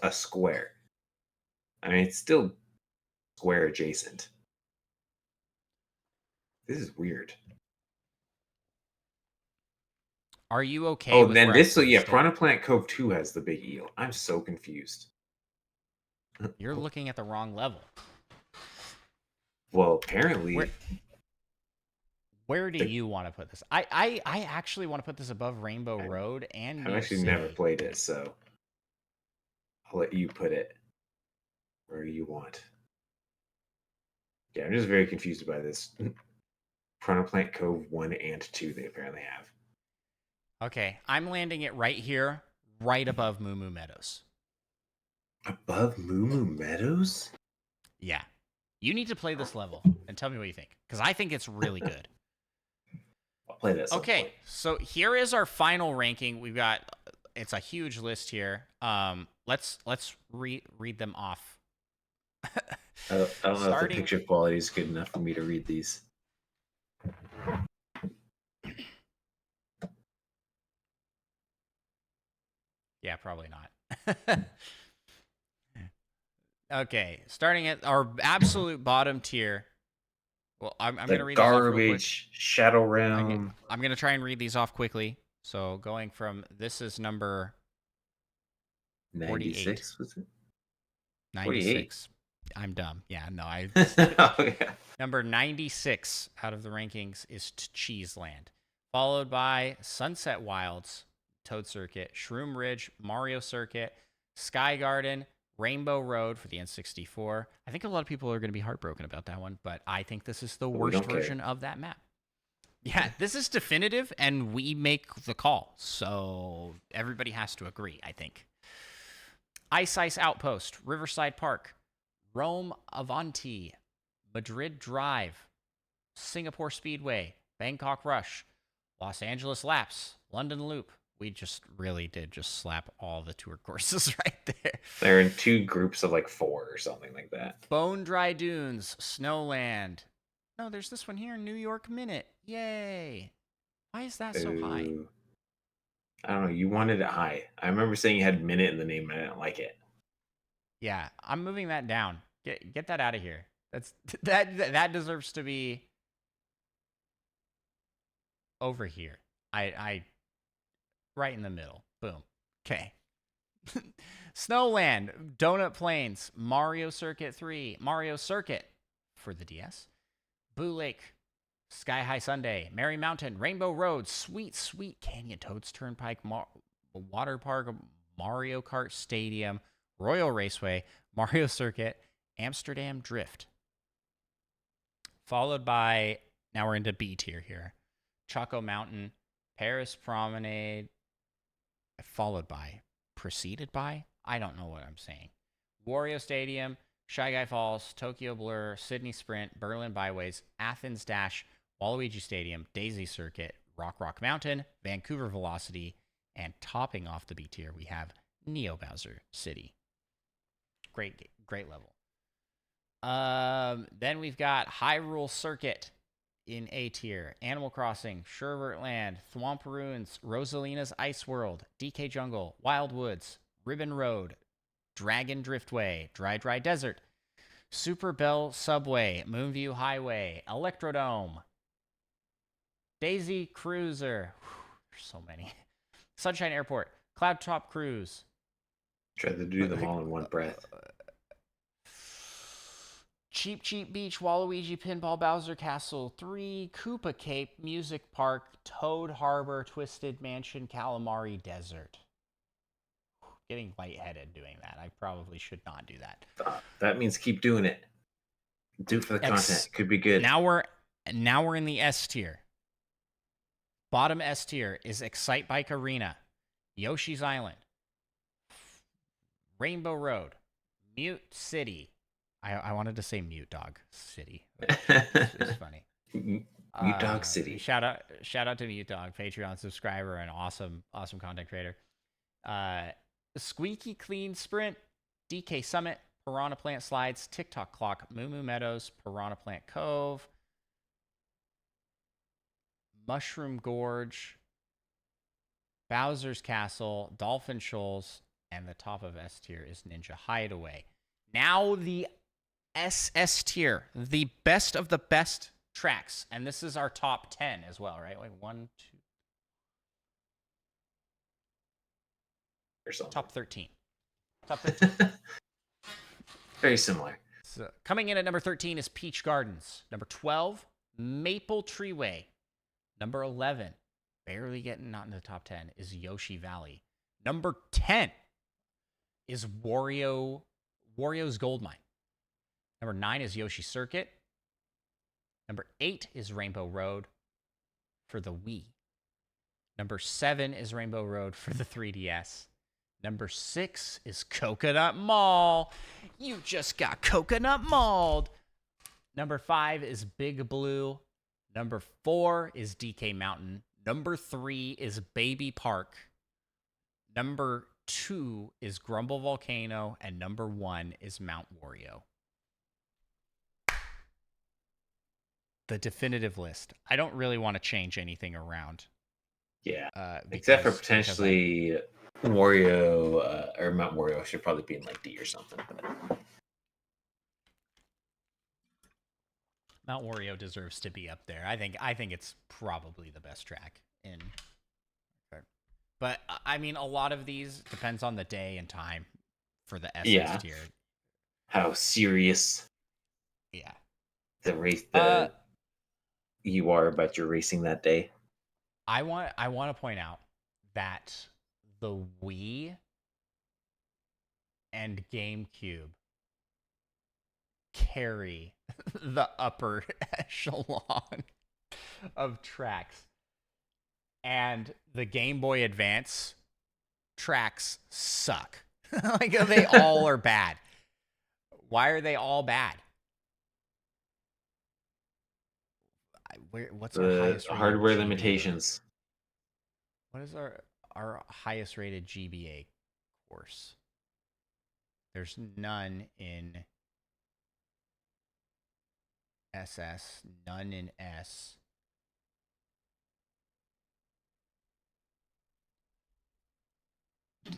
a square. I mean, it's still square adjacent. This is weird. Are you okay Oh, with then where I this, so yeah, placed it? Piranha Plant Cove 2 has the big eel. I'm so confused. You're looking at the wrong level. Well, apparently, Where do you want to put this? I actually want to put this above Rainbow Road and I've New actually City. never played it, so I'll let you put it where you want. Yeah, I'm just very confused by this. Piranha Plant Cove 1 and 2 they apparently have. Okay, I'm landing it right here, right above Moo Moo Meadows. Above Moo Moo Meadows? Yeah. You need to play this level and tell me what you think, because I think it's really good. I'll play that. Okay, so here is our final ranking. We've got it's a huge list here. Let's read them off. I don't know if the picture quality is good enough for me to read these. Yeah, probably not. Okay, starting at our absolute bottom tier. Well, I'm going to read these off real quick. Garbage, Shadow Realm. I'm going to try and read these off quickly. So going from, this is number 96, was it? 96. I'm dumb. Yeah, no, Oh, yeah. Number 96 out of the rankings is Cheeseland, followed by Sunset Wilds, Toad Circuit, Shroom Ridge, Mario Circuit, Sky Garden, Rainbow Road for the N64. I think a lot of people are going to be heartbroken about that one, but I think this is the worst version of that map. Yeah, this is definitive, and we make the call, so everybody has to agree, I think. Ice Outpost, Riverside Park, Rome Avanti, Madrid Drive, Singapore Speedway, Bangkok Rush, Los Angeles Laps, London Loop. We just really did just slap all the tour courses right there. They're in 2 groups of like 4 or something like that. Bone Dry Dunes, Snowland. No, there's this one here, New York Minute. Yay. Why is that so high? Ooh. I don't know. You wanted it high. I remember saying you had minute in the name and I didn't like it. Yeah, I'm moving that down. Get that out of here. That deserves to be over here. I right in the middle. Boom. Okay. Snowland, Donut Plains, Mario Circuit 3, Mario Circuit for the DS, Boo Lake, Sky High Sunday, Merry Mountain, Rainbow Road, Sweet Sweet Canyon, Toads Turnpike, Water Park, Mario Kart Stadium, Royal Raceway, Mario Circuit, Amsterdam Drift. Followed by, now we're into B tier here, Choco Mountain, Paris Promenade, preceded by, I don't know what I'm saying, Wario Stadium, Shy Guy Falls, Tokyo Blur, Sydney Sprint, Berlin Byways, Athens Dash, Waluigi Stadium, Daisy Circuit, Rock Mountain, Vancouver Velocity, and topping off the B tier, we have Neo Bowser City. Great level. Then we've got Hyrule Circuit in A tier, Animal Crossing, Sherbert Land, Thwomp Ruins, Rosalina's Ice World, DK Jungle, Wild Woods, Ribbon Road, Dragon Driftway, Dry Desert, Super Bell Subway, Moonview Highway, Electrodome, Daisy Cruiser. There's so many. Sunshine Airport, Cloud Top Cruise. Tried to do them all in one breath. Cheap Beach, Waluigi Pinball, Bowser Castle 3, Koopa Cape, Music Park, Toad Harbor, Twisted Mansion, Calamari Desert. Getting lightheaded doing that. I probably should not do that. That means keep doing it. Do it for the content. Could be good. Now we're in the S tier. Bottom S tier is Excitebike Arena, Yoshi's Island, Rainbow Road, Mute City. I wanted to say Mute Dog City. It's funny. Mute Dog City. Shout out to Mute Dog, Patreon subscriber and awesome content creator. Squeaky Clean Sprint, DK Summit, Piranha Plant Slides, TikTok Clock, Moo Moo Meadows, Piranha Plant Cove, Mushroom Gorge, Bowser's Castle, Dolphin Shoals, and the top of S tier is Ninja Hideaway. Now the SS tier, the best of the best tracks, and this is our top 10 as well, right? Like 1, 2, top 13. Top 13. Very similar. So coming in at number 13 is Peach Gardens. Number 12, Maple Treeway. Number 11, barely getting not in the top 10, is Yoshi Valley. Number 10 is Wario's Gold Mine. Number 9 is Yoshi Circuit. Number 8 is Rainbow Road for the Wii. Number 7 is Rainbow Road for the 3DS. Number 6 is Coconut Mall. You just got coconut mauled. Number 5 is Big Blue. Number 4 is DK Mountain. Number 3 is Baby Park. Number 2 is Grumble Volcano. And number 1 is Mount Wario. The definitive list. I don't really want to change anything around. Yeah. Except for potentially Wario or Mount Wario should probably be in like D or something. But Mount Wario deserves to be up there. I think it's probably the best track in. But I mean, a lot of these depends on the day and time for the SS tier. How serious? Yeah. The race you are about your racing that day. I want to point out that the Wii and GameCube carry the upper echelon of tracks. And the Game Boy Advance tracks suck. Like, they all are bad. Why are they all bad? What's our The highest rated hardware GBA? limitations. What is our highest rated GBA course? There's none in SS, none in S.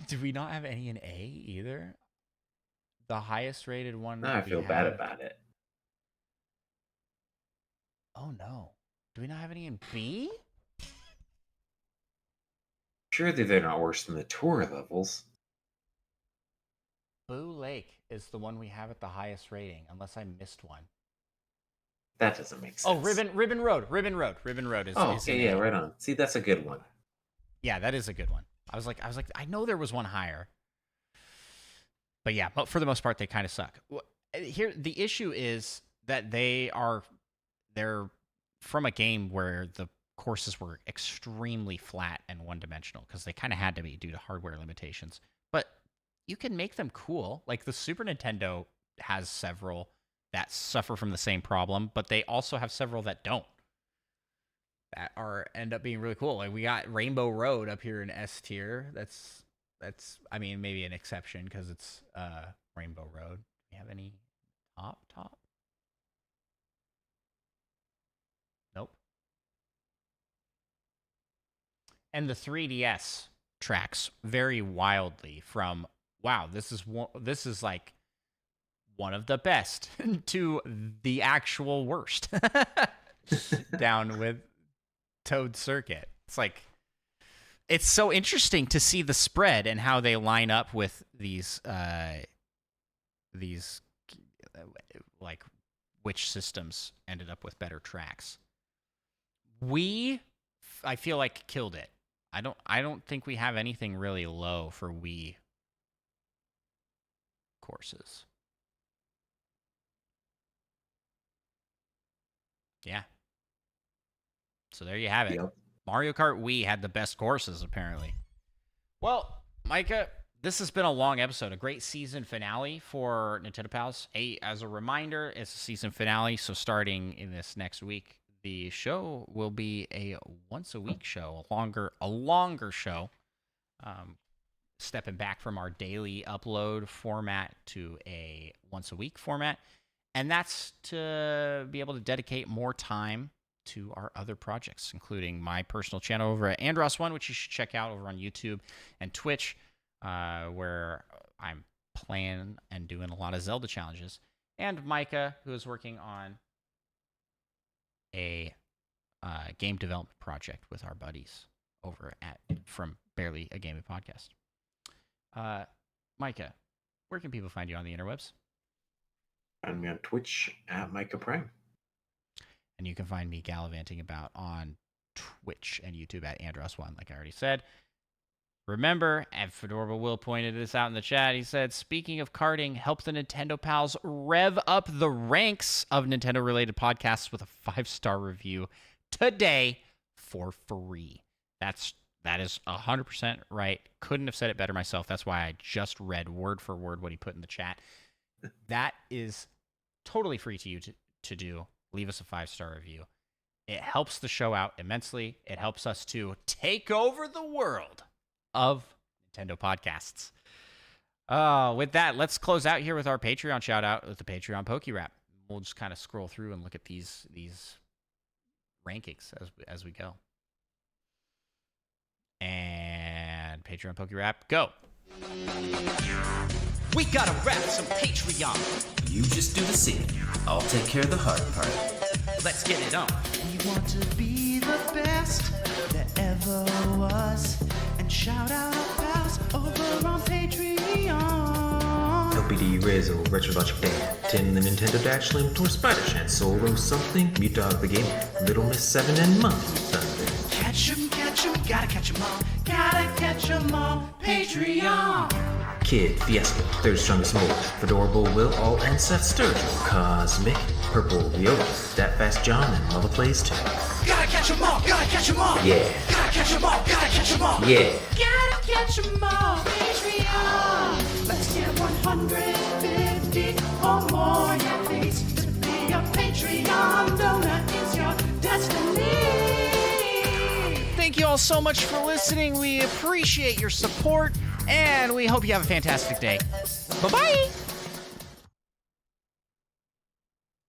Do we not have any in A either? The highest rated one Now I we feel bad have. about it. Oh no. Do we not have any in B? Surely they're not worse than the tour levels. Boo Lake is the one we have at the highest rating, unless I missed one. That doesn't make sense. Oh, Ribbon Road is. Oh, is okay, in yeah, A. right on. See, that's a good one. Yeah, that is a good one. I was like, I know there was one higher. But yeah, but for the most part, they kind of suck. Here, the issue is that they're from a game where the courses were extremely flat and one-dimensional because they kind of had to be due to hardware limitations. But you can make them cool. Like the Super Nintendo has several that suffer from the same problem, but they also have several that don't. That end up being really cool. Like we got Rainbow Road up here in S tier. That's I mean maybe an exception because it's Rainbow Road. Do you have any top? Nope. And the 3DS tracks very wildly from wow, this is like one of the best to the actual worst. Down with Toad Circuit. It's like it's so interesting to see the spread and how they line up with these like which systems ended up with better tracks. I feel like killed it. I don't think we have anything really low for Wii courses. Yeah. So there you have it. Yep. Mario Kart Wii had the best courses, apparently. Well, Micah, this has been a long episode, a great season finale for Nintendo Pals. Hey, as a reminder, it's a season finale, so starting in this next week, the show will be a once-a-week show, a longer show, stepping back from our daily upload format to a once-a-week format. And that's to be able to dedicate more time to our other projects, including my personal channel over at Andros1, which you should check out over on YouTube and Twitch, where I'm playing and doing a lot of Zelda challenges. And Micah, who is working on a game development project with our buddies over at from Barely a Gaming Podcast. Micah, where can people find you on the interwebs? Find me on Twitch at Micah Prime. And you can find me gallivanting about on Twitch and YouTube at Andros1, like I already said. Remember, and Fedorable Will pointed this out in the chat, he said, speaking of karting, help the Nintendo Pals rev up the ranks of Nintendo-related podcasts with a 5-star review today for free. That is 100% right. Couldn't have said it better myself. That's why I just read word for word what he put in the chat. That is totally free to you to do. Leave us a 5-star review. It helps the show out immensely. It helps us to take over the world of Nintendo podcasts. With that, let's close out here with our Patreon shout out with the Patreon Poke Rap. We'll just kind of scroll through and look at these rankings as we go. And Patreon Poke Rap, go. We gotta rap some Patreon. You just do the singing. I'll take care of the hard part. Let's get it on. We want to be the best that ever was. And shout out our pals over on Patreon. LPD, Rizzo, Retro Logic Dan, Tim the Nintendo Dash Slim, Tor Spider Chan, Solo something, Mute Dog the Game, Little Miss 7 and Monkey Thunder. Catch 'em, gotta catch 'em all. Gotta catch 'em all. Patreon. Kid, Fiasco, Third Strongest Mole, Fedorable Will, All and Seth Sturgill, Cosmic, Purple Viola, That Fast John, and Mother Plays too. Gotta catch 'em all. Gotta catch 'em all. Yeah. Gotta catch 'em all. Gotta catch 'em all. Yeah. Gotta catch 'em all. Patreon. Let's get 150 or more, yeah, please. To be a Patreon donor is your destiny. all so much for listening. We appreciate your support, and we hope you have a fantastic day. Bye-bye!